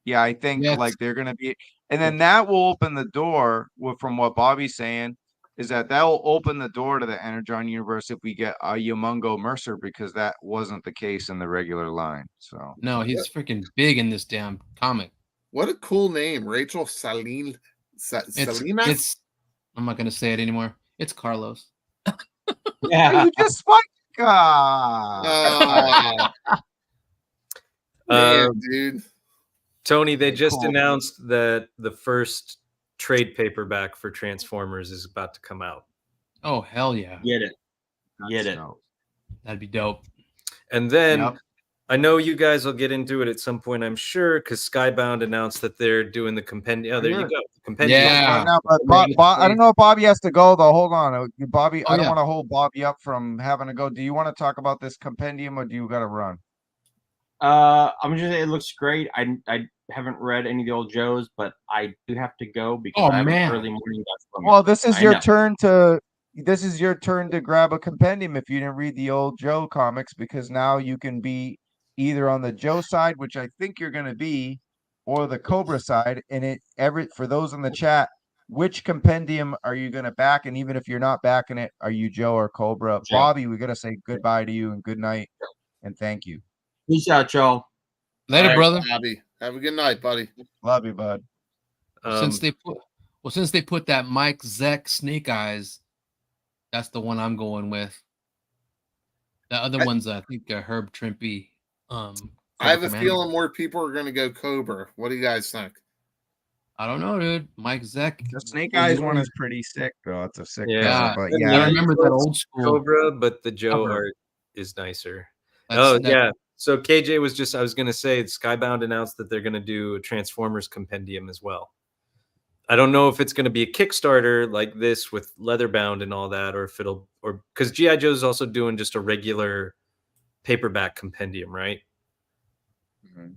Yeah, I think like they're going to be, and then that will open the door from what Bobby's saying is that will open the door to the Energon Universe if we get a Humongo Mercer, because that wasn't the case in the regular line. So no, he's freaking big in this damn comic. What a cool name, Rachel Salinas. I'm not going to say it anymore. It's Carlos. Yeah, you just fuck. Dude. Tony, they just announced that the first trade paperback for Transformers is about to come out. Oh, hell yeah. Get it. That'd be dope. And then I know you guys will get into it at some point, I'm sure, because Skybound announced that they're doing the compendium. Oh, there you go. Compendium. Yeah. I don't know if Bobby has to go, though. Hold on. Bobby, I don't want to hold Bobby up from having to go. Do you want to talk about this compendium or do you got to run? I'm just saying it looks great. I haven't read any of the old Joes, but I do have to go because I have an early morning. Well, this is your turn to grab a compendium if you didn't read the old Joe comics, because now you can be either on the Joe side, which I think you're going to be, or the Cobra side. And for those in the chat, which compendium are you going to back? And even if you're not backing it, are you Joe or Cobra? Joe. Bobby, we're going to say goodbye to you and good night and thank you. Peace out, y'all. Later, All right, brother. Bobby. Have a good night, buddy. Love you, bud. Since they put that Mike Zeck Snake Eyes, that's the one I'm going with. The other ones, I think, are Herb Trimpe. I have a Commander. feeling more people are going to go Cobra. What do you guys think? I don't know, dude. Mike Zeck. The Snake Eyes one is pretty sick, though. It's a sick Yeah. cover, but I yeah. remember that old school Cobra, but the Joe cover. art is nicer. Yeah. So KJ was just, I was going to say, Skybound announced that they're going to do a Transformers compendium as well. I don't know if it's going to be a Kickstarter like this with leatherbound and all that, or if it'll, or because G.I. Joe is also doing just a regular paperback compendium, right? Mhm.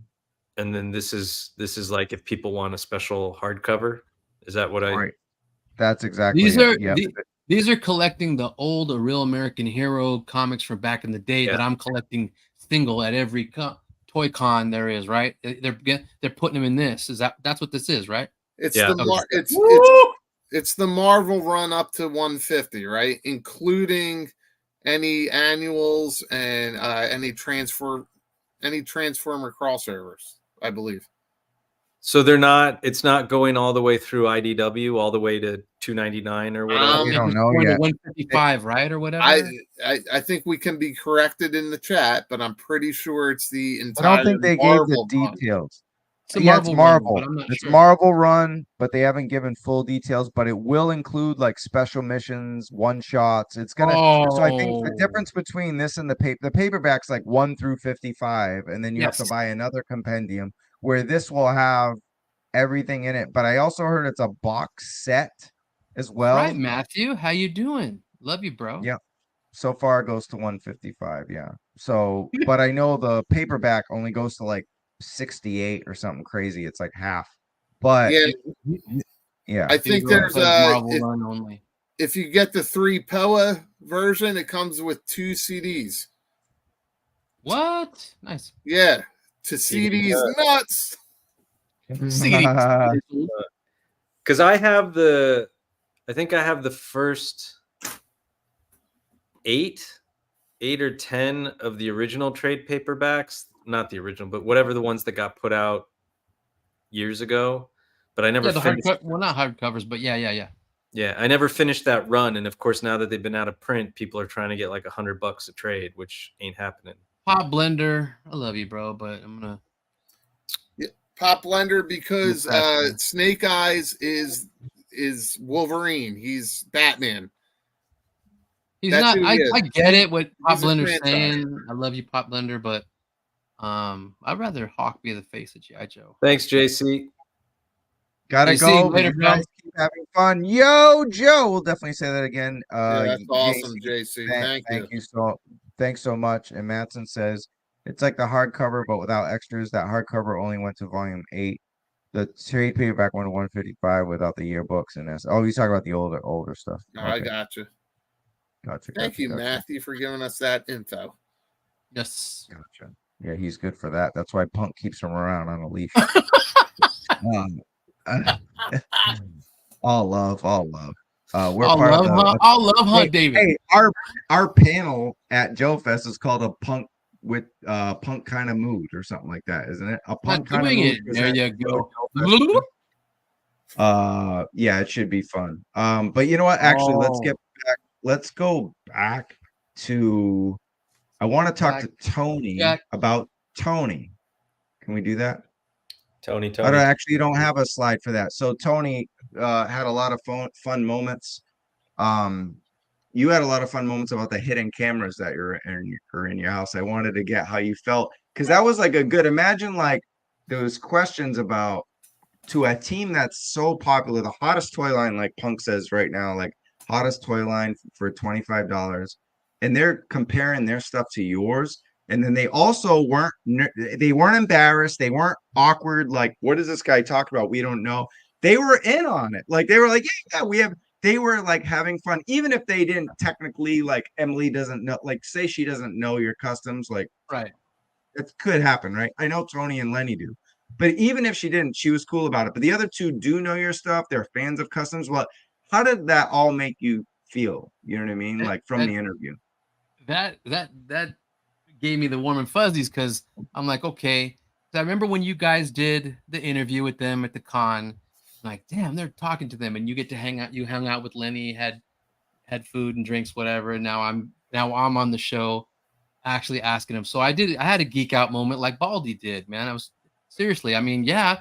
And then this is like if people want a special hardcover. Is that what I? Right. That's exactly These it. are Yep. these are collecting the old Real American Hero comics from back in the day that I'm collecting single at every toy con there is, right? They're putting them in this. That's what this is, right? It's Yeah. it's the Marvel run up to 150, right? Including any annuals and any Transformer crossovers, I believe. So it's not going all the way through IDW, all the way to 299 or whatever. We don't know Going to yet. 155, right, or whatever. I think we can be corrected in the chat, but I'm pretty sure it's the I entire. don't think they Marvel gave the run. details. It's a Yeah, it's Marvel Marvel. run, but I'm not It's sure. Marvel run, but they haven't given full details. But it will include like special missions, one shots. It's gonna. So I think the difference between this and the paperback's like 1 through 55, and then you have to Yes. buy another compendium where this will have everything in it. But I also heard it's a box set as well. Right, Matthew. How you doing? Love you, bro. Yeah. So far it goes to 155. Yeah. So, but I know the paperback only goes to like 68 or something crazy. It's like half. But yeah, I think there's Marvel run only. If you get the 3 POA version, it comes with 2 CDs. What? Nice. Yeah, to see these nuts. Because I think I have the first 8 or 10 of the original trade paperbacks, not the original, but whatever the ones that got put out years ago. But I never finished. Well, not hardcovers, but yeah. Yeah, I never finished that run, and of course, now that they've been out of print, people are trying to get like $100 a trade, which ain't happening. Pop Blender, I love you, bro, but I'm gonna. Pop Blender because Snake Eyes is Wolverine. He's Batman. He's not. I get it. What Pop Blender's saying. I love you, Pop Blender, but I'd rather Hawk be the face of G.I. Joe. Thanks, JC. Gotta go. Later, guys. Keep having fun. Yo, Joe. We'll definitely say that again. That's awesome, JC. Thank you. Thanks so much. And Matson says it's like the hardcover, but without extras. That hardcover only went to volume 8. The trade paperback went to 155 without the yearbooks and this. Oh, you talking about the older stuff. Okay. I gotcha. Thank you, Matthew, for giving us that info. Yes. Gotcha. Yeah, he's good for that. That's why Punk keeps him around on a leash. All love. We're I'll love Hunt David. Hey, our panel at Joe Fest is called a punk with punk kind of mood or something like that, isn't it? A punk kind of mood. There you go. Yeah, it should be fun. But you know what? Actually, let's go back to. I want to talk to Tony about Tony. Can we do that? Tony. You don't have a slide for that. So Tony had a lot of fun moments. You had a lot of fun moments about the hidden cameras that are in your house. I wanted to get how you felt because that was like a good. Imagine like those questions about to a team that's so popular, the hottest toy line, like Punk says right now, like hottest toy line for $25, and they're comparing their stuff to yours. And then they also weren't embarrassed. They weren't awkward. Like, what does this guy talk about? We don't know. They were in on it. Like, they were like, yeah, we have. They were like having fun, even if they didn't technically. Like, Emily doesn't know. Like, say she doesn't know your customs. Like, right. It could happen, right? I know Tony and Lenny do, But even if she didn't, she was cool about it. But the other two do know your stuff. They're fans of customs. Well, how did that all make you feel? You know what I mean? Like from the interview. That gave me the warm and fuzzies because I'm like, okay. So I remember when you guys did the interview with them at the con, I'm like, damn, they're talking to them, and you get to hang out. You hung out with Lenny, had food and drinks, whatever. And now I'm on the show, actually asking him. So I had a geek out moment like Baldy did, man. I was seriously. I mean, yeah,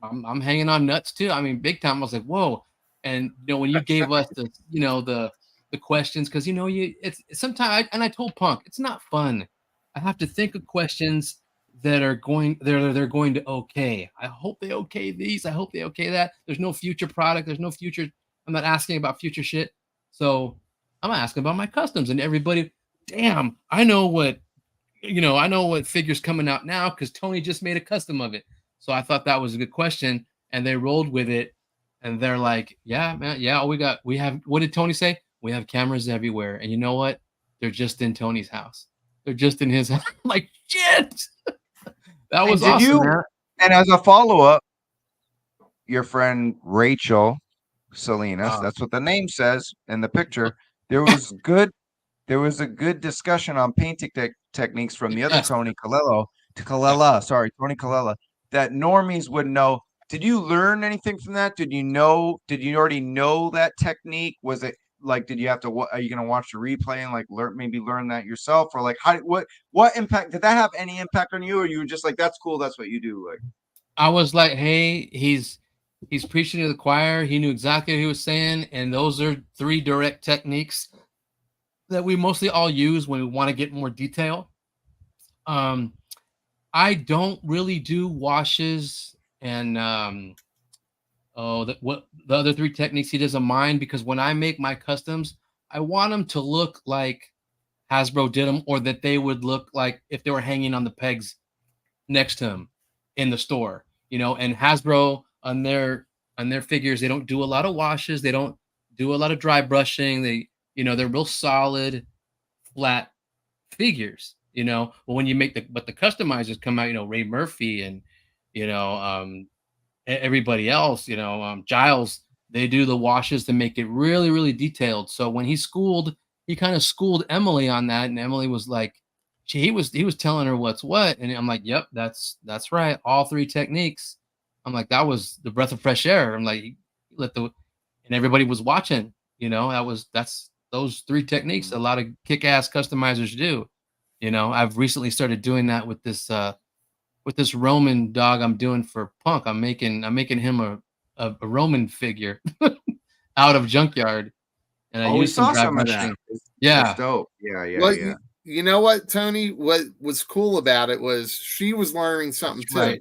I'm hanging on nuts too. I mean, big time. I was like, whoa. And when you gave us the the questions, because it's sometimes I told Punk it's not fun. I have to think of questions that are going they're going to okay. I hope they okay these. I hope they okay that. There's no future product. There's no future. I'm not asking about future shit. So I'm asking about my customs, and everybody. Damn, I know what figure's coming out now because Tony just made a custom of it. So I thought that was a good question, and they rolled with it, and they're like, yeah, man, yeah, we have. What did Tony say? We have cameras everywhere, and you know what? They're just in Tony's house. They're just in his house. I'm like, shit. That was awesome, man. And as a follow-up, your friend Rachel Salinas, that's what the name says in the picture. There was a good discussion on painting techniques from the other Tony Tony Colella, that normies would know. Did you learn anything from that? Did you already know that technique? Was it like, did you have to, are you going to watch the replay and like learn that yourself? Or like, what impact, did that have any impact on you? Or you were just like, that's cool, that's what you do? Like, I was like, hey, he's preaching to the choir. He knew exactly what he was saying. And those are 3 direct techniques that we mostly all use when we want to get more detail. I don't really do washes and the other 3 techniques he doesn't mind, because when I make my customs, I want them to look like Hasbro did them, or that they would look like if they were hanging on the pegs next to him in the store, and Hasbro on their figures, they don't do a lot of washes, they don't do a lot of dry brushing, they're real solid, flat figures, But when you make the customizers come out, Ray Murphy and, everybody else, Giles, they do the washes to make it really, really detailed. So when he kind of schooled Emily on that, and Emily was like, he was telling her what's what, and I'm like, yep, that's right, all 3 techniques. I'm like, that was the breath of fresh air. I'm like, and everybody was watching, that's those 3 techniques a lot of kick-ass customizers do. I've recently started doing that with this Roman dog I'm doing for Punk. I'm making him a Roman figure out of junkyard, and I used some dry brushing. Yeah, that's dope. Yeah. Well, you know what, Tony? What was cool about it was she was learning something too. Right.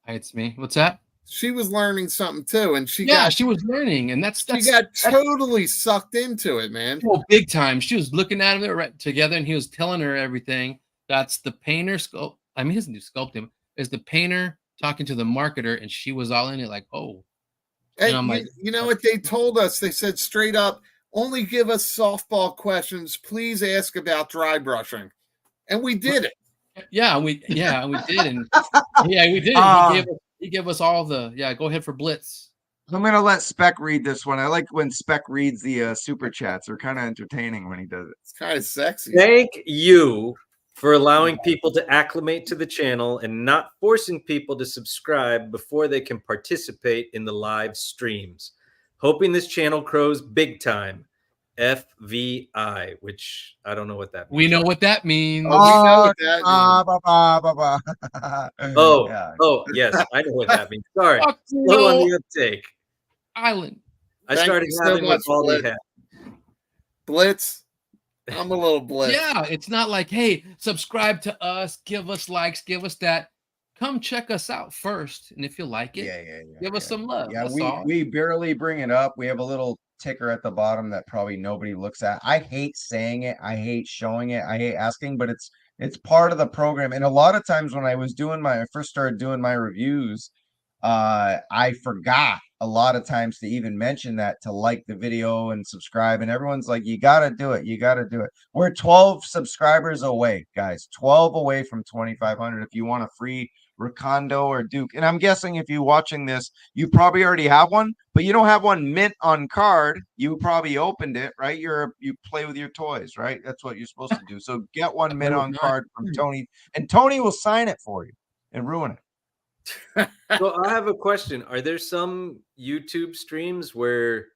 It's me. What's that? She was learning something too, and she was learning, and she got totally sucked into it, man. Oh, big time. She was looking at him right together, and he was telling her everything. That's the painter sculpt. I mean, he doesn't do sculpting. It's the painter talking to the marketer, and she was all in it, like, oh. And I'm like, you know what they told us? They said straight up, only give us softball questions. Please ask about dry brushing, and we did it. Yeah, we did, and we did. He gave us all the go ahead for Blitz. I'm gonna let Spec read this one. I like when Spec reads the super chats. They're kind of entertaining when he does it. It's kind of sexy. Thank you for allowing people to acclimate to the channel and not forcing people to subscribe before they can participate in the live streams. Hoping this channel grows big time. FVI, which I don't know what that means. We know what that means. Yes, I know what that means. Sorry. Slow on the uptake. Island. I started having what Baldy had. Blitz. I'm a little blitz. Yeah, it's not like, hey, subscribe to us, give us likes, give us that. Come check us out first, and if you like it, give us some love. Yeah, we barely bring it up. We have a little ticker at the bottom that probably nobody looks at. I hate saying it. I hate showing it. I hate asking, but it's part of the program. And a lot of times when I first started doing my reviews, I forgot a lot of times to even mention that, to like the video and subscribe, and everyone's like, you got to do it. You got to do it. We're 12 subscribers away, guys, 12 away from 2,500. If you want a free Recondo or Duke, and I'm guessing if you're watching this, you probably already have one, but you don't have one mint on card. You probably opened it, right? You play with your toys, right? That's what you're supposed to do. So get one mint on card from Tony, and Tony will sign it for you and ruin it. So I have a question. Are there some YouTube streams where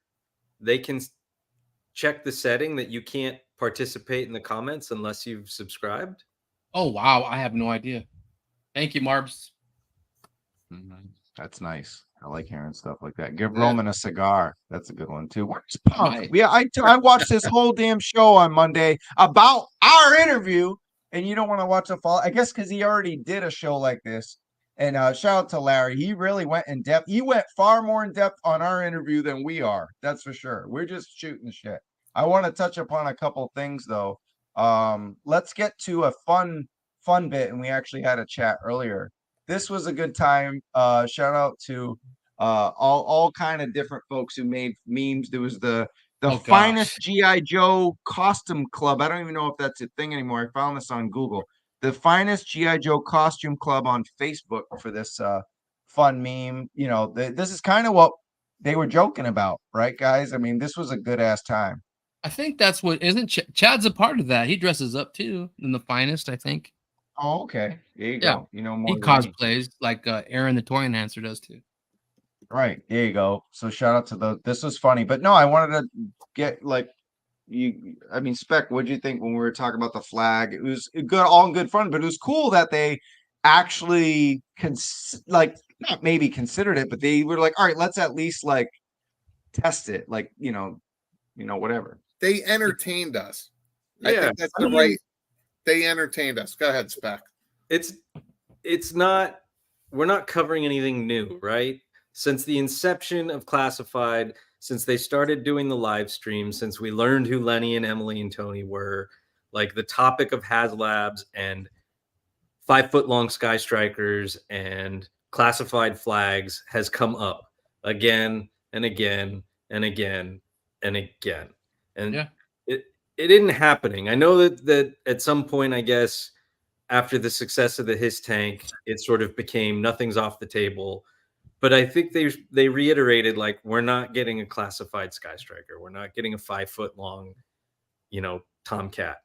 they can check the setting that you can't participate in the comments unless you've subscribed? Oh, wow. I have no idea. Thank you, Marbs. That's nice. I like hearing stuff like that. Give Roman a cigar. That's a good one too. Where's Punk? Right. Yeah, I watched this whole damn show on Monday about our interview, and you don't want to watch a fall. I guess because he already did a show like this. And shout out to Larry. He really went in depth. He went far more in depth on our interview than we are. That's for sure. We're just shooting shit. I want to touch upon a couple things though. Let's get to a fun bit, and we actually had a chat earlier. This was a good time. Shout out to all kind of different folks who made memes. There was the finest GI Joe costume club. I don't even know if that's a thing anymore. I found this on Google. The finest GI Joe costume club on Facebook for this fun meme. You know, this is kind of what they were joking about, right, guys? I mean, this was a good ass time. I think that's what isn't Chad's a part of that. He dresses up too in the finest, I think. Oh, okay. There you go. You know more. He cosplays like Aaron the Toy Enhancer does too. Right. There you go. So shout out to this was funny. But no, I wanted to get like I mean, Spec, what'd you think when we were talking about the flag? It was good, all in good fun, but it was cool that they actually not maybe considered it, but they were like, all right, let's at least like test it. Like, you know, whatever. They entertained us. Yeah. I think that's the right. They entertained us. Go ahead, Spec. It's not, we're not covering anything new, right? Since the inception of Classified, since they started doing the live stream, since we learned who Lenny and Emily and Tony were, like the topic of Haslabs and 5-foot-long Sky Strikers and classified flags has come up again and again and again and again. And yeah. It isn't happening. I know that at some point, I guess, after the success of the His Tank, it sort of became nothing's off the table. But I think they reiterated, like, we're not getting a classified Sky Striker. We're not getting a 5-foot-long, Tomcat.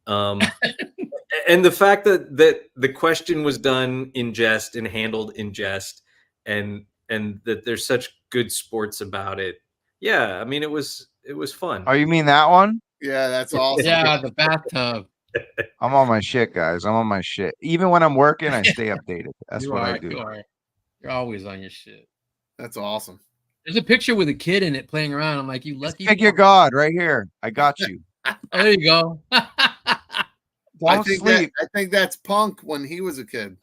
And the fact that the question was done in jest and handled in jest, and that there's such good sports about it. Yeah, I mean, it was fun. Oh, you mean that one? Yeah, that's awesome. Yeah, the bathtub. I'm on my shit, guys. I'm on my shit. Even when I'm working, I stay updated. That's what I do. You're always on your shit. That's awesome. There's a picture with a kid in it playing around. I'm like, you lucky. Figure God right here. I got you. There you go. Don't sleep. I think that's Punk when he was a kid.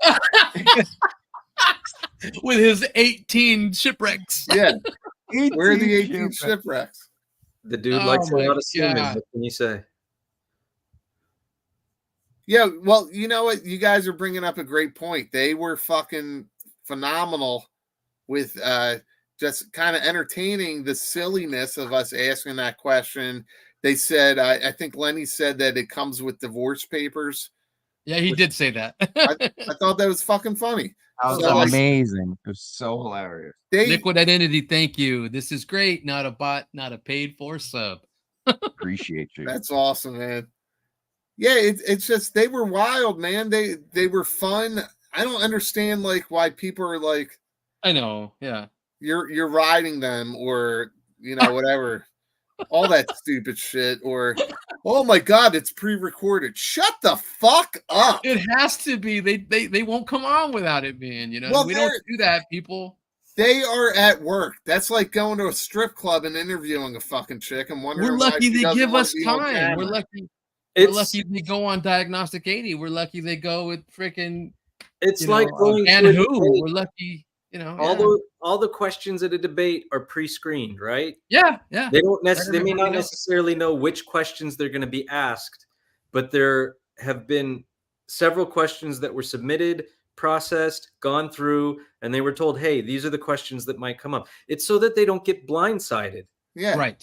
With his 18 shipwrecks. Yeah. Where are the 18 shipwrecks? The dude likes a lot of semen. What can you say? Yeah, well, you know what? You guys are bringing up a great point. They were fucking phenomenal with just kind of entertaining the silliness of us asking that question. They said, I think Lenny said that it comes with divorce papers. Yeah, he did say that. I thought that was fucking funny. That was amazing. It was so hilarious. Liquid Identity, thank you. This is great. Not a bot, not a paid for sub. Appreciate you. That's awesome, man. Yeah, it's just they were wild, man. They were fun. I don't understand like why people are like, I know, yeah. You're riding them or whatever. All that stupid shit, or oh my god, it's pre-recorded. Shut the fuck up. It has to be. They won't come on without it being, Well, we don't do that, people. They are at work. That's like going to a strip club and interviewing a fucking chick and wondering. We're lucky they give us time. We're lucky. We're lucky they go on Diagnostic 80. We're lucky they go with freaking. It's like going and who. We're lucky. All the questions at a debate are pre-screened, right? Yeah. They don't necessarily. They may not necessarily know which questions they're going to be asked, but there have been several questions that were submitted, processed, gone through, and they were told, hey, these are the questions that might come up. It's so that they don't get blindsided. Yeah. Right.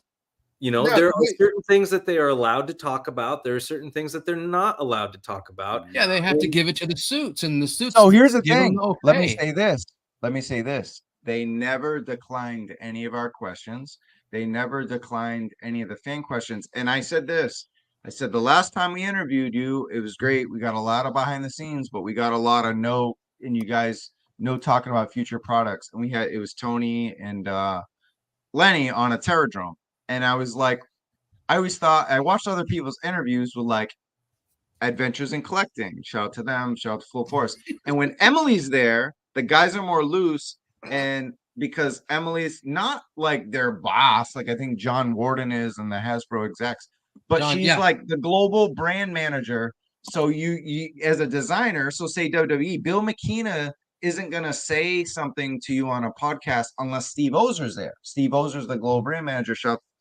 You know, No, there are wait. certain things that they are allowed to talk about. There are certain things that they're not allowed to talk about. Yeah, they have to give it to the suits, and the suits. So here's the give them thing. the Let me okay. say this. Let me say this. They never declined any of our questions. They never declined any of the fan questions. And I said this. I said the last time we interviewed you, it was great. We got a lot of behind the scenes, but we got a lot of and you guys talking about future products. And it was Tony and Lenny on a Terradrome. And I was like, I always thought I watched other people's interviews with like Adventures in Collecting. Shout out to them, shout out to Full Force. And when Emily's there, the guys are more loose. And because Emily's not like their boss, like I think John Warden is and the Hasbro execs, but she's like the global brand manager. So you as a designer, so say WWE, Bill McKenna isn't gonna say something to you on a podcast unless Steve Ozer's there. Steve Ozer's the global brand manager.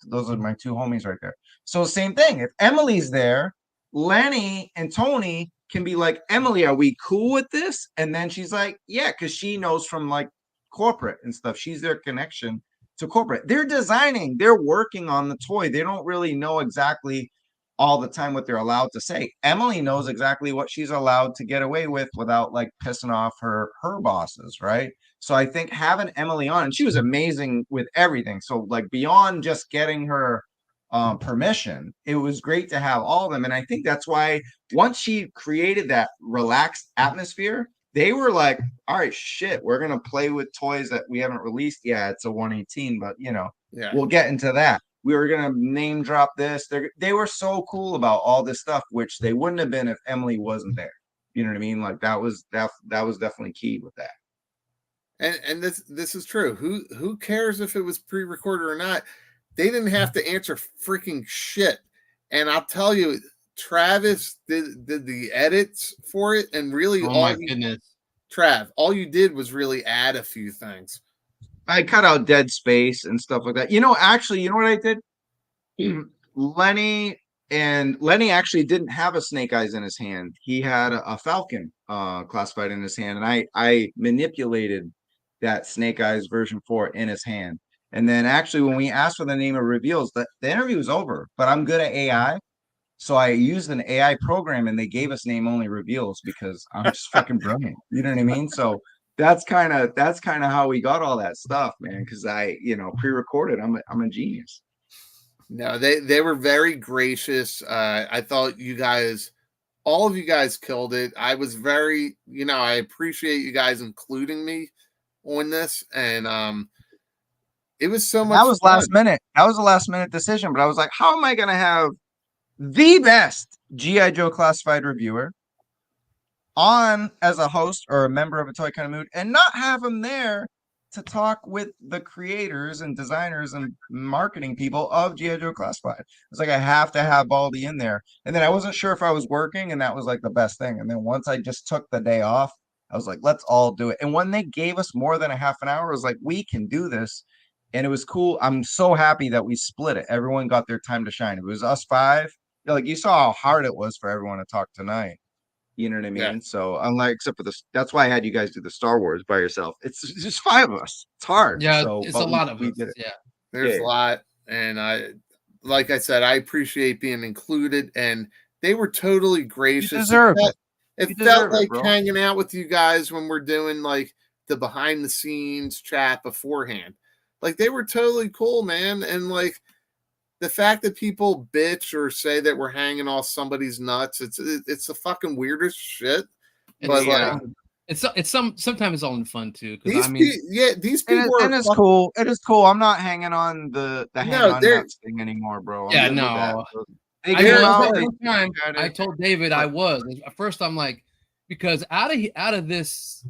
Those are my two homies right there. So same thing. If Emily's there, Lenny and Tony can be like, Emily, are we cool with this? And then she's like, yeah, because she knows from like corporate and stuff. She's their connection to corporate. They're designing, they're working on the toy. They don't really know exactly all the time what they're allowed to say. Emily knows exactly what she's allowed to get away with without like pissing off her bosses, right? So I think having Emily on, and she was amazing with everything. So like beyond just getting her permission, it was great to have all of them. And I think that's why once she created that relaxed atmosphere, they were like, all right, shit, we're gonna play with toys that we haven't released. Yeah, it's a 118, but you know, we'll get into that. We were gonna name drop this. They were so cool about all this stuff, which they wouldn't have been if Emily wasn't there. You know what I mean? Like that was definitely key with that. And this is true. Who cares if it was pre-recorded or not? They didn't have to answer freaking shit. And I'll tell you, Travis did the edits for it, and really Trav, all you did was really add a few things. I cut out dead space and stuff like that. You know, actually, you know what I did? Lenny actually didn't have a Snake Eyes in his hand. He had a Falcon classified in his hand, and I manipulated that Snake Eyes version 4 in his hand. And then actually when we asked for the name of reveals, the interview was over, but I'm good at AI. So I used an AI program and they gave us name only reveals because I'm just fucking brilliant. You know what I mean? So that's kind of how we got all that stuff, man. Cause I, pre-recorded, I'm a genius. No, they were very gracious. I thought all of you guys killed it. I was very, I appreciate you guys including me on this. And, it was so much. That was last minute. That was a last minute decision, but I was like, how am I going to have the best G.I. Joe classified reviewer on as a host or a member of a Toy Kind of Mood and not have him there to talk with the creators and designers and marketing people of G.I. Joe classified? It's like, I have to have Baldy in there. And then I wasn't sure if I was working, and that was like the best thing. And then once I just took the day off, I was like, let's all do it. And when they gave us more than a half an hour, I was like, we can do this. And it was cool. I'm so happy that we split it. Everyone got their time to shine. It was us 5. Like, you saw how hard it was for everyone to talk tonight. You know what I mean? Yeah. So except for this, that's why I had you guys do the Star Wars by yourself. It's just 5 of us. It's hard. Yeah, so, it's a lot of us. Did it. Yeah, there's a lot, and like I said, I appreciate being included, and they were totally gracious. You deserve it. It felt like hanging out with you guys when we're doing like the behind the scenes chat beforehand. Like, they were totally cool, man. And like the fact that people bitch or say that we're hanging off somebody's nuts, it's the fucking weirdest shit. But sometimes it's all in fun too. These people and it's cool. It is cool. I'm not hanging on the hang on nuts thing anymore, bro. Yeah, no. I told David I was. At first, I'm like, because out of this,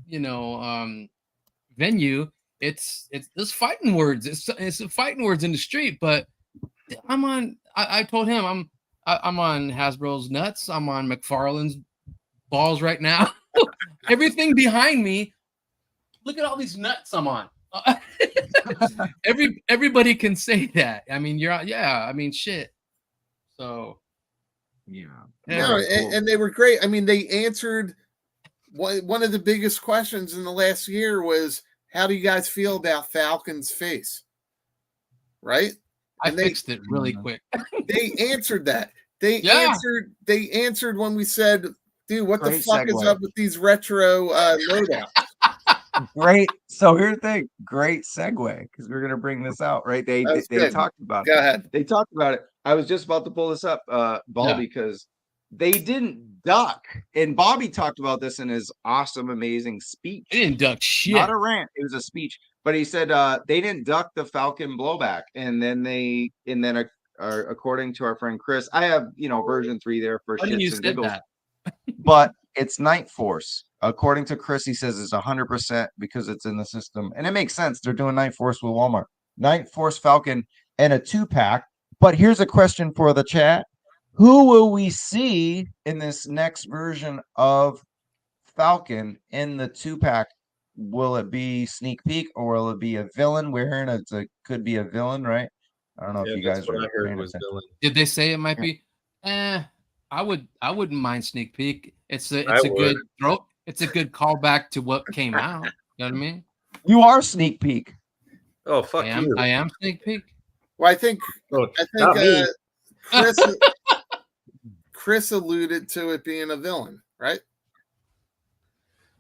venue, it's fighting words. It's fighting words in the street. But I told him I'm on Hasbro's nuts. I'm on McFarlane's balls right now. Everything behind me. Look at all these nuts I'm on. Everybody can say that. I mean, shit. So yeah. No, and they were great. I mean, they answered one of the biggest questions in the last year was, how do you guys feel about Falcon's face? Right? I And fixed it really quick. They answered that. They answered when we said, dude, what Great the fuck is segue. up with these retro loadouts? Great. So here's the thing. Great segue, because we're gonna bring this out, right? They That's they good. talked about Go it. ahead. They talked about it. I was just about to pull this up, Baldy, because they didn't duck. And Bobby talked about this in his awesome, amazing speech. They didn't duck shit. Not a rant. It was a speech. But he said they didn't duck the Falcon blowback. And then according to our friend Chris, I have version 3 there for Why didn't you shits and say giggles. that? But it's Night Force. According to Chris, he says it's 100% because it's in the system. And it makes sense. They're doing Night Force with Walmart. Night Force Falcon and a 2-pack. But here's a question for the chat. Who will we see in this next version of Falcon in the 2-pack? Will it be sneak peek, or will it be a villain wearing could be a villain, right? I don't know if you guys what are I heard paying was attention. villain. Did they say it might be? I wouldn't mind sneak peek. It's a I good throw. It's a good callback to what came out. You know what I mean? You are sneak peek. Oh, fuck you. I am sneak peek. Well, I think not me. Chris alluded to it being a villain, right?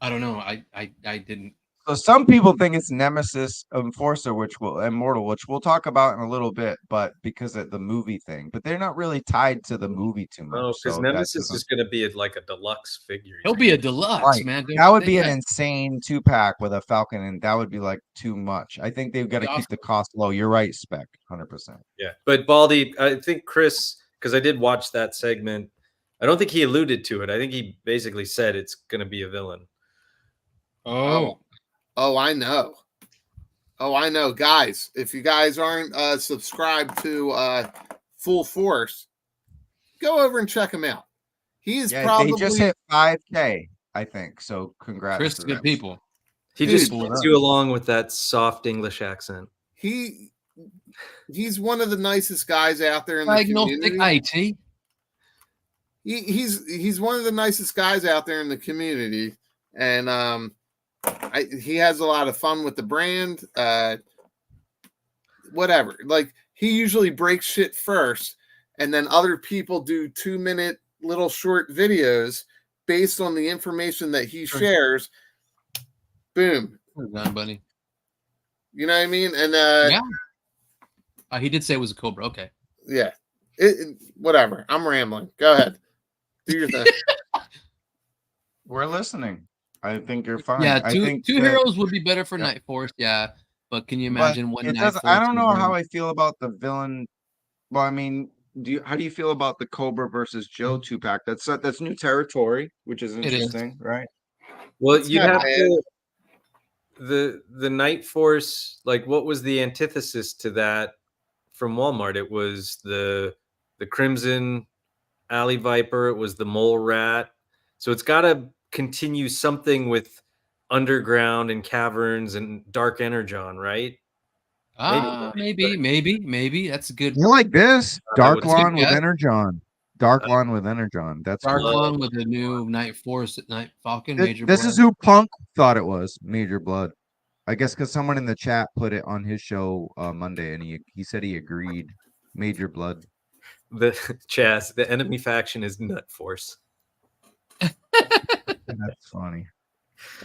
I don't know. I didn't. So some people think it's Nemesis Enforcer, Immortal, which we'll talk about in a little bit, but because of the movie thing, but they're not really tied to the movie too much. Oh, because so Nemesis is going to be like a deluxe figure. He'll be a deluxe, right. man. That would be an insane 2-pack with a Falcon, and that would be like too much. I think they've got to keep the cost low. You're right, Spec, 100%. Yeah, but Baldy, I think Chris, because I did watch that segment, I don't think he alluded to it. I think he basically said it's going to be a villain. Oh, I know. Guys, if you guys aren't subscribed to Full Force, go over and check him out. He is probably they just hit 5K, I think. So congrats. Chris, good people. He just gets you along with that soft English accent. He's one of the nicest guys out there in the community. He's one of the nicest guys out there in the community, and he has a lot of fun with the brand. Whatever. Like, he usually breaks shit first, and then other people do 2-minute little short videos based on the information that he shares. Boom. Well done, buddy. You know what I mean? And he did say it was a Cobra. Okay. Yeah. Whatever. I'm rambling. Go ahead. Do your thing. We're listening. I think you're fine. Yeah, I think two heroes would be better for Night Force. Yeah, but can you imagine one Night Force? I don't know how I feel about the villain. Well, I mean, how do you feel about the Cobra versus Joe 2-pack? That's new territory, which is interesting, right? Well, you have to, the Night Force. Like, what was the antithesis to that from Walmart? It was the Crimson Alley Viper. It was the Mole Rat. So it's got to continue something with underground and caverns and dark energon, right? Maybe that's a good. You like this Dark Lawn with Energon. Dark Lawn with Energon. That's Dark Lawn with the new Night Force at Night Falcon. Major this Blood. is who Punk thought it was. Major Blood. I guess because someone in the chat put it on his show Monday, and he said he agreed. Major Blood. The Chaz, the enemy faction is Nut Force. That's funny.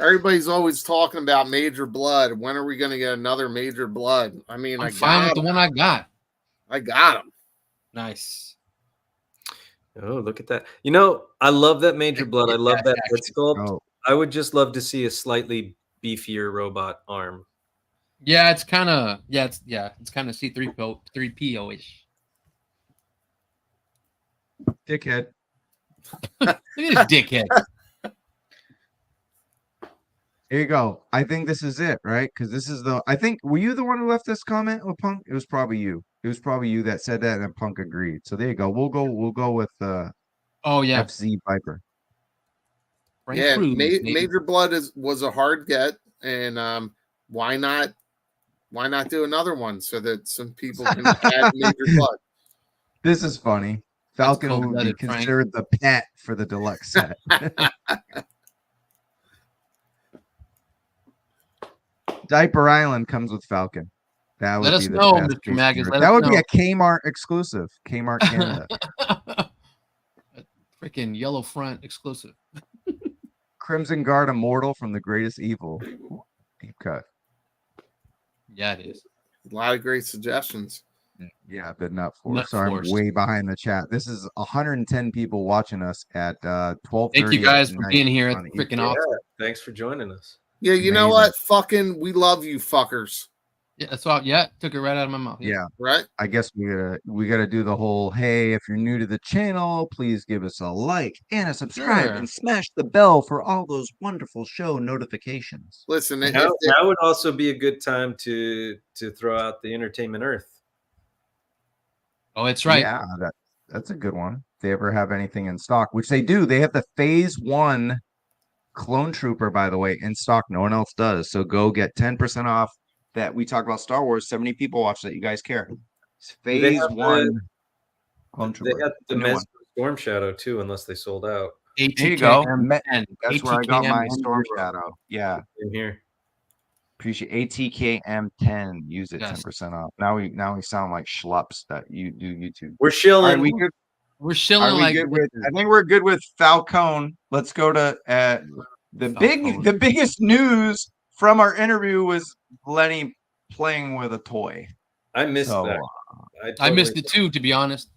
Everybody's always talking about Major Blood. When are we going to get another Major Blood? I mean, I'm fine with the one I got. I got him. Nice. Oh, look at that. You know, I love that Major Blood. I love that head sculpt. Oh. I would just love to see a slightly beefier robot arm. Yeah, it's kind of it's kind of C3PO-ish. Dickhead. Look at his dickhead. Here you go. I think this is it, right? Because this is I think, were you the one who left this comment with Punk? It was probably you. It was probably you that said that, and then Punk agreed. So there you go. We'll go with FZ Viper. Yeah, Major Blood was a hard get, and why not do another one so that some people can add Major Blood? This is funny. Falcon would be considered the pet for the deluxe set. Diaper Island comes with Falcon. That would Let us be the know, best Mr. case Magus. scenario. Let That us would be know. a Kmart exclusive. Kmart Canada. Freaking Yellow Front exclusive. Crimson Guard Immortal from the Greatest Evil. Deep cut. Yeah, it is. A lot of great suggestions. Yeah, but not forced. Nut Sorry, forced. I'm way behind the chat. This is 110 people watching us at 12:30. Thank you guys at for night being here. on It's freaking YouTube. awesome. Thanks for joining us. Yeah, you know Amazing. what? Fucking, we love you fuckers. Yeah, that's all. Yeah, took it right out of my mouth. Yeah, Right? I guess we gotta do the whole. Hey, if you're new to the channel, please give us a like and a subscribe Sure. and smash the bell for all those wonderful show notifications. Listen, Now would also be a good time to throw out the Entertainment Earth. Oh, it's right. Yeah, that's a good one. If they ever have anything in stock, which they do. They have the Phase 1 Clone Trooper, by the way, in stock. No one else does. So go get 10% off. That we talk about Star Wars. 70 people watch that. You guys care. It's They Phase have 1 Clone They Trooper. had the The new one. Mesmer Storm Shadow too, unless they sold out. There you go. ATKM 10. That's where I got my ATKM Storm 0. Shadow. Yeah. In here. Appreciate ATKM 10. Use it Yes. 10% off. Now we sound like schlups that you do YouTube. We're All shilling. right, we good. We're Are chilling we like good with? I think we're good with Falcone. Let's go to Falcone. the biggest news from our interview was Lenny playing with a toy. I missed So, that. I missed totally- it too, to be honest.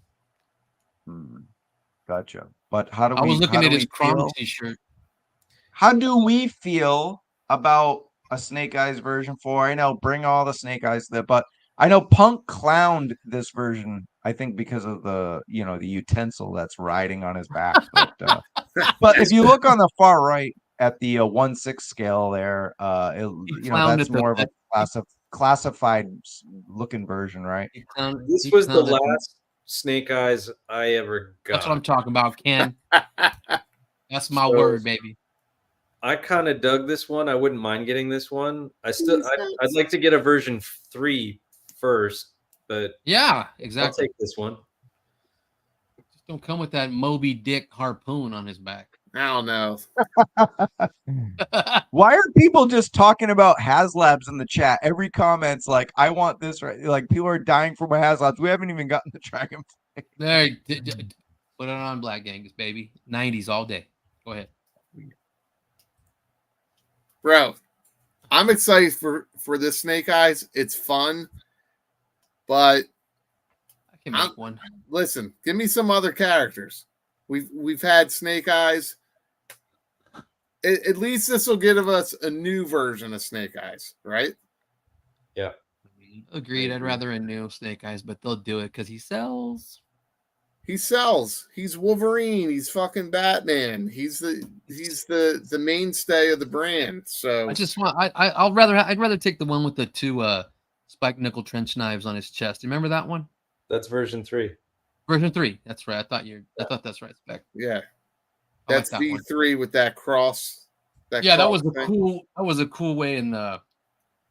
Gotcha. But how do we? I was looking how at do his we Crom feel? t-shirt. How do we feel about a Snake Eyes version 4? I know, bring all the Snake Eyes there, but I know Punk clowned this version. I think because of the the utensil that's riding on his back. But if you look on the far right at the 1/6 scale there, clowned that's at the- more of a classified looking version, right? This was the last Snake Eyes I ever got. That's what I'm talking about, Ken. That's my So- word, baby. I kind of dug this one. I wouldn't mind getting this one. I'd like to get a version 3 first, but Yeah, I'll exactly. take this one. Just don't come with that Moby Dick harpoon on his back. I don't know. Why are people just talking about Haslabs in the chat? Every comment's like, I want this, right? Like people are dying for my Haslabs. We haven't even gotten the Dragon. There, put it on, Black Gangus, baby. 90s all day. Go ahead. Bro, I'm excited for this Snake Eyes. It's fun. But I can make one. listen, give me some other characters. We've had Snake Eyes. At least this will give us a new version of Snake Eyes, right? Yeah. Agreed. I'd rather a new Snake Eyes, but they'll do it because he sells. He sells. He's Wolverine. He's fucking Batman. He's the mainstay of the brand. So I just want. I'd rather take the one with the two spiked nickel trench knives on his chest. Remember that one? That's version 3. Version 3. That's right. I thought that's right. Spec. yeah, I like that's that one. V3 with that cross. That cross was a thing. cool. That was a cool way. And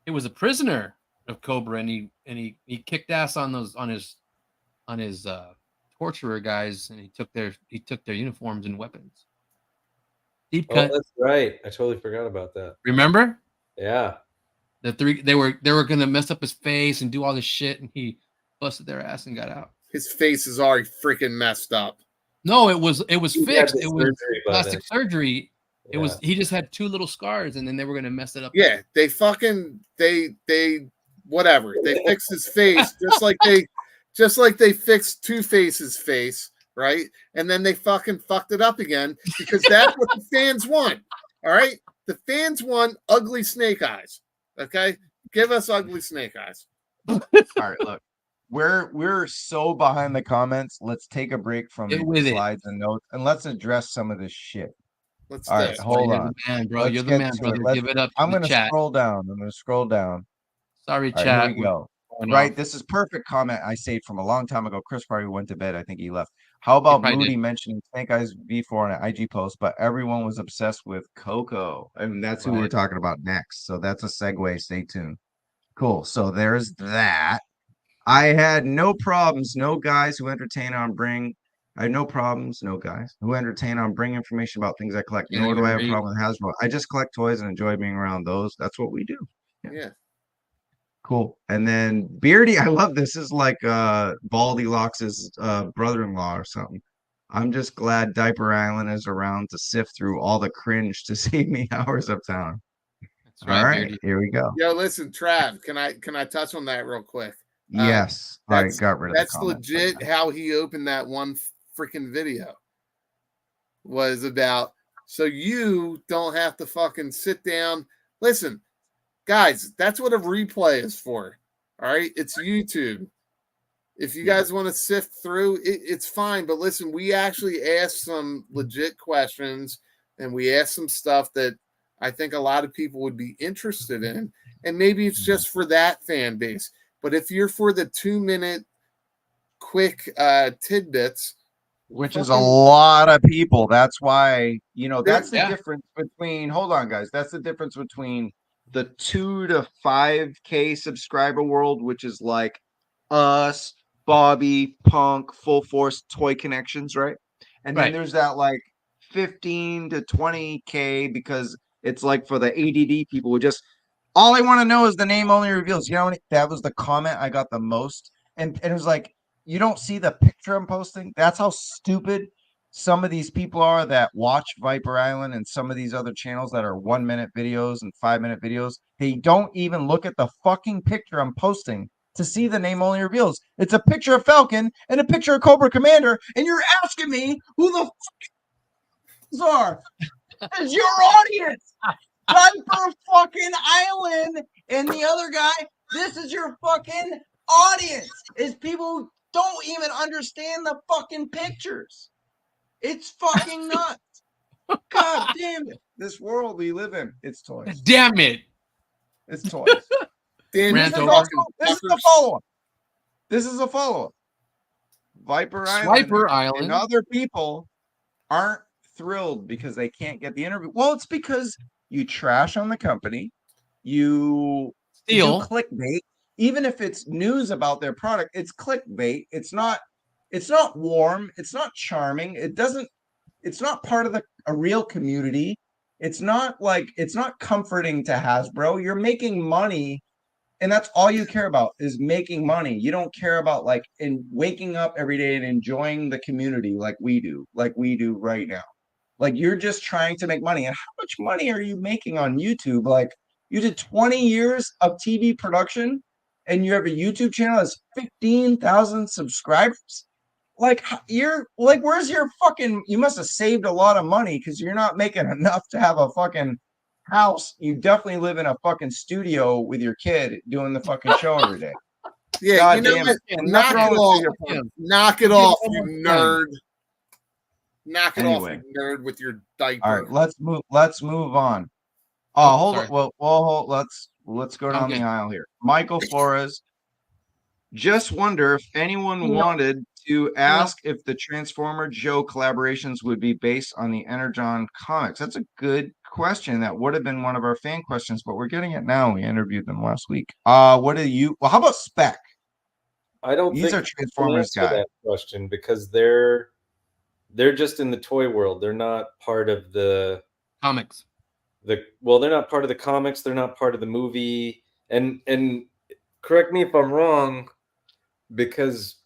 it was a prisoner of Cobra, and he kicked ass on his torturer guys, and he took their uniforms and weapons. Deep Oh, cut. that's right. I totally forgot about that. Remember? Yeah. The three they were gonna mess up his face and do all this shit, and he busted their ass and got out. His face is already freaking messed up. No, it was He had fixed. the It was surgery by plastic then. surgery. It was Yeah. he just had 2 little scars, and then they were gonna mess it up. Yeah, they whatever. They fixed his face just like they fixed Two-Face's face, right? And then they fucking fucked it up again because that's what the fans want. All right, the fans want ugly Snake Eyes. Okay, give us ugly Snake Eyes. All right, look. We're so behind the comments. Let's take a break from Get with it. slides and notes and let's address some of this shit. Let's All do right, it. hold You're on. the man, bro. Let's You're the get man, to it. brother. Let's- Give it up to I'm the gonna chat. scroll down. Sorry, All right, chat. here we go. Going Right, off. this is perfect comment I saved from a long time ago. Chris probably went to bed. I think he left. How about probably Moody did. mentioning Snake Eyes V4 on an IG post, but everyone was obsessed with Coco, and that's who we're Right. talking about next. So that's a segue. Stay tuned. Cool. So there's that. I had no problems. No guys who entertain on bring. I had no problems. No guys who entertain on bring information about things I collect. Can't Nor do even I have a read. problem with Hasbro. I just collect toys and enjoy being around those. That's what we do. Yeah. Cool. And then Beardy, I love this. This is like Baldy Locks' brother-in-law or something. I'm just glad Diaper Island is around to sift through all the cringe to save me hours uptown. That's right, All right, Beardy. here we go. Yo, listen, Trav, can I touch on that real quick? Yes. All right, got rid of the That's comments. legit how he opened that one freaking video. Was about so you don't have to fucking sit down. Listen, guys, that's what a replay is for. All right, it's YouTube. If you guys want to sift through it, it's fine. But listen, we actually asked some legit questions and we asked some stuff that I think a lot of people would be interested in. And maybe it's just for that fan base. But if you're for the 2-minute quick tidbits, Which is a lot of people. That's why, that's the Yeah. difference between, hold on, guys. That's the difference between the 2 to 5K subscriber world, which is like us, Bobby, Punk, Full Force, Toy Connections, right? And then Right. there's that like 15 to 20K because it's like for the ADD people who just, all I want to know is the name only reveals. That was the comment I got the most. And it was like, you don't see the picture I'm posting. That's how stupid some of these people are that watch Viper Island and some of these other channels that are 1-minute videos and 5-minute videos. They don't even look at the fucking picture I'm posting to see the name only reveals. It's a picture of Falcon and a picture of Cobra Commander, and you're asking me who the fuck are. It's your audience. Viper fucking Island and the other guy. This is your fucking audience. Is people who don't even understand the fucking pictures. It's fucking nuts. God damn it. This world we live in. It's toys. Damn it. It's toys. Dan, Rant This is, over. also, this is a follow-up. This is a follow-up. Viper Island Swiper and Island. other people aren't thrilled because they can't get the interview. Well, it's because you trash on the company. You do Steal. clickbait. Even if it's news about their product, it's clickbait. It's not warm. It's not charming. It's not part of a real community. It's not comforting to Hasbro. You're making money, and that's all you care about is making money. You don't care about in waking up every day and enjoying the community like we do right now. Like, you're just trying to make money. And how much money are you making on YouTube? Like, you did 20 years of TV production and you have a YouTube channel that's 15,000 subscribers. Like, where's your fucking, you must have saved a lot of money because you're not making enough to have a fucking house. You definitely live in a fucking studio with your kid doing the fucking show every day. Yeah, God you know damn what? it. Knock it off. Knock it off, you nerd. Knock it off, Anyway. you nerd, with your diaper. All right, let's move on. Oh, hold sorry. on. Well, let's go down Okay. the aisle here. Michael Flores. Just wonder if anyone wanted to ask if the Transformer Joe collaborations would be based on the Energon comics. That's a good question. That would have been one of our fan questions, but we're getting it now. We interviewed them last week. What do you? Well, how about Spec? I don't These think are Transformers I can answer guys. that question because they're just in the toy world. They're not part of the Comics. they're not part of the comics. They're not part of the movie. And correct me if I'm wrong, because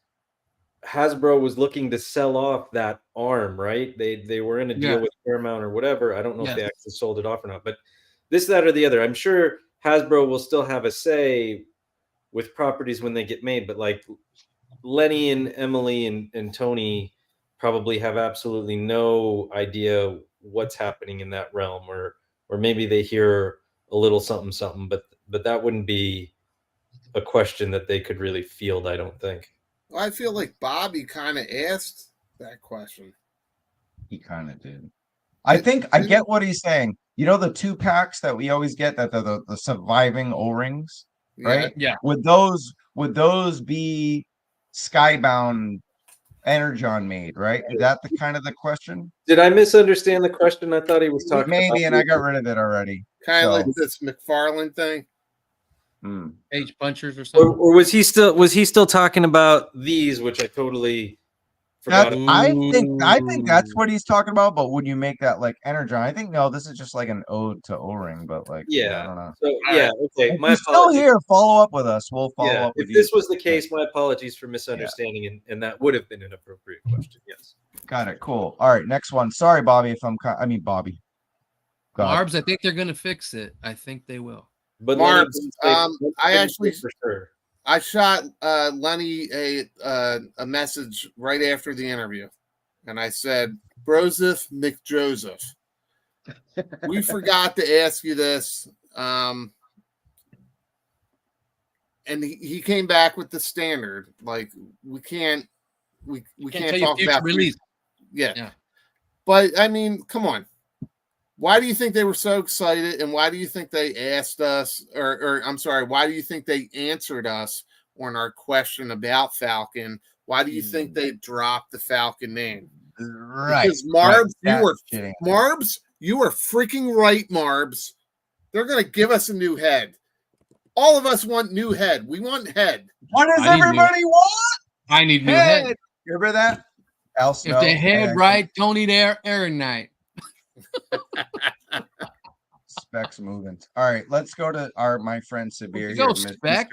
Hasbro was looking to sell off that arm, right? They were in a deal with Paramount or whatever. I don't know if they actually sold it off or not, but this, that, or the other. I'm sure Hasbro will still have a say with properties when they get made, but like Lenny and Emily and Tony probably have absolutely no idea what's happening in that realm, or maybe they hear a little something, but that wouldn't be a question that they could really field, I don't think. Well, I feel like Bobby kind of asked that question. He kind of did. I think I get what he's saying. You know the 2-packs that we always get, that the surviving O-rings, right? Yeah. Would those be Skybound Energon made, right? Is that the kind of the question? Did I misunderstand the question? I thought he was talking maybe, about and I got rid of it already. Kind of like this McFarlane thing. H punchers or something. or was he still talking about these, which I totally Forgot That, about I think that's what he's talking about. But would you make that like Energon? I think no. This is just like an ode to O-Ring. But like, yeah, I don't know. So yeah, okay. If My you're still apologies. here, follow up with us. We'll follow Yeah, up with if you. this was the case, my apologies for misunderstanding, and that would have been an appropriate question. Yes. Got it. Cool. All right, next one. Sorry, Bobby, if I'm. I mean, Bobby. God. Marbs, I think they're gonna fix it. I think they will. But Marbs, Lenny, I actually for sure. I shot Lenny a message right after the interview, and I said, "Broseph McJoseph, we forgot to ask you this." And he came back with the standard, like we can't talk about release. Yeah. But I mean, come on. Why do you think they were so excited, and why do you think they asked us, or I'm sorry, why do you think they answered us on our question about Falcon? Why do you think they dropped the Falcon name? Right. Because Marbs, Right. Marbs, you were freaking right, Marbs. They're gonna give us a new head. All of us want new head. We want head. What does everybody want? I need new head. You remember that? Al Snow, If they head right, don't eat air night. Specs moving. All right, let's go to my friend Sabir Go, here, Spec.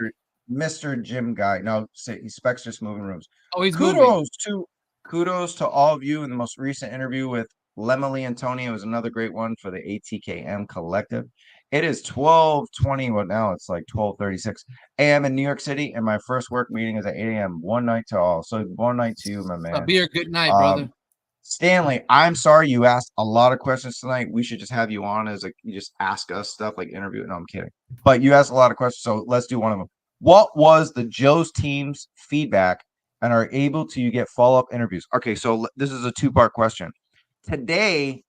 Mr. Jim Guy. No, Specs just moving rooms. Oh, he's kudos to all of you in the most recent interview with Lemily and Tony. It was another great one for the ATKM collective. It is 12:20. Well, now it's like 12:36 a.m. in New York City, and my first work meeting is at 8 a.m. One night to all. So one night to you, my man. Be a good night, brother. Stanley, I'm sorry you asked a lot of questions tonight. We should just have you on as you just ask us stuff like interview. No, I'm kidding. But you asked a lot of questions, so let's do one of them. What was the Joe's team's feedback, and are able to you get follow-up interviews? Okay, so this is a two-part question. Today,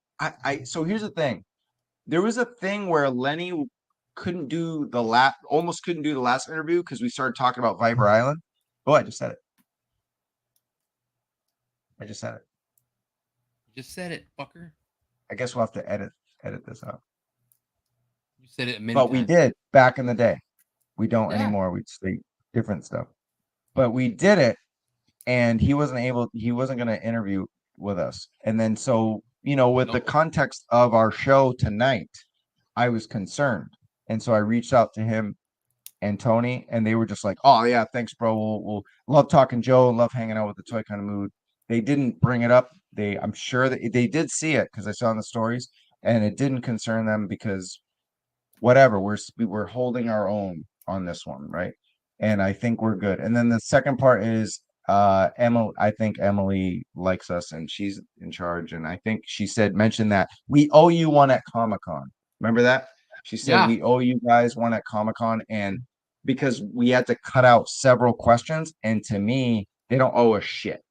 so here's the thing. There was a thing where Lenny couldn't do the last interview because we started talking about Viper Island. Oh, I just said it. Just said it, fucker. I guess we'll have to edit this out. You said it a minute. But we did back in the day. We don't anymore. We say different stuff. But we did it, and he wasn't going to interview with us. And then so, with the context of our show tonight, I was concerned. And so I reached out to him and Tony, and they were just like, "Oh yeah, thanks, bro. We'll love talking Joe, love hanging out with the Toy Kind of Mood." They didn't bring it up. I'm sure that they did see it because I saw in the stories, and it didn't concern them because whatever, we're holding our own on this one, right? And I think we're good. And then the second part is Emily. I think Emily likes us and she's in charge. And I think she mentioned that we owe you one at Comic-Con. Remember that? She said we owe you guys one at Comic-Con, and because we had to cut out several questions, and to me, they don't owe us shit.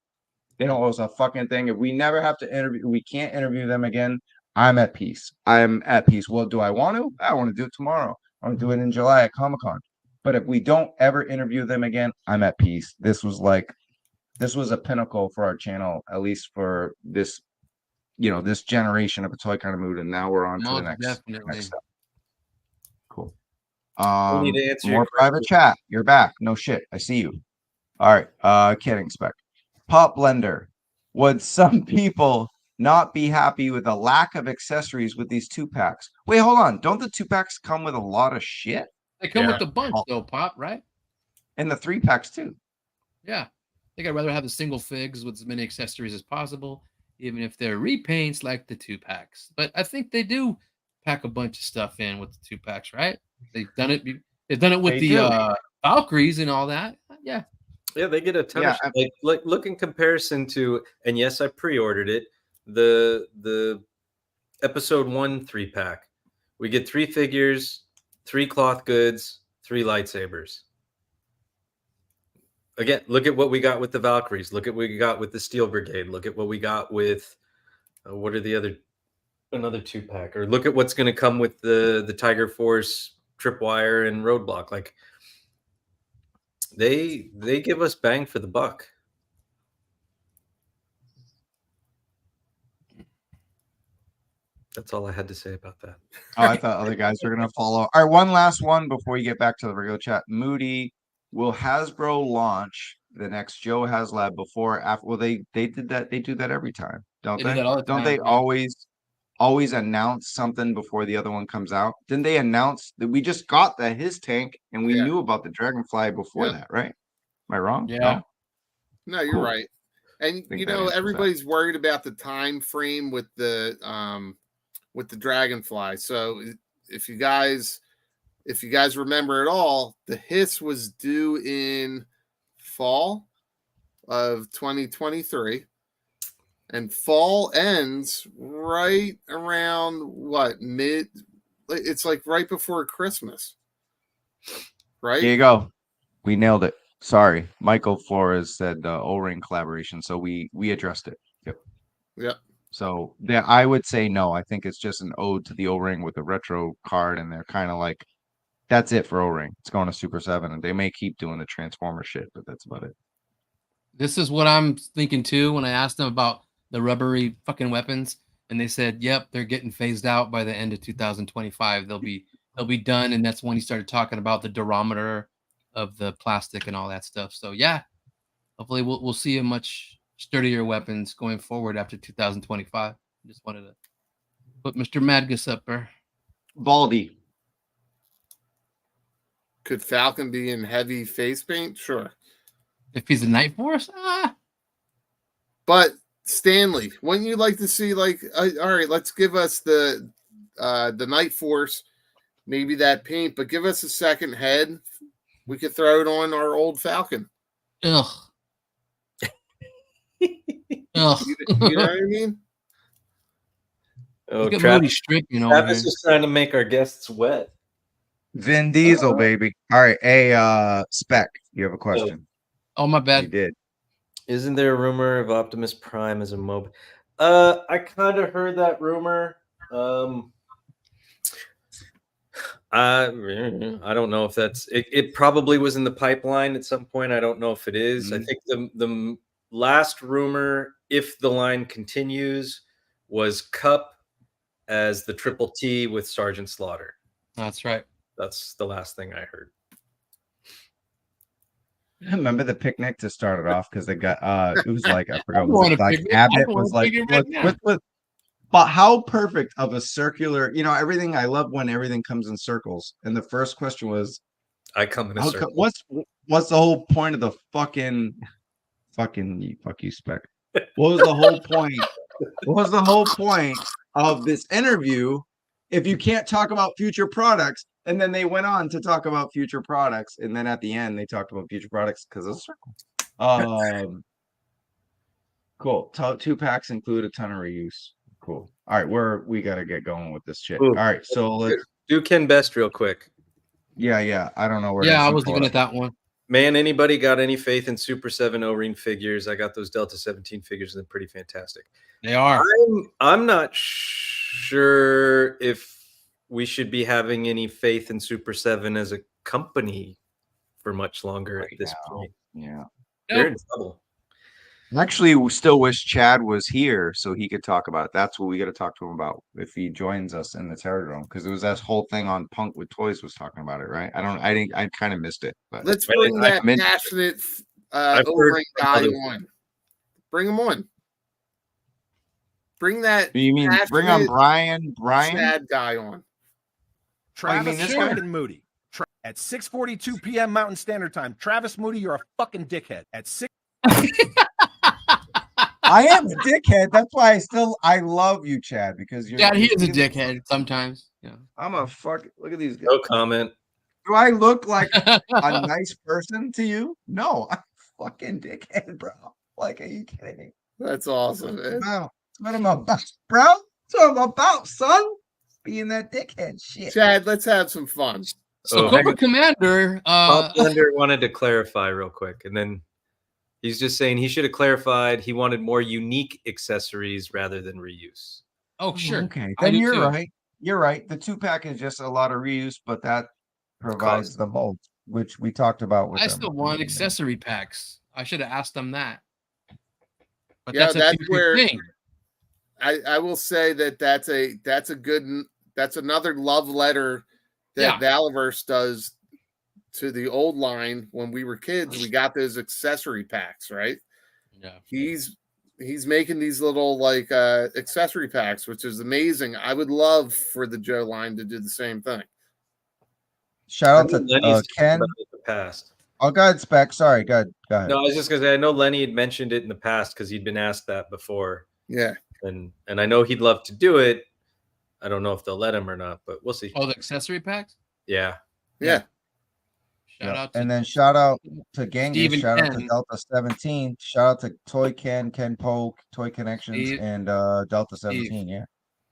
They don't owe us a fucking thing. If we never have to interview, we can't interview them again. I'm at peace. I'm at peace. Well, do I want to? I want to do it tomorrow. I want to do it in July at Comic-Con. But if we don't ever interview them again, I'm at peace. This was a pinnacle for our channel, at least for this, this generation of a Toy Kind of Mood. And now we're on to the next step. Cool. More private chat. You're back. No shit. I see you. All right. Kidding, Spec. Pop Blender. Would some people not be happy with the lack of accessories with these 2-packs? Wait, hold on. Don't the 2-packs come with a lot of shit? They come with a bunch, though, Pop, right? And the 3-packs too. Yeah. I think I'd rather have the single figs with as many accessories as possible, even if they're repaints like the 2-packs. But I think they do pack a bunch of stuff in with the 2-packs, right? They've done it. They've done it with the Valkyries and all that. Yeah. Yeah, they get a ton of like look in comparison to, and yes, I pre-ordered it, the episode 1 3-pack. We get 3 figures, 3 cloth goods, 3 lightsabers. Again, look at what we got with the Valkyries. Look at what we got with the Steel Brigade. Look at what we got with what are another 2-pack, or look at what's going to come with the Tiger Force, Tripwire, and Roadblock. Like they give us bang for the buck. That's all I had to say about that. Oh, I thought other guys were going to follow. All right, one last one before we get back to the regular chat. Moody, will Hasbro launch the next Joe Haslab before after. Well, they did that. They do that every time, don't They they? do that all the Don't time, they yeah. always announce something before the other one comes out? Didn't they announce that we just got his tank and we Yeah. knew about the Dragonfly before Yeah. that, right? Am I wrong? Yeah. No, you're Cool. right. And think you that know, answers that. everybody's worried about the time frame with the Dragonfly. So if you guys remember at all, the hiss was due in fall of 2023. And fall ends right around what, mid? It's like right before Christmas, right? There you go. We nailed it. Sorry, Michael Flores said O-ring collaboration, so we addressed it. Yep. Yep. So yeah, I would say no. I think it's just an ode to the O-ring with a retro card, and they're kind of like, that's it for O-ring. It's going to Super 7, and they may keep doing the Transformer shit, but that's about it. This is what I'm thinking too when I asked them about the rubbery fucking weapons, and they said, "Yep, they're getting phased out by the end of 2025. They'll be done." And that's when he started talking about the durometer of the plastic and all that stuff. So yeah, hopefully we'll see a much sturdier weapons going forward after 2025. Just wanted to put Mr. Madgus up there. Baldy. Could Falcon be in heavy face paint? Sure. If he's a Night Force, But Stanley, wouldn't you like to see all right, let's give us the Night Force, maybe that paint, but give us a second head. We could throw it on our old Falcon. ugh. Ugh. You know what I mean? Oh, Look at Travis, Moody stripping over Travis here. is trying to make our guests wet. Vin Diesel, baby. All right. Hey, Spec, you have a question? Oh, my You bad. did. Isn't there a rumor of Optimus Prime as a mob? I kind of heard that rumor. I don't know if that's it. It probably was in the pipeline at some point. I don't know if it is. I think the last rumor, if the line continues, was Cup as the Triple T with Sergeant Slaughter. That's right. That's the last thing I heard. Remember the picnic to start it off because they got it was like I forgot I was want it a like picnic. Abbott I want was a like picnic right now. but how perfect of a circular, everything. I love when everything comes in circles. And the first question was, I come in a circle. what's the whole point of the fuck you Spec? What was the whole point? What was the whole point of this interview if you can't talk about future products? And then they went on to talk about future products, and then at the end they talked about future products because of the circle. Cool. 2 packs include a ton of reuse. Cool. All right, we gotta get going with this shit. Ooh. All right, so let's Do Ken Best real quick. yeah. I don't know where. Yeah, I was looking at that one. Man, anybody got any faith in Super 7 O-Ring figures? I got those Delta 17 figures, and they're pretty fantastic. They are. I'm not sure if we should be having any faith in Super 7 as a company for much longer at this point. Yeah. They're in trouble. Actually, we still wish Chad was here so he could talk about it. That's what we got to talk to him about if he joins us in the Terror because it was that whole thing on Punk with Toys was talking about it, right? I kind of missed it. But Let's bring that passionate O-ring guy on. Bring him on. Bring that. You mean bring on Brian? Sad guy on. Travis this fucking Moody. At 6:42 p.m. Mountain Standard Time. Travis Moody, you're a fucking dickhead. At 6. I am a dickhead. That's why I love you, Chad, because you're. Yeah, he is a dickhead sometimes. Yeah. I'm a fuck. Look at these guys. No comment. Do I look like a nice person to you? No, I'm a fucking dickhead, bro. Like, are you kidding me? That's awesome, man. Wow. What am I about, bro? That's what I'm about, son. Being that dickhead shit. Chad, let's have some fun. So Cobra Commander Blender wanted to clarify real quick, and then he's just saying he should have clarified he wanted more unique accessories rather than reuse. Oh, sure. Okay, then you're right. You're right. The 2-pack is just a lot of reuse, but that provides the mold, which we talked about with I them. still want accessory packs. I should have asked them that. But Yeah, that's a where thing. I will say that's another love letter that Valiverse does to the old line when we were kids. We got those accessory packs, right? Yeah. He's making these little like accessory packs, which is amazing. I would love for the Joe line to do the same thing. Shout out I know to Lenny's talked Ken. about it in the past. Oh, go ahead, Spec. Sorry, go ahead. No, I was just gonna say I know Lenny had mentioned it in the past because he'd been asked that before. Yeah. And I know he'd love to do it. I don't know if they'll let him or not, but we'll see. Oh, the accessory packs. Yeah. Shout out to and then shout out to Genghis, Steve and shout out to Ken. Delta 17, shout out to Toy Ken Poke, Toy Connections, Steve. and Delta 17. Yeah,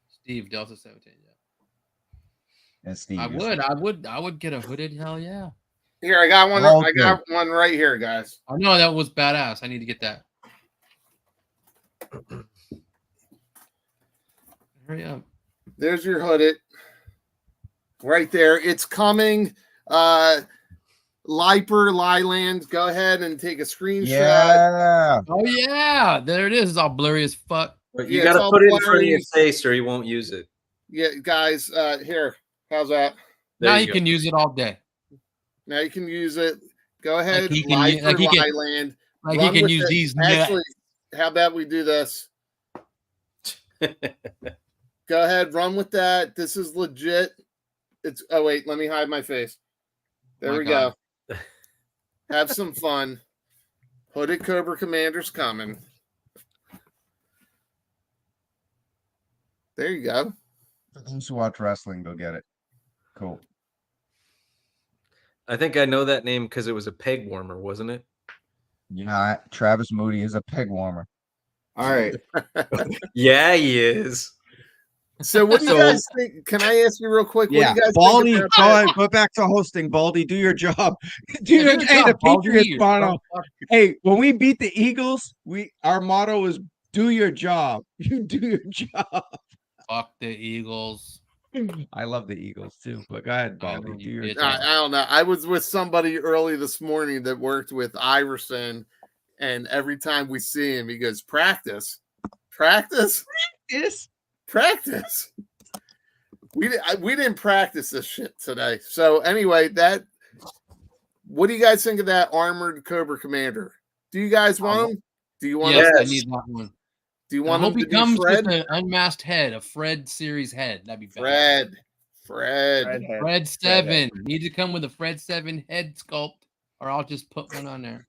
Steve Delta 17. Yeah. and Steve. I would get a hooded. Hell yeah. Here, I got one. Oh, I got one right here, guys. I know that was badass. I need to get that. Hurry up. There's your hooded. Right there. It's coming. Liper, Lyland, go ahead and take a screenshot. Yeah. Oh yeah, there it is. It's all blurry as fuck. But you Yeah, got it's to all put it in front of your blurry. face or he won't use it. Yeah, guys, here. How's that? There Now you you go. can use it all day. Now you can use it. Go ahead, he can Liper, u- like he can- Lyland. Like Run he can with use it. these nuts. Actually, how about we do this? Go ahead, run with that. This is legit. It's oh wait, let me hide my face. There My we God. go. Have some fun. Hooded Cobra Commander's coming. There you go. For those who watch wrestling, go get it. Cool. I think I know that name because it was a peg warmer, wasn't it? Yeah, Travis Moody is a pig warmer. All right. Yeah, he is. So what do you guys think? Can I ask you real quick? Yeah, What do you guys Baldy, think go about ahead, go back to hosting. Baldy, do your job. Do Yeah, your, good hey, job, the Baldy. Patriots You're motto. so fuck- Hey, when we beat the Eagles, our motto is "Do your job." You do your job. Fuck the Eagles. I love the Eagles too, but go ahead, Baldy. know Do you your bitch. job. I don't know. I was with somebody early this morning that worked with Iverson, and every time we see him, he goes, "Practice, practice, Yes. practice." We didn't practice this shit today. So anyway, what do you guys think of that armored Cobra Commander? Do you guys want him? Do you want Yes, him? I need that one. Do you I want hope him he to be comes Fred? with an unmasked head, a Fred series head. That'd be better. Fred. Fred 7. Need to come with a Fred 7 head sculpt, or I'll just put one on there.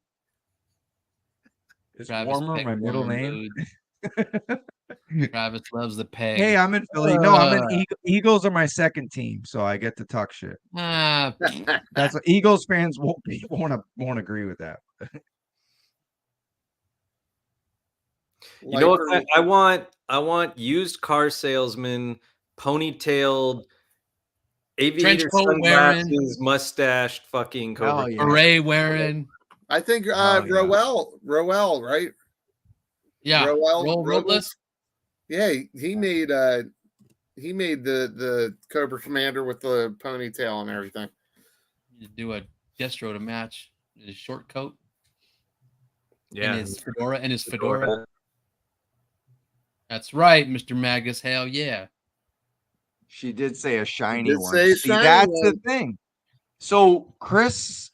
Is Travis Warmer Peg my middle Warmer name? mood. Travis loves the peg. Hey, I'm in Philly. No, I'm in Eagles are my second team, so I get to talk shit. Ah, That's what Eagles fans won't agree with that. You know Lifer- what? I want used car salesman, ponytailed, aviator coat wearing. sunglasses, mustached, fucking Cobra. Hell yeah. beret wearing. I think Oh, yeah. Roel, right? Yeah. Roel Robles. Robles? Yeah, he made the Cobra Commander with the ponytail and everything. You do a Destro to match his short coat Yeah. and his fedora. That's right, Mr. Magus. Hell yeah. She did say a shiny did one. say a See, shiny that's one. the thing. So Chris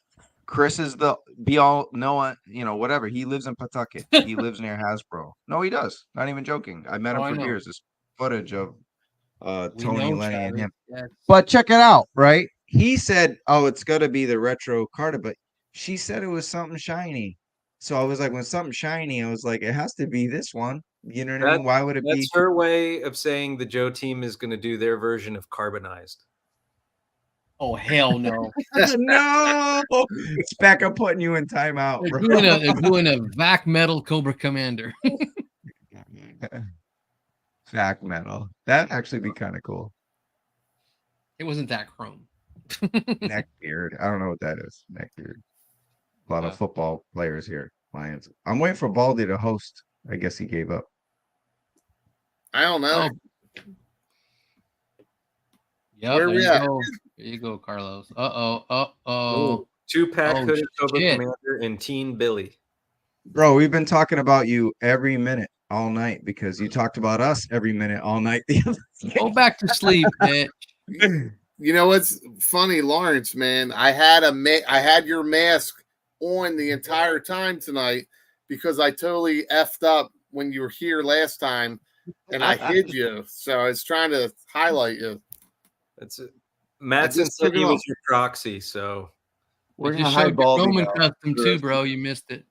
is the be all Noah, whatever. He lives in Pawtucket. He lives near Hasbro. No, he does. Not even joking. I met him Oh, I for know. beers. This footage of We Tony, know, Lenny, and Travis. him. Yes. But check it out, right? He said, "Oh, it's got to be the retro Carter," but she said it was something shiny. So I was like, when something shiny, I was like, it has to be this one. You know what I mean? Why would it be? That's her way of saying the Joe team is going to do their version of carbonized. Oh hell no. No, Spec, I'm putting you in timeout, They're bro. doing a vac metal Cobra Commander. Vac metal. That'd actually be kind of cool. It wasn't that chrome. Neckbeard. I don't know what that is. Neckbeard. A lot Uh, of football players here. Lions. I'm waiting for Baldy to host. I guess he gave up. I don't know. Oh. Yep, Where there we you at? go. There you go, Carlos. Uh-oh. Ooh, 2-pack Oh, hooded Cobra shit. Commander and Teen Billy. Bro, we've been talking about you every minute all night because you talked about us every minute all night. Go back to sleep, bitch. You know what's funny, Lawrence, man? I had your mask on the entire time tonight because I totally effed up when you were here last time, and I hid you. So I was trying to highlight you. That's it. Matson just said took it he was off. your proxy, so We're You gonna just hide showed your Baldy Roman now. custom too, bro. You missed it.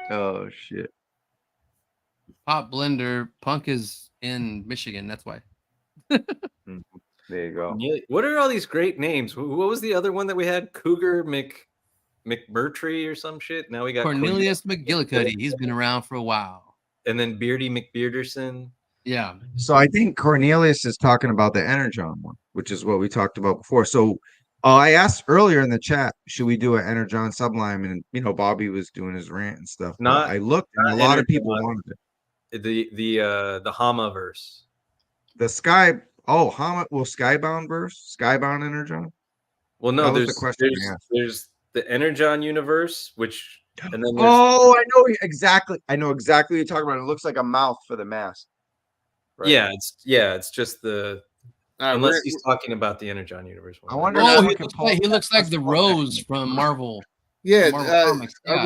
Oh shit. Pop Blender. Punk is in Michigan. That's why. There you go. What are all these great names? What was the other one that we had? Cougar McMurtry or some shit. Now we got Cornelius McGillicuddy. He's been around for a while. and then Beardy McBearderson. Yeah. So I think Cornelius is talking about the Energon one, which is what we talked about before. So I asked earlier in the chat, should we do an Energon Sublime? And Bobby was doing his rant and stuff. But Not- I looked, and a not lot of people Energon. wanted it. The Hamaverse. The Sky. Oh, how much will Skybound verse? Skybound Energon? Well, That no, was the question I asked. there's the Energon Universe, which and then there's Oh, I know exactly. I know exactly what you're talking about. It looks like a mouth for the mask. Right. it's just the unless he's talking about the Energon Universe one. I wonder. Oh, if he looks like the Rose from Marvel. Yeah, Marvel Comics. are Yeah.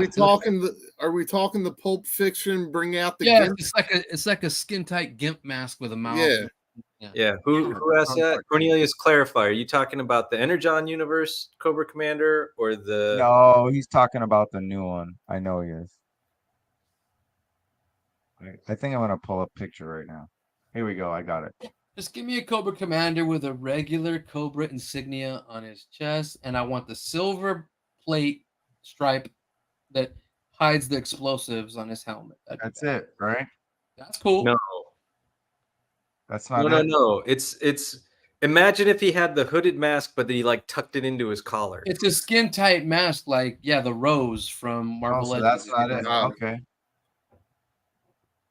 we talking the Pulp Fiction? Bring out the Yeah, gimp? it's like a skin tight gimp mask with a mouth. Yeah. Yeah, who asked that? Cornelius, clarify. Are you talking about the Energon Universe Cobra Commander or the? No, he's talking about the new one. I know he is. I think I'm gonna pull up a picture right now. Here we go. I got it. Just give me a Cobra Commander with a regular Cobra insignia on his chest, and I want the silver plate stripe that hides the explosives on his helmet. That's it, right? That's cool. No, That's not no, it. no. It's. Imagine if he had the hooded mask, but then he like tucked it into his collar. It's a skin tight mask, like the Rose from Marvel Oh, so Legends. that's not it. Okay.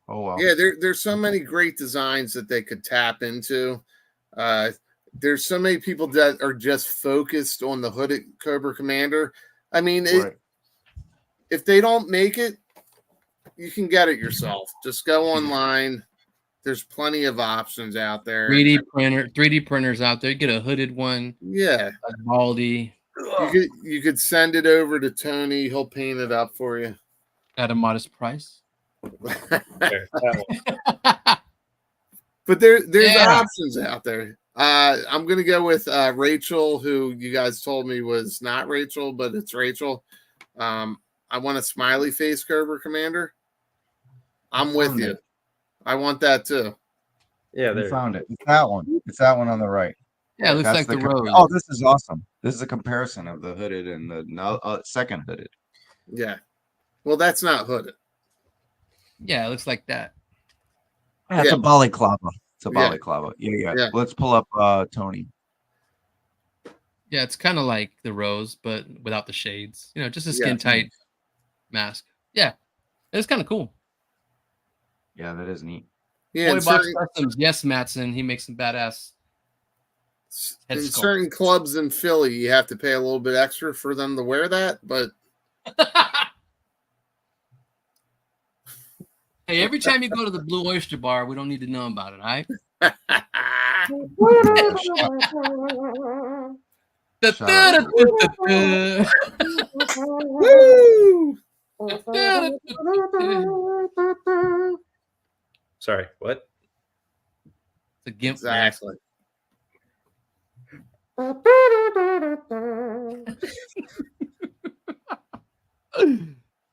Oh well. Yeah, there's so many great designs that they could tap into. There's so many people that are just focused on the hooded Cobra Commander. I mean, Right. if they don't make it, you can get it yourself. Just go online. There's plenty of options out there. 3D printers out there. Get a hooded one. Yeah, Like Baldy you could send it over to Tony. He'll paint it up for you. at a modest price. There, that one. But there's Yeah. options out there. I'm gonna go with Rachel, who you guys told me was not Rachel, but it's Rachel. I want a smiley face Cobra Commander. I'm with you. I want that too. Yeah, We there. found it. It's that one. It's that one on the right. Yeah, it looks That's like the com- Rose. Oh, this is awesome. This is a comparison of the hooded and the second hooded. Yeah. Well, that's not hooded. Yeah, it looks like that. Yeah, it's Yeah. a balaclava. It's a Yeah. balaclava. Yeah. Yeah. Let's pull up Tony. Yeah, it's kind of like the Rose, but without the shades. Just a Yeah. skin tight mask. Yeah, it's kind of cool. Yeah, that is neat. Yeah. Boy In Box certain, Customs, yes, Matson. He makes some badass. Head in sculpt. certain clubs in Philly, you have to pay a little bit extra for them to wear that. But Hey, every time you go to the Blue Oyster Bar, we don't need to know about it, all right? woo! Sorry, what? The gimp mask. Exactly.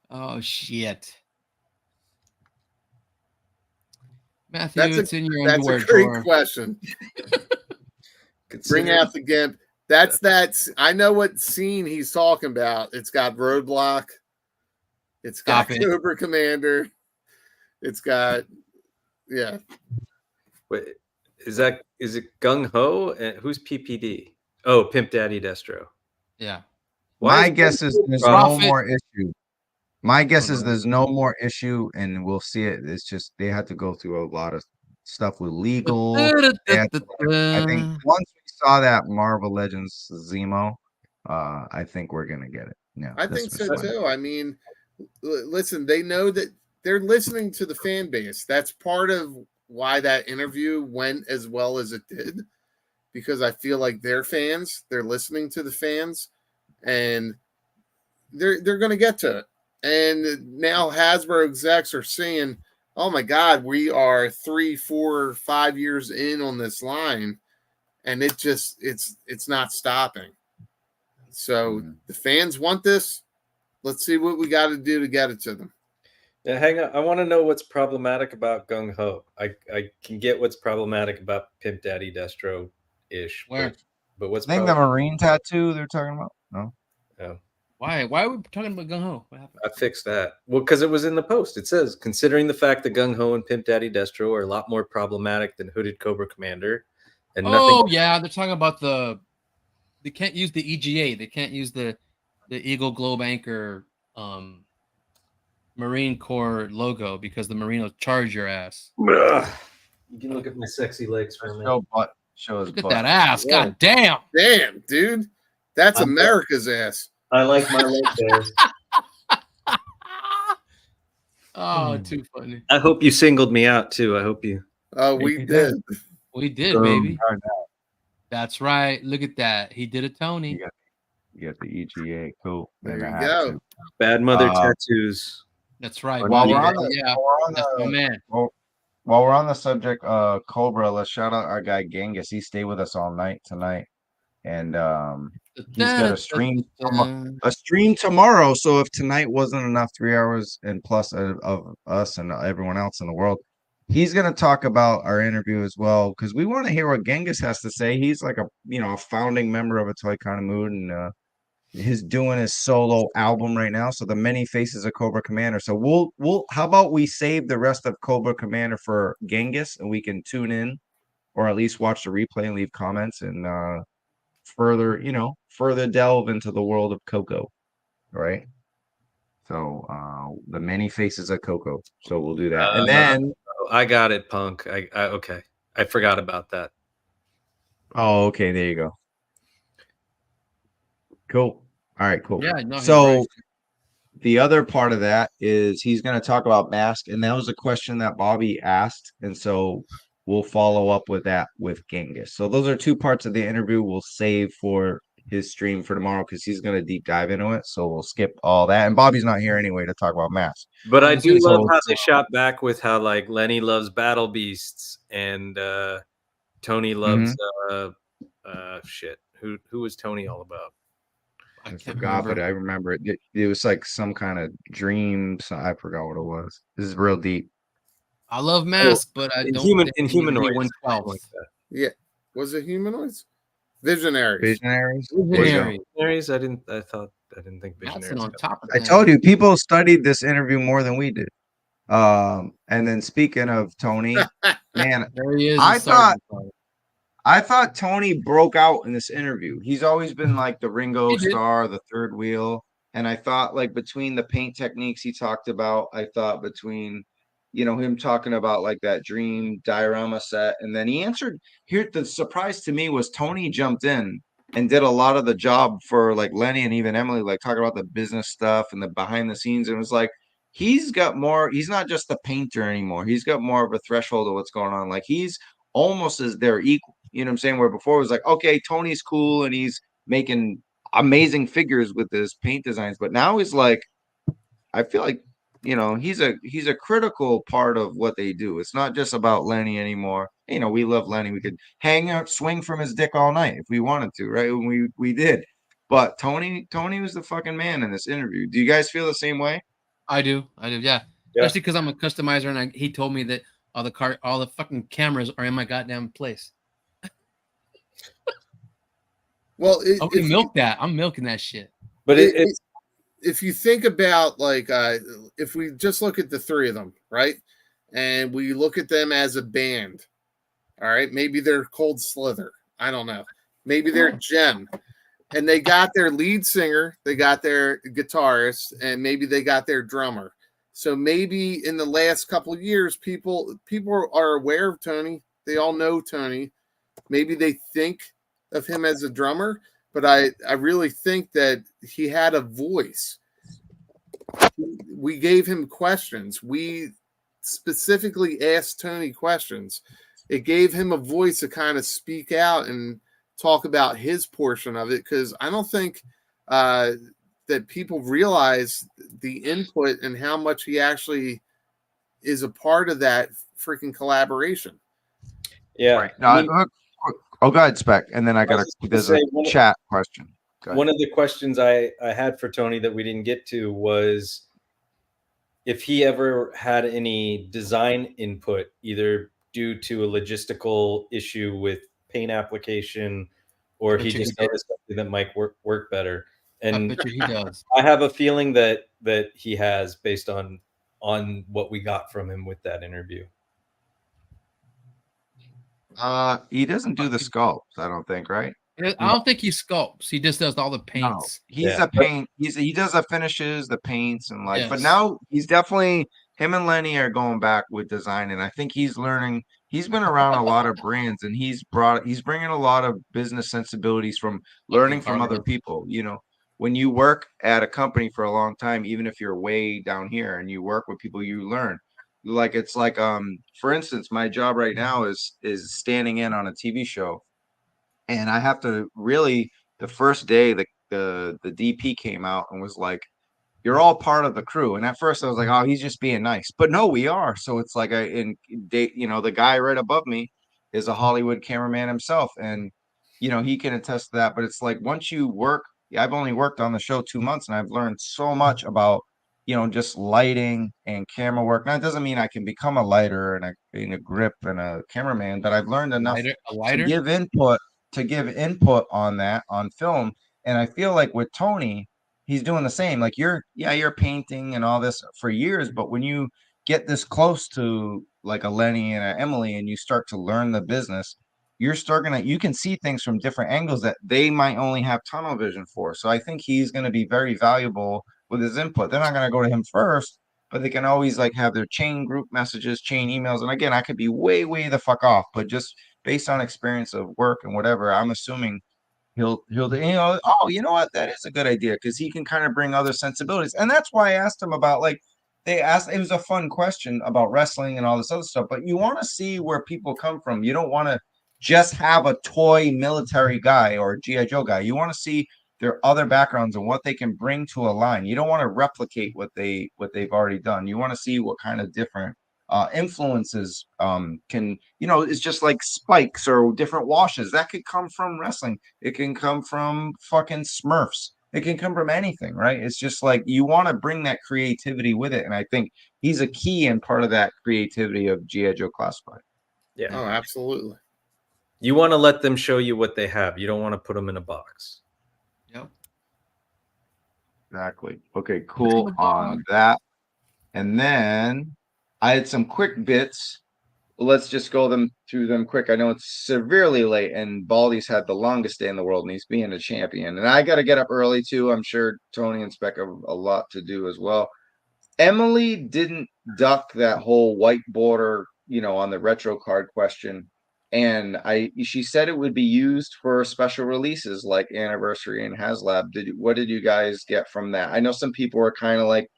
Oh shit, Matthew, That's it's in your That's underwear a great drawer. question. Bring Consider- out the gimp. That's I know what scene he's talking about. It's got Roadblock. It's got Stop it. Cobra Commander. It's got Wait, is it Gung Ho? And who's PPD? Oh, Pimp Daddy Destro. Yeah, My guess is there's no Profit. more issue. My guess is there's no more issue, and we'll see it. It's just they had to go through a lot of stuff with legal. I think once we saw that Marvel Legends Zemo, I think we're gonna get it. Yeah, I this think was so fun. too. I mean, listen, they know that they're listening to the fan base. That's part of why that interview went as well as it did. because I feel like they're fans. They're listening to the fans, and they're going to get to it. And now Hasbro execs are saying, "Oh my God, we are 3, 4, 5 years in on this line, and it's not stopping." So the fans want this. Let's see what we got to do to get it to them. Now, hang on. I want to know what's problematic about Gung Ho. I can get what's problematic about Pimp Daddy Destro ish. Where? But what's I think the marine tattoo they're talking about. No. Oh. Why are we talking about Gung Ho? What happened? I fixed that. Well, because it was in the post. It says, considering the fact that Gung Ho and Pimp Daddy Destro are a lot more problematic than Hooded Cobra Commander, and nothing. Yeah, they're talking about they can't use the EGA. They can't use the Eagle Globe Anchor Marine Corps logo because the Marine will charge your ass. Ugh. You can look at my sexy legs for a minute. Show his Look at butt. that ass. Yeah. God damn. Damn, dude. That's America's ass. I like my leg bears. Oh, too funny. I hope you singled me out too. I hope you. Oh, we did. We did, baby. That's right. Look at that. He did a Tony. You got the EGA. Cool. There Then you I go. have to. Bad mother tattoos. That's right. While buddy. we're on the- Yeah, that's my man. While we're on the subject, Cobra, let's shout out our guy Genghis. He stayed with us all night tonight, and he's got a stream tomorrow. So if tonight wasn't enough, 3 hours and plus of us and everyone else in the world, he's gonna talk about our interview as well because we want to hear what Genghis has to say. He's like a founding member of a Toy Kind of Mood, and he's doing his solo album right now. So the Many Faces of Cobra Commander. So we'll how about we save the rest of Cobra Commander for Genghis, and we can tune in or at least watch the replay and leave comments and further delve into the world of Coco, right? So the Many Faces of Coco. So we'll do that, and then I got it, Punk. I okay. I forgot about that. okay, there you go. Cool. All right, cool. Yeah, no, so the other part of that is he's going to talk about mask, and that was a question that Bobby asked, and so we'll follow up with that with Genghis. So those are two parts of the interview we'll save for his stream for tomorrow because he's going to deep dive into it. So we'll skip all that, and Bobby's not here anyway to talk about mask. But I do love how they shot back with how like Lenny loves battle beasts and Tony loves shit. Who was Tony all about? I forgot, but I remember it. It was like some kind of dream. So I forgot what it was. This is real deep. I love Mask, but I don't in humanoids. Like Yeah. Was it humanoids? Visionaries. Visionaries. I didn't think visionaries. On top of I told you, people studied this interview more than we did. And then speaking of Tony, man, there he is. I thought Tony broke out in this interview. He's always been like the Ringo star, the third wheel. And I thought like between the paint techniques he talked about, I thought between, him talking about like that dream diorama set. And then he answered here. The surprise to me was Tony jumped in and did a lot of the job for like Lenny and even Emily, like talking about the business stuff and the behind the scenes. And it was like, he's got more, he's not just the painter anymore. He's got more of a threshold of what's going on. Like he's almost as their equal. You know what I'm saying? Where before it was like, okay, Tony's cool and he's making amazing figures with his paint designs, but now he's like, I feel like, he's a critical part of what they do. It's not just about Lenny anymore. We love Lenny. We could hang out, swing from his dick all night if we wanted to, right? And we did. But Tony was the fucking man in this interview. Do you guys feel the same way? I do. Yeah. Especially because I'm a customizer, and he told me that all the fucking cameras are in my goddamn place. Well, I'm milking that shit. But if you think about like if we just look at the three of them, right, and we look at them as a band, all right, maybe they're Cold Slither, I don't know, maybe they're Gem, and they got their lead singer, they got their guitarist, and maybe they got their drummer. So maybe in the last couple of years, people are aware of Tony. They all know Tony. Maybe they think of him as a drummer, but I really think that he had a voice. We gave him questions. We specifically asked Tony questions. It gave him a voice to kind of speak out and talk about his portion of it, because I don't think that people realize the input and how much he actually is a part of that freaking collaboration. Yeah. Right. No, go ahead, Spec, and then there's a chat question. One of the questions I had for Tony that we didn't get to was if he ever had any design input, either due to a logistical issue with paint application, or he just noticed something that might work better. And I bet you he does. I have a feeling that he has, based on what we got from him with that interview. He doesn't do the sculpts, I don't think, right? I don't think he sculpts. He just does all the paints. No, he's a paint. He does the finishes, the paints, and like. Yes. But now he's definitely, him and Lenny are going back with design, and I think he's learning. He's been around a lot of brands, and he's bringing a lot of business sensibilities from learning from other people. You know, when you work at a company for a long time, even if you're way down here and you work with people, you learn. Like it's like, for instance, my job right now is standing in on a TV show. And I have to really, the first day the DP came out and was like, "You're all part of the crew." And at first I was like, "Oh, he's just being nice." But no, we are. So it's like the guy right above me is a Hollywood cameraman himself, and he can attest to that. But it's like once you work, I've only worked on the show 2 months, and I've learned so much about just lighting and camera work. Now, it doesn't mean I can become a lighter and a grip and a cameraman, but I've learned enough to give input on that on film. And I feel like with Tony, he's doing the same. Like you're painting and all this for years, but when you get this close to like a Lenny and an Emily and you start to learn the business, you can see things from different angles that they might only have tunnel vision for. So I think he's going to be very valuable with his input. They're not going to go to him first, but they can always like have their chain group messages, chain emails. And again, I could be way the fuck off, but just based on experience of work and whatever, I'm assuming he'll oh, you know what, that is a good idea, because he can kind of bring other sensibilities. And that's why I asked him about, like, it was a fun question about wrestling and all this other stuff, but you want to see where people come from. You don't want to just have a toy military guy or a G.I. Joe guy. You want to see their other backgrounds and what they can bring to a line. You don't want to replicate what they've already done. You want to see what kind of different influences can, it's just like spikes or different washes that could come from wrestling. It can come from fucking Smurfs. It can come from anything, right? It's just like you want to bring that creativity with it, and I think he's a key and part of that creativity of G.I. Joe Classified. Yeah. Oh, absolutely. You want to let them show you what they have. You don't want to put them in a box. Yep. Exactly. Okay, cool on that. And then I had some quick bits. Let's just go through them quick. I know it's severely late, and Baldy's had the longest day in the world, and he's being a champion. And I got to get up early too. I'm sure Tony and Spec have a lot to do as well. Emily didn't duck that whole white border, on the retro card question. And she said it would be used for special releases like Anniversary and Haslab. What did you guys get from that? I know some people are kind of like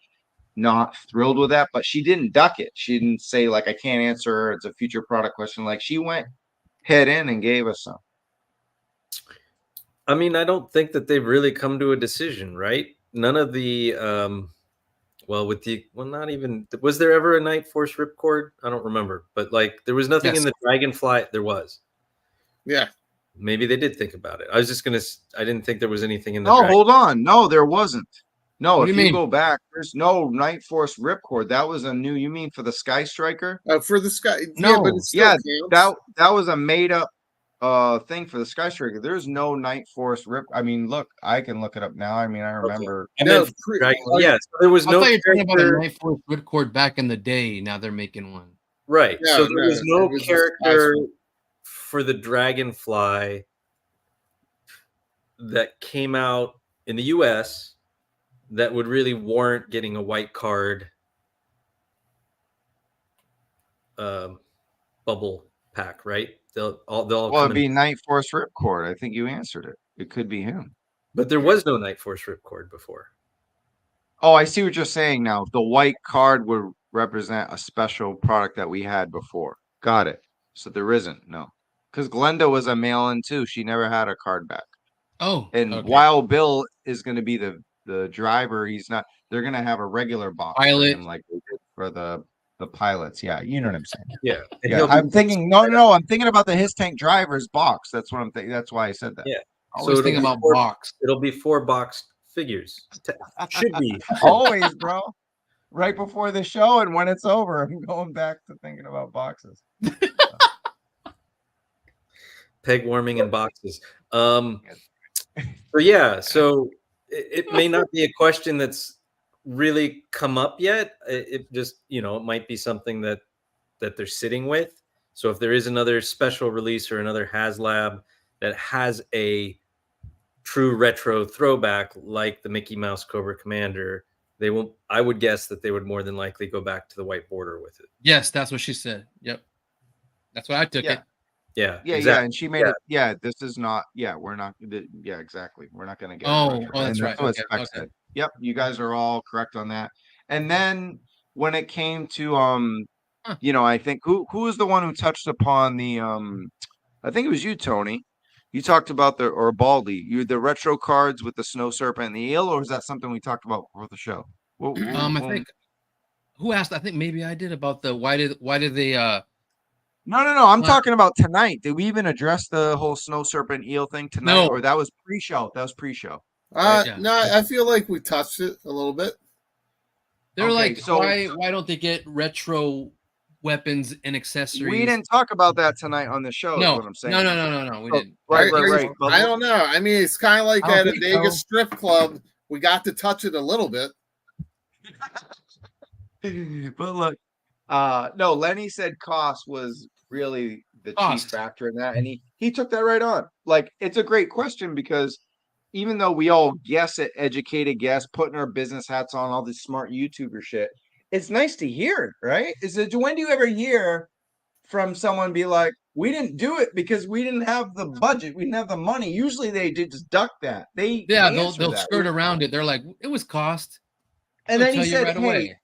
not thrilled with that, but she didn't duck it. She didn't say like, I can't answer, it's a future product question. Like, she went head in and gave us some. I mean, I don't think that they've really come to a decision, right? None of the not even, was there ever a Night Force ripcord? I don't remember, but like there was nothing in the Dragonfly. There was. Yeah. Maybe they did think about it. I didn't think there was anything in the hold on. No, there wasn't. No, what if you go back, there's no Night Force ripcord. That was a new, you mean for the Sky Striker? For the Sky. No. Yeah, but it's still that was a made up thing for the Sky Striker. There's no Night Force rip. I mean, look, I can look it up now. I mean, I remember. Okay. So there was no. I thought you were talking about a Night Force ripcord back in the day. Now they're making one. Right. Yeah, so there was no was character for the Dragonfly that came out in the US that would really warrant getting a white card bubble pack, right? They'll it'd be Night Force ripcord. I think you answered it. It could be him. But there was no Night Force ripcord before. Oh, I see what you're saying now. The white card would represent a special product that we had before. Got it. So there isn't. No. because Glenda was a mail-in too. She never had her card back. Oh, And okay. while Bill is going to be the driver, he's not. They're going to have a regular box for Pilot. him, like they did for the pilots. Yeah, you know what I'm saying. Yeah. And Yeah, he'll be- I'm thinking. No, I'm thinking about the His Tank Driver's box. That's what I'm thinking. That's why I said that. Yeah. Always it'll think be about four- box. It'll be 4 boxed figures. Should be. Always, bro. Right before the show, and when it's over, I'm going back to thinking about boxes. Peg warming in boxes. So yeah, so it may not be a question that's really come up yet. It just, it might be something that they're sitting with. So if there is another special release or another Haslab that has a true retro throwback like the Mickey Mouse Cobra Commander, they won't. I would guess that they would more than likely go back to the white border with it. Yes, that's what she said. Yep. That's what I took it. Yeah, Yeah, exactly. and she made it. Yeah, this is not. Yeah, we're not. Yeah, exactly. We're not going to get. Oh, retro. that's And right. what Okay, Spec okay. said. Yep, you guys are all correct on that. And then when it came to I think who was the one who touched upon the I think it was you, Tony. You talked about or Baldy, the retro cards with the snow serpent and the eel, or was that something we talked about for the show? I think who asked? I think maybe I did about the why did they No. I'm talking about tonight. Did we even address the whole snow serpent eel thing tonight? No. Or that was pre-show? That was pre-show. Yeah. No, I feel like we touched it a little bit. they're Okay, like so- why don't they get retro weapons and accessories? We didn't talk about that tonight on the show. No, Is what I'm saying. no, we Oh, didn't. Right. But I don't know. I mean, it's kind of like I don't at a think Vegas so. strip club. We got to touch it a little bit. But look, no, Lenny said cost was really the Cost. chief factor in that, and he took that right on. Like, it's a great question because even though we all guess it, educated guess, putting our business hats on, all this smart YouTuber shit, it's nice to hear it, right? When do you ever hear from someone be like, we didn't do it because we didn't have the budget, we didn't have the money? Usually they just duck that. They'll they'll skirt around it. They're like, it was cost. And They'll then he tell you said, right hey, away.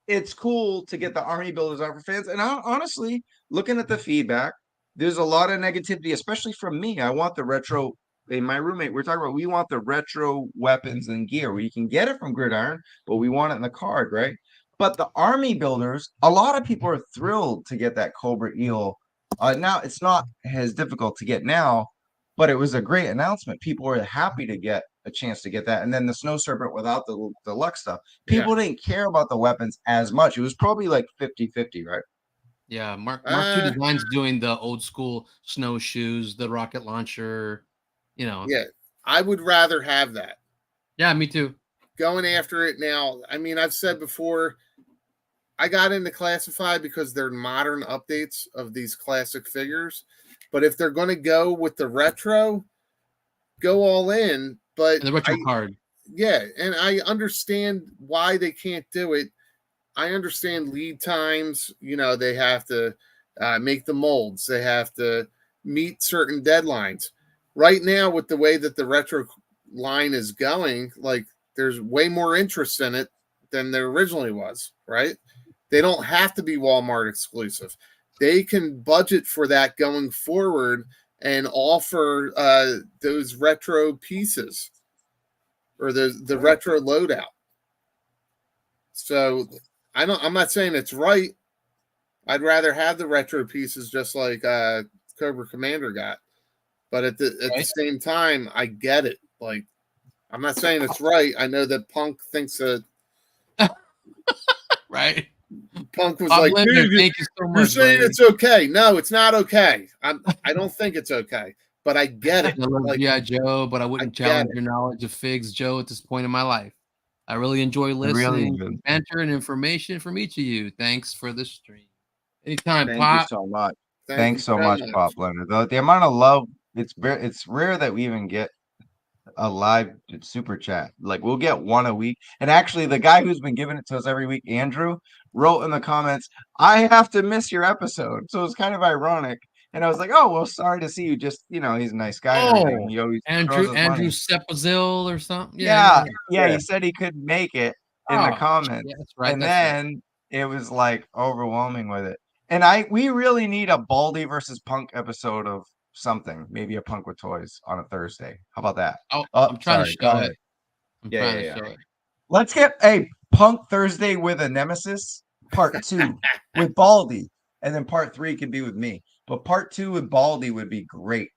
it's cool to get the army builders out for fans. And honestly, looking at the feedback, there's a lot of negativity, especially from me. I want the retro. And my roommate, we're talking about, we want the retro weapons and gear where you can get it from Gridiron, but we want it in the card, right? But the army builders, a lot of people are thrilled to get that Cobra Eel. Now it's not as difficult to get now, but it was a great announcement. People were happy to get a chance to get that. And then the Snow Serpent without the deluxe stuff. People didn't care about the weapons as much. It was probably like 50-50, right? Yeah, Mark II Design's doing the old school snowshoes, the rocket launcher, Yeah, I would rather have that. Yeah, me too. Going after it now. I mean, I've said before, I got into classified because they're modern updates of these classic figures. But if they're going to go with the retro, go all in. But And the retro card. Yeah, and I understand why they can't do it. I understand lead times. They have to make the molds. They have to meet certain deadlines. Right now, with the way that the retro line is going, like, there's way more interest in it than there originally was, right? They don't have to be Walmart exclusive. They can budget for that going forward and offer those retro pieces or the retro loadout. So I'm not saying it's right. I'd rather have the retro pieces just like Cobra Commander got. But at the same time, I get it. Like, I'm not saying it's right. I know that Punk thinks that right. Punk was Bob like, Lindner, dude, thank you so much. you're saying buddy. it's okay. No, it's not okay. I don't think it's okay, but I get it. I love Like, G.I. Joe, but I wouldn't get challenge it. your knowledge of figs, Joe, at this point in my life. I really enjoy listening to banter and information from each of you. Thanks for the stream. Anytime, Thank Pop. you so much. Thank Thanks you so much, Pop Leonard. The amount of love, it's rare that we even get a live super chat. Like, we'll get one a week. And actually, the guy who's been giving it to us every week, Andrew, wrote in the comments, I have to miss your episode. So it's kind of ironic. And I was like, oh, well, sorry to see you. Just, he's a nice guy. And everything. He always throws us money. Andrew Sepazil or something. Yeah, he said he couldn't make it in the comments. Yeah, that's right. And then it was like overwhelming with it. And we really need a Baldy versus Punk episode of something, maybe a Punk with Toys on a Thursday. How about that? I'm trying sorry, to go show ahead. it. I'm Yeah, trying yeah, to show it. Let's get a Punk Thursday with a Nemesis part 2 with Baldy, and then part 3 can be with me. But part 2 with Baldy would be great.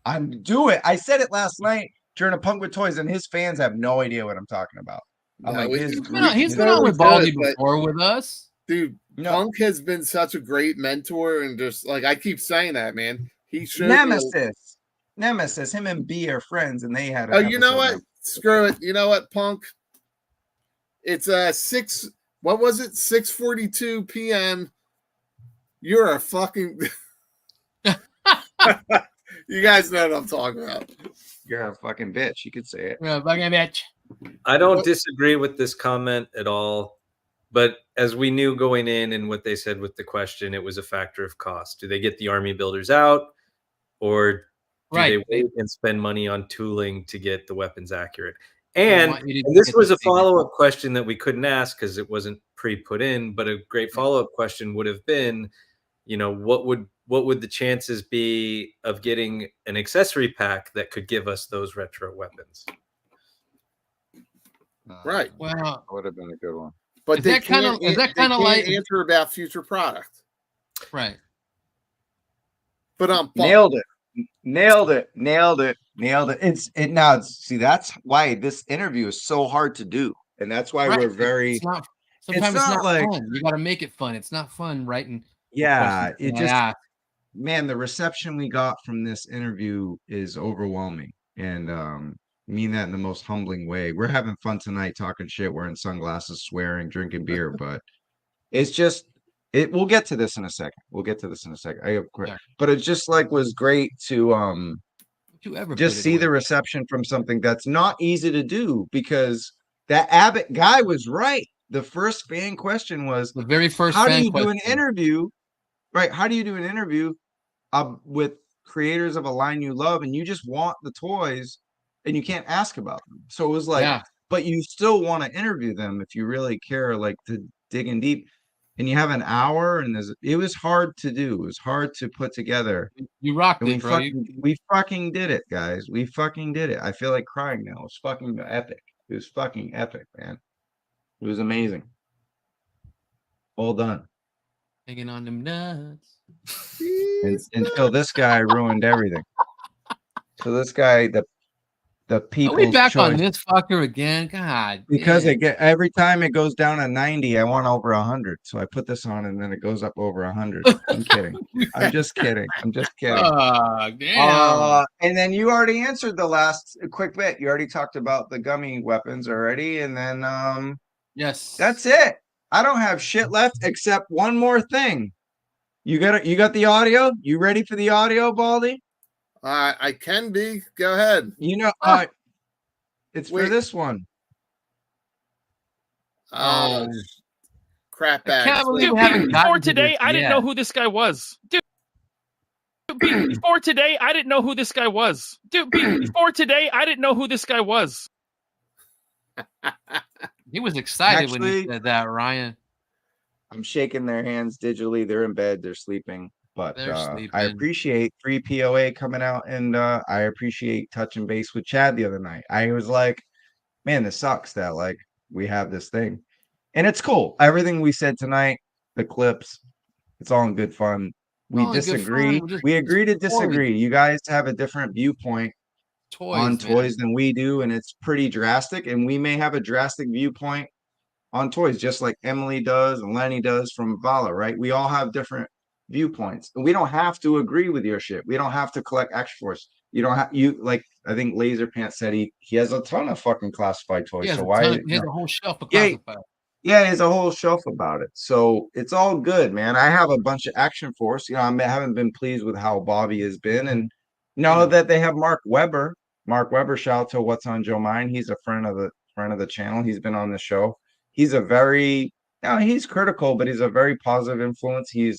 I'm do it. I said it last night during a Punk with Toys, and his fans have no idea what I'm talking about. I'm like, his group. He's been on with Baldy before with us. Dude, Punk has been such a great mentor, and just like I keep saying that, man. He showed Nemesis, him and B are friends, and they had. You know what? Screw it. You know what, Punk? It's 6. What was it? 6:42 p.m. You're a fucking. You guys know what I'm talking about. You're a fucking bitch. You could say it. You're a fucking bitch. I don't disagree with this comment at all. But as we knew going in and what they said with the question, it was a factor of cost. Do they get the army builders out, or do they wait and spend money on tooling to get the weapons accurate? And this was a follow-up question that we couldn't ask because it wasn't pre-put in, but a great follow-up question would have been, you know, what would the chances be of getting an accessory pack that could give us those retro weapons? Right. Well, that would have been a good one. But is that kind of like answer about future product, right? But nailed it. It's now. See, that's why this interview is so hard to do, and that's why we're very. Sometimes it's not like fun. You got to make it fun. It's not fun writing. Yeah, it just man, the reception we got from this interview is overwhelming, and mean that in the most humbling way. We're having fun tonight, talking shit, wearing sunglasses, swearing, drinking beer, but it's just we'll get to this in a second. But it just like was great to just see the reception from something that's not easy to do, because that Abbott guy was right. The first fan question was the very first. How do you do an interview? Right? How do you do an interview with creators of a line you love, and you just want the toys? And you can't ask about them. So it was like, but you still want to interview them if you really care, like to dig in deep. And you have an hour, and it was hard to do. It was hard to put together. You rocked it, bro. We fucking did it, guys. We fucking did it. I feel like crying now. It was fucking epic. It was fucking epic, man. It was amazing. All done. Hanging on them nuts. Until this guy ruined everything. So this guy, the people. Are we back on this fucker again? God. Because every time it goes down to 90, I want over 100. So I put this on, and then it goes up over 100. I'm kidding. I'm just kidding. Damn. And then you already answered the last quick bit. You already talked about the gummy weapons already, and then yes, that's it. I don't have shit left except one more thing. You got the audio? You ready for the audio, Baldy? I can be. Go ahead. You know, it's for this one. Crap bag. Dude, before today, I didn't know who this guy was. Dude, before today, I didn't know who this guy was. Dude, before today, I didn't know who this guy was. He was excited when he said that, Ryan. I'm shaking their hands digitally. They're in bed. They're sleeping. But I appreciate Free POA coming out, and I appreciate touching base with Chad the other night. I was like, man, this sucks that like we have this thing. And it's cool. Everything we said tonight, the clips, it's all in good fun. We disagree. We agree to disagree. You guys have a different viewpoint on toys than we do, and it's pretty drastic. And we may have a drastic viewpoint on toys, just like Emily does and Lenny does from Vala, right? We all have different viewpoints, and we don't have to agree with your shit. We don't have to collect Action Force. You don't have like I think Laser Pants said he has a ton of fucking classified toys. So why he has a whole shelf of classified. Yeah, he has a whole shelf about it. So it's all good, man. I have a bunch of Action Force. You know, I haven't been pleased with how Bobby has been, and now that they have Mark Weber, shout out to What's on Joe Mind. He's a friend of the channel. He's been on the show. He's he's critical, but he's a very positive influence. He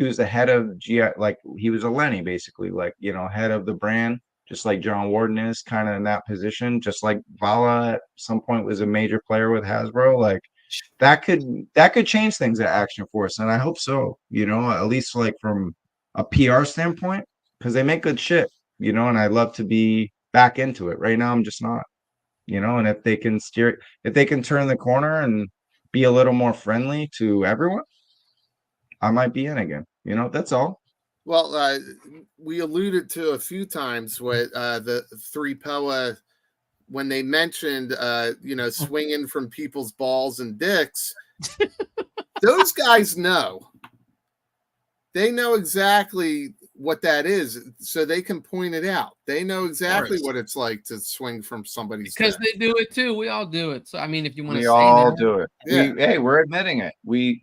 was the head of like he was a Lenny, basically, like, you know, head of the brand, just like John Warden is kind of in that position, just like Vala at some point was a major player with Hasbro. Like that could change things at Action Force, and I hope so, you know, at least like from a PR standpoint. because they make good shit, you know, and I love to be back into it. Right now, I'm just not, you know, and if they can steer, if they can turn the corner and be a little more friendly to everyone, I might be in again. You know, that's all. Well, we alluded to a few times with the 3POA when they mentioned, you know, swinging from people's balls and dicks. Those guys know. They know exactly what that is, so they can point it out. They know exactly what it's like to swing from somebody's because dick. they do it too. We all do it. So I mean, if you want to We say all that, do it. Yeah. Hey, we're admitting it. We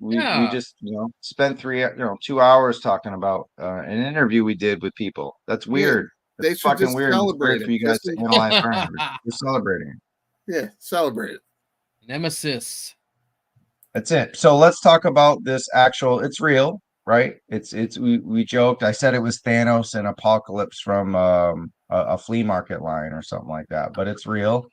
just, you know, spent 2 hours talking about an interview we did with people. That's weird. They That's should fucking just weird. It's celebrate weird it. for you guys Just to in- analyze our interview. We're celebrating it. Yeah, celebrate it. Nemesis. That's it. So let's talk about this actual. It's real, right? We joked. I said it was Thanos and Apocalypse from a flea market line or something like that, but it's real,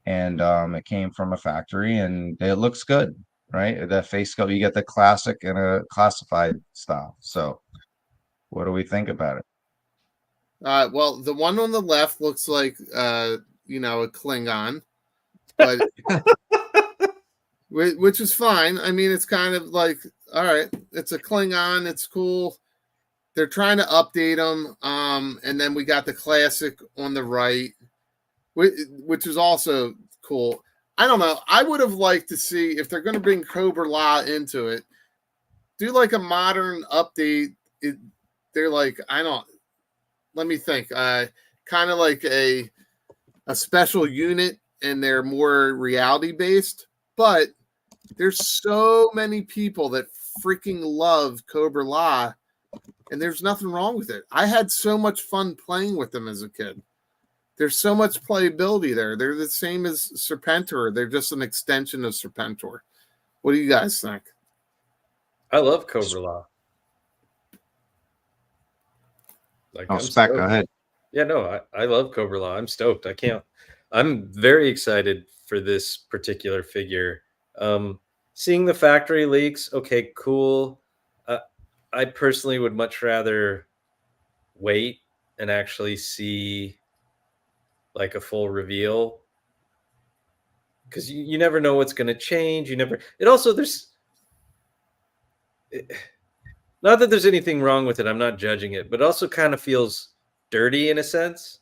and it came from a factory, and it looks good, right? The face sculpt, you get the classic and a classified style. So, what do we think about it? Well, the one on the left looks like you know, a Klingon, but which is fine. I mean, it's kind of like, all right, it's a Klingon, it's cool. They're trying to update them, and then we got the classic on the right, which is also cool. I don't know. I would have liked to see, if they're going to bring Cobra La into it, do like a modern update. They're like, I don't. Let me think. Kind of like a special unit, and they're more reality based. But there's so many people that freaking love Cobra La, and there's nothing wrong with it. I had so much fun playing with them as a kid. There's so much playability there. They're the same as Serpentor. They're just an extension of Serpentor. What do you guys think? I love Cobra La. Like, Oh, I'm Spec, go stoked. ahead. Yeah, no, I love Cobra La. I'm stoked. I'm very excited for this particular figure. Seeing the factory leaks, okay, cool. I personally would much rather wait and actually see like a full reveal, because you never know what's going to change. It also, not that there's anything wrong with it, I'm not judging it, but it also kind of feels dirty in a sense.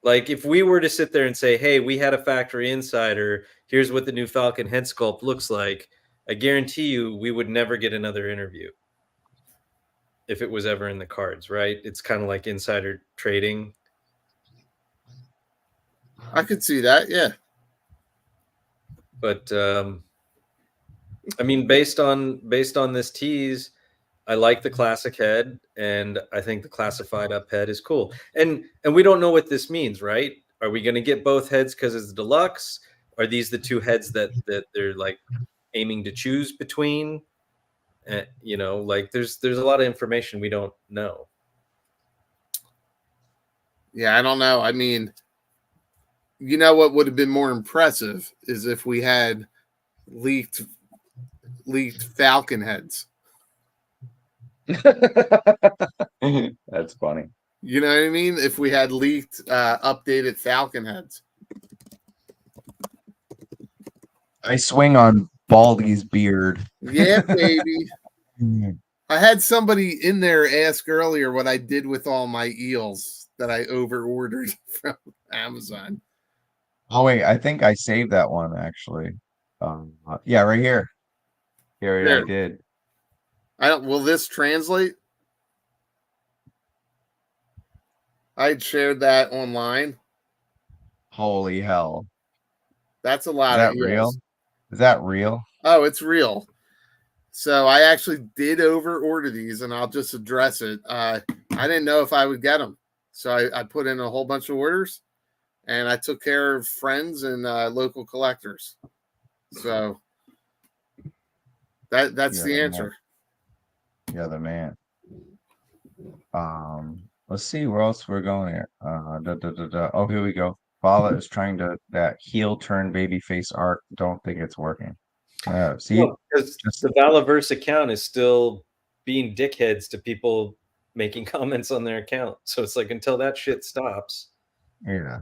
Like, if we were to sit there and say, hey, we had a factory insider, here's what the new Falcon head sculpt looks like, I guarantee you we would never get another interview if it was ever in the cards, right? It's kind of like insider trading. I could see that, yeah. But I mean, based on this tease, I like the classic head, and I think the classified up head is cool. And we don't know what this means, right? Are we going to get both heads because it's deluxe? Are these the two heads that they're like aiming to choose between? You know, like there's a lot of information we don't know. Yeah, I don't know. I mean, you know what would have been more impressive is if we had leaked Falcon heads. That's funny. You know what I mean? If we had leaked updated Falcon heads. I swing on Baldy's beard. Yeah, baby. I had somebody in there ask earlier what I did with all my eels that I over ordered from Amazon. Oh wait, I think I saved that one actually. Yeah, right here. Here, There. I did. I don't. Will this translate? I'd shared that online. Holy hell! That's a Is lot that of real? eels. Is that real? Oh, it's real. So I actually did over order these, and I'll just address it. I didn't know if I would get them, so I put in a whole bunch of orders, and I took care of friends and local collectors. So that's the answer. Yeah, the man. Let's see where else we're going here. Oh, here we go. Vala is trying to that heel turn babyface arc. Don't think it's working. See, Well, because the Valaverse account is still being dickheads to people making comments on their account. So it's like until that shit stops. Yeah.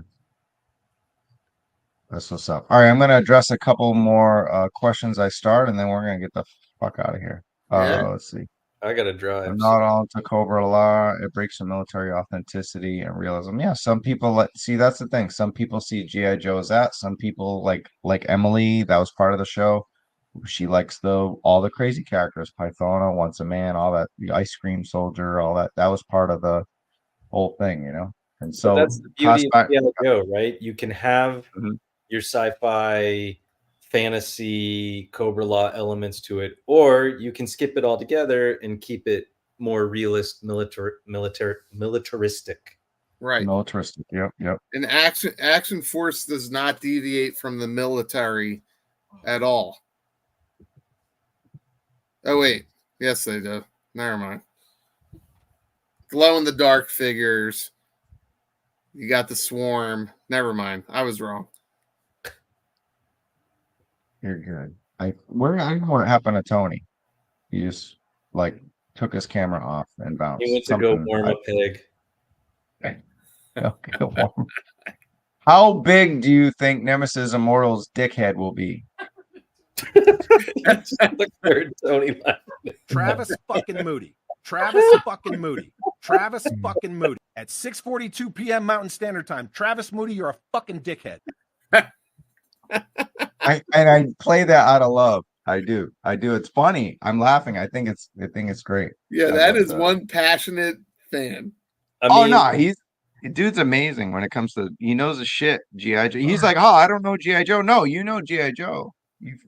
That's what's up. All right, I'm gonna address a couple more questions I start, and then we're gonna get the fuck out of here. Yeah. Let's see. I gotta drive. I'm not all to Cobra Law. It breaks the military authenticity and realism. Yeah, some people see that's the thing. Some people see G.I. Joe as that. Some people like Emily, that was part of the show. She likes all the crazy characters, Pythona, Once a Man, all that, the Ice Cream Soldier, all that. That was part of the whole thing, you know. And But so that's the beauty of Hasbro- G.I. Joe, right? You can have Mhm. your sci-fi, fantasy, Cobra Law elements to it, or you can skip it altogether and keep it more realist, militaristic. Right. militaristic. Yep. And Action Force does not deviate from the military at all. Oh wait, yes they do. Never mind. Glow in the dark figures. You got the Swarm. Never mind. I was wrong. You're good. I don't know what happened to Tony. He just like took his camera off and bounced. He went to go warm a pig. Okay, warm. How big do you think Nemesis Immortal's dickhead will be? That's the third Tony left. Travis fucking Moody. Travis fucking Moody. Travis fucking Moody. At 6:42 p.m. Mountain Standard Time. Travis Moody, you're a fucking dickhead. I play that out of love. I do. It's funny. I'm laughing. I think it's great. Yeah, that is one passionate fan. Dude's amazing when it comes to, he knows his shit. G.I. Joe. He's like, oh, I don't know G.I. Joe. No, you know G.I. Joe.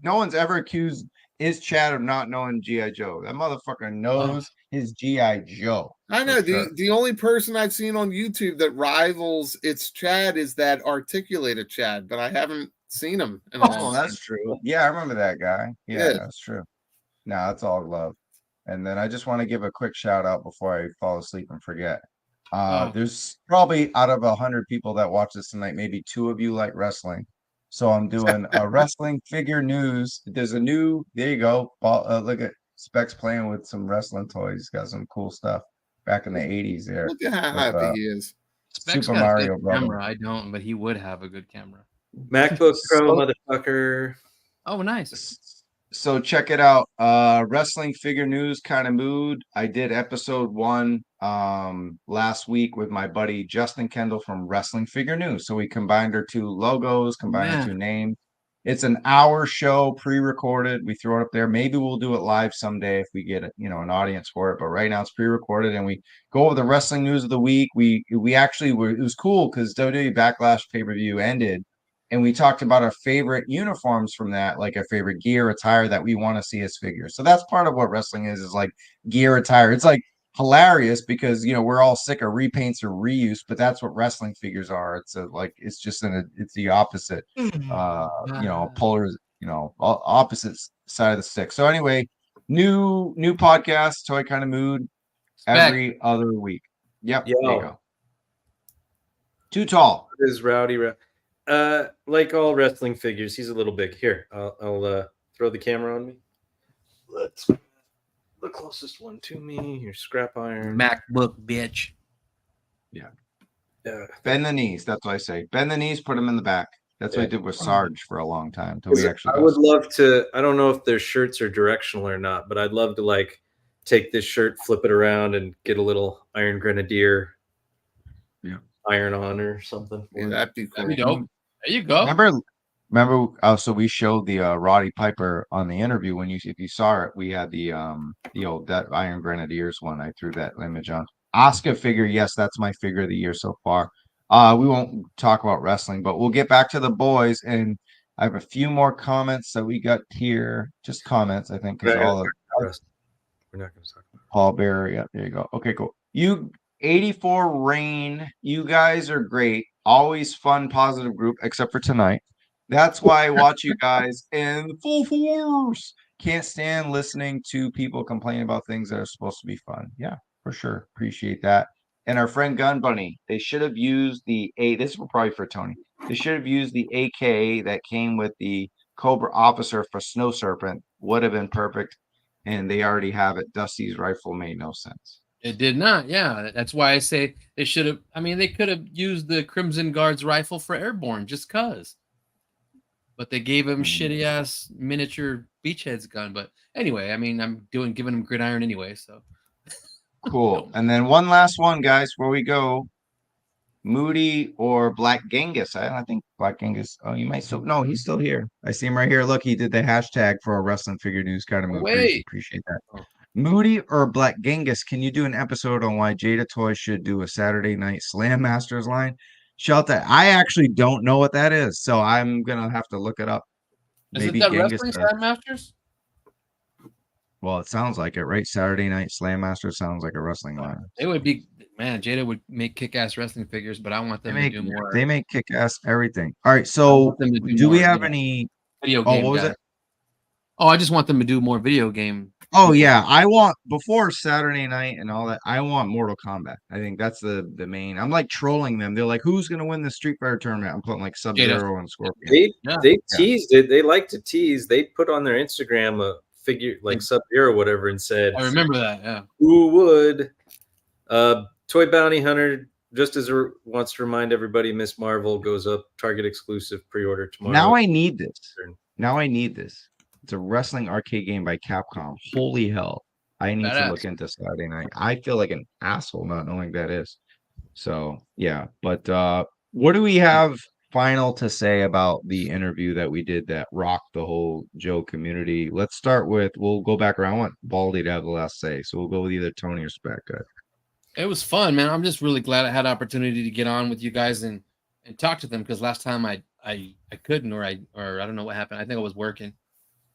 No one's ever accused his Chad of not knowing G.I. Joe. That motherfucker knows his G.I. Joe. I know. The only person I've seen on YouTube that rivals its Chad is that articulated Chad, but I haven't seen him in a long time. That's true. Yeah, I remember that guy. Yeah, that's true. No, that's all love. And then I just want to give a quick shout out before I fall asleep and forget. There's probably out of 100 people that watch this tonight, maybe 2 of you like wrestling. So I'm doing a wrestling figure news. There's there you go. Look at Specs playing with some wrestling toys. Got some cool stuff back in the 80s there. Look at how happy he is. Specs Super got Mario a good Brothers. camera. I don't, but he would have a good camera. MacBook Pro, motherfucker. Oh, nice. So check it out. Wrestling figure news kind of mood. I did episode 1 last week with my buddy Justin Kendall from Wrestling Figure News. So we combined our 2 logos, combined our 2 names. It's an hour show, pre-recorded. We throw it up there. Maybe we'll do it live someday if we get an audience for it. But right now it's pre-recorded, and we go over the wrestling news of the week. We actually were. It was cool because WWE Backlash pay-per-view ended. And we talked about our favorite uniforms from that, like our favorite gear, attire that we want to see as figures. So that's part of what wrestling is like gear, attire. It's like hilarious because, we're all sick of repaints or reuse, but that's what wrestling figures are. It's it's the opposite, polar, opposite side of the stick. So anyway, new podcast, Toy Kind of Mood, every other week. Yep. There you go. Too tall. It is Rowdy. Like all wrestling figures, he's a little big. Here, I'll throw the camera on me. Let's the closest one to me. Your scrap iron MacBook, bitch. Yeah. Bend the knees. That's what I say. Bend the knees. Put them in the back. That's what I did with Sarge for a long time. I would love to. I don't know if their shirts are directional or not, but I'd love to take this shirt, flip it around, and get a little Iron Grenadier. Yeah. Iron on or something. Yeah, that'd be cool. There you go. Remember so we showed the Roddy Piper on the interview if you saw it, we had the old that Iron Grenadiers one. I threw that image on. Asuka figure, yes, that's my figure of the year so far. We won't talk about wrestling, but we'll get back to the boys, and I have a few more comments that we got here. Just comments, I think, because we're not going to talk about Paul Bearer. Yeah, there you go. Okay, cool. You 84 Rain, you guys are great. Always fun, positive group, except for tonight. That's why I watch you guys in full force. Can't stand listening to people complain about things that are supposed to be fun. Yeah, for sure. Appreciate that. And our friend Gun Bunny, they should have used this is probably for Tony. They should have used the AK that came with the Cobra Officer for Snow Serpent. Would have been perfect. And they already have it. Dusty's rifle made no sense. It did not. Yeah, that's why I say they should have. I mean, they could have used the Crimson Guard's rifle for airborne, just cause. But they gave him shitty ass miniature beachheads gun. But anyway, I mean, I'm giving him gridiron anyway. So Cool. And then one last one, guys, where we go. Moody or Black Genghis. I think Black Genghis. Oh, you might still. No, he's still here. I see him right here. Look, he did the hashtag for our wrestling figure news kind of move. Wait. Appreciate that. Moody or Black Genghis, can you do an episode on why Jada Toys should do a Saturday night Slam Masters line? Shout that. I actually don't know what that is, so I'm gonna have to look it up. Isn't that wrestling Slam Masters? Well, it sounds like it, right? Saturday night Slam Masters sounds like a wrestling line. It would be, man. Jada would make kick-ass wrestling figures, but I want them to do more. They make kick-ass everything. All right, so do we have any video game? What was it? Oh, I just want them to do more video game. Oh yeah, I want before Saturday night and all that. I want Mortal Kombat. I think that's the main. I'm like trolling them. They're like, "Who's gonna win the Street Fighter tournament?" I'm putting like Sub-Zero and Scorpion. They teased it. They like to tease. They put on their Instagram a figure like Sub-Zero, whatever, and said, "I remember that." Yeah. Who would? Toy Bounty Hunter just wants to remind everybody, Miss Marvel goes up. Target exclusive pre-order tomorrow. Now I need this. It's a wrestling arcade game by Capcom. Holy hell. I need to look into Saturday night. I feel like an asshole not knowing that is. So, yeah. But what do we have final to say about the interview that we did that rocked the whole Joe community? Let's start with, we'll go back around. I want Baldy to have the last say. So we'll go with either Tony or Spec. It was fun, man. I'm just really glad I had opportunity to get on with you guys and talk to them, because last time I couldn't, or I don't know what happened. I think I was working.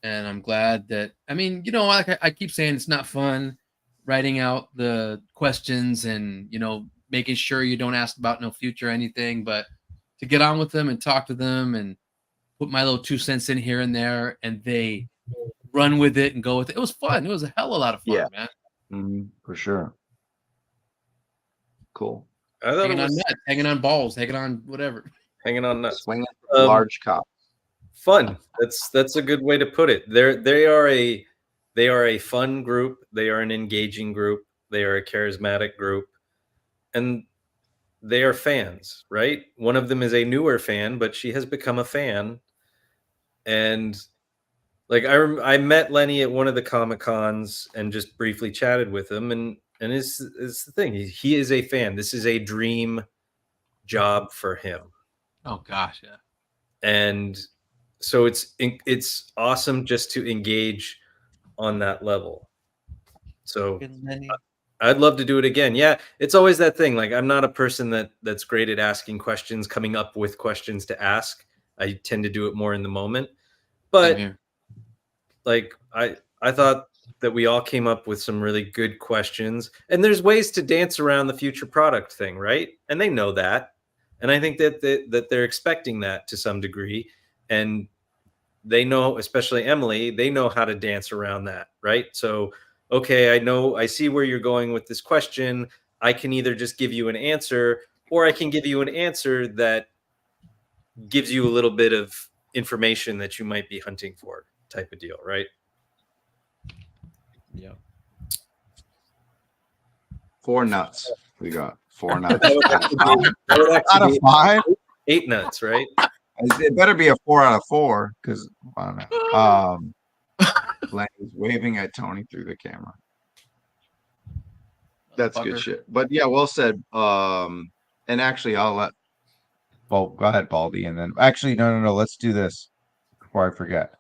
And I'm glad that, I mean, you know, like I keep saying, it's not fun writing out the questions and, you know, making sure you don't ask about no future or anything, but to get on with them and talk to them and put my little 2 cents in here and there, and they run with it and go with it. It was fun. It was a hell of a lot of fun, man. For sure. Cool. Hanging on nuts, hanging on balls, hanging on whatever. Hanging on nuts. Swinging large cop. Fun. That's a good way to put it. They are a fun group. They are an engaging group. They are a charismatic group, and they are fans, right? One of them is a newer fan, but she has become a fan. And like I met Lenny at one of the Comic-Cons and just briefly chatted with him, and it's the thing. He is a fan. This is a dream job for him. Oh gosh, yeah. And so it's awesome just to engage on that level. So I'd love to do it again. Yeah, it's always that thing. Like, I'm not a person that's great at asking questions, coming up with questions to ask. I tend to do it more in the moment. But like I thought that we all came up with some really good questions, and there's ways to dance around the future product thing, right? And they know that. And I think that they're expecting that to some degree. And they know, especially Emily, they know how to dance around that, right? So, okay, I see where you're going with this question. I can either just give you an answer, or I can give you an answer that gives you a little bit of information that you might be hunting for, type of deal, right? Yeah. 4 nuts. We got 4 nuts. Out of 5? 8 nuts, right? It better be a 4 out of 4, because Lenny's waving at Tony through the camera. That's good shit. But yeah, well said. And actually, I'll let. Well, go ahead, Baldy, and then actually, no. Let's do this before I forget.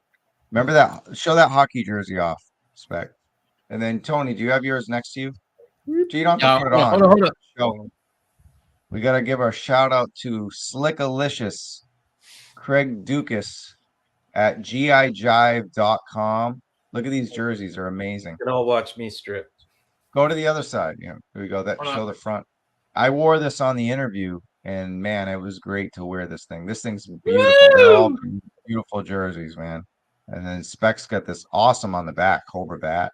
Remember that? Show that hockey jersey off, Spec. And then Tony, do you have yours next to you? So you don't have to put it on. Hold on. We got to give our shout out to Slickalicious, Craig Dukas at gijive.com. Look at these jerseys. They're amazing. You can all watch me strip. Go to the other side. Yeah, here we go. Show the front. I wore this on the interview, and man, it was great to wear this thing. This thing's beautiful. They're all beautiful jerseys, man. And then Spec's got this awesome on the back, Cobra Bat.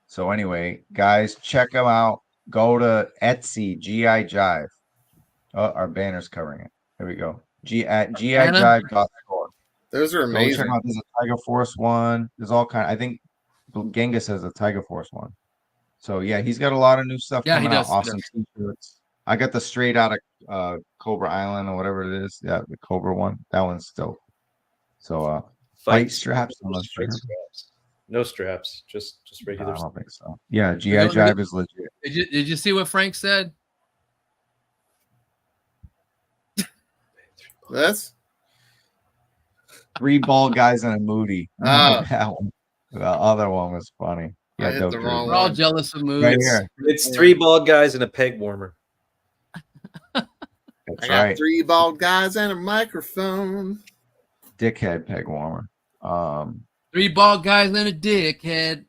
So anyway, guys, check them out. Go to Etsy, GI Jive. Oh, our banner's covering it. Here we go. At gijive.store. Those are amazing. Check out, there's a Tiger Force one. There's all kind. I think Genghis has a Tiger Force one. So yeah, he's got a lot of new stuff Yeah, he coming out. does, he Awesome t-shirts. I got the straight out of Cobra Island or whatever it is. Yeah, the Cobra one. That one's dope. So fight straps. I'm not sure. No straps, just No, regular. I don't think so. Yeah, You GI know, Jive is legit. Did you see what Frank said? This? 3 bald guys and a Moody. Oh. That one. The other one was funny. I Yeah, hit dope the jersey. wrong We're all one. jealous of Moody. Right here. It's 3 bald guys and a peg warmer. That's I got right. 3 bald guys and a microphone. Dickhead peg warmer. 3 bald guys and a dickhead.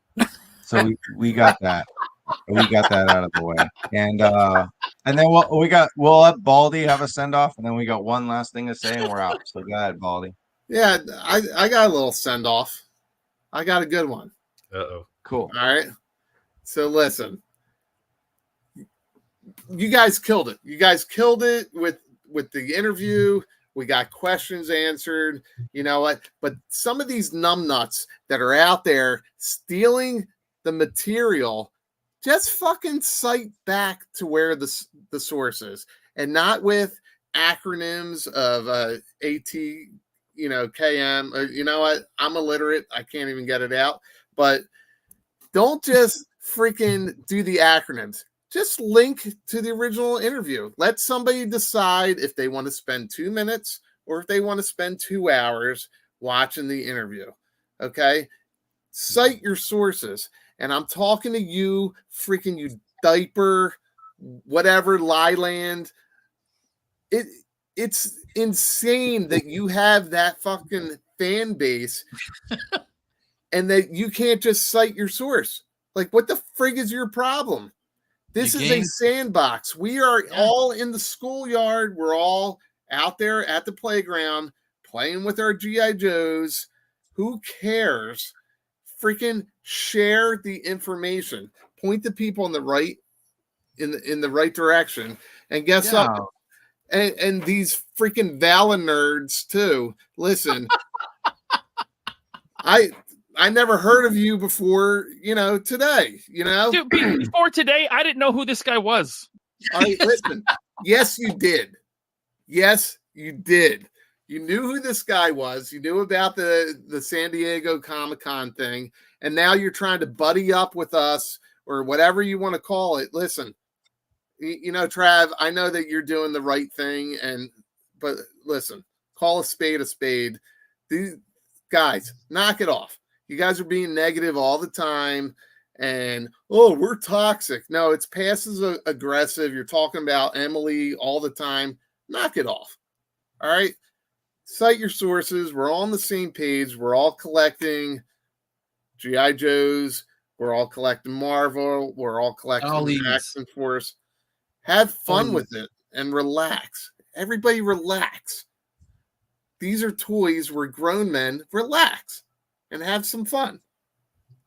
So we got that. We got that out of the way. And then we'll let Baldy have a send off, and then we got one last thing to say, and we're out. So go ahead, Baldy. Yeah, I got a little send off. I got a good one. Uh-oh. Cool. All right. So listen, you guys killed it. You guys killed it with the interview. We got questions answered. You know what? But some of these numbnuts that are out there stealing the material, just fucking cite back to where the source is, and not with acronyms of KM. Or, you know what? I'm illiterate. I can't even get it out. But don't just freaking do the acronyms. Just link to the original interview. Let somebody decide if they want to spend 2 minutes or if they want to spend 2 hours watching the interview. Okay? Cite your sources. And I'm talking to you, freaking you diaper, whatever, Lyland. It's insane that you have that fucking fan base and that you can't just cite your source. Like, what the frig is your problem? This is a sandbox. We are all in the schoolyard. We're all out there at the playground playing with our GI Joes. Who cares? Freaking share the information. Point the people in the right right direction. And guess what? And these freaking Valin nerds too. Listen, I never heard of you before, today, Dude, before today, I didn't know who this guy was. All right, listen. Yes, you did. Yes, you did. You knew who this guy was. You knew about the San Diego Comic-Con thing, and now you're trying to buddy up with us or whatever you want to call it. Listen, Trav, I know that you're doing the right thing, but listen, call a spade a spade. These guys, knock it off. You guys are being negative all the time, and we're toxic. No, it's passive aggressive. You're talking about Emily all the time. Knock it off. All right. Cite your sources. We're all on the same page. We're all collecting GI Joes. We're all collecting Marvel. We're all collecting Action Force. Have fun with it and relax. Everybody relax. These are toys where grown men relax and have some fun.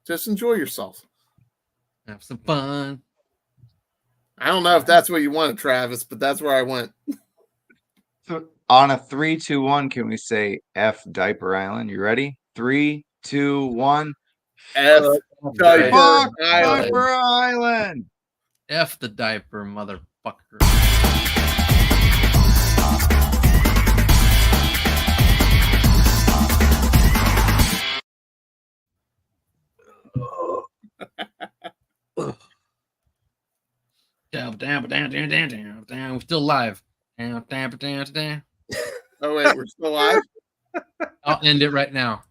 Just enjoy yourself. Have some fun. I don't know if that's what you wanted, Travis, but that's where I went. So on a 3, 2, 1, can we say F Diaper Island? You ready? 3, 2, 1. F Diaper Island. Island. F the diaper, motherfucker. Down. We're still live. Down. Oh, wait, we're still live? I'll end it right now.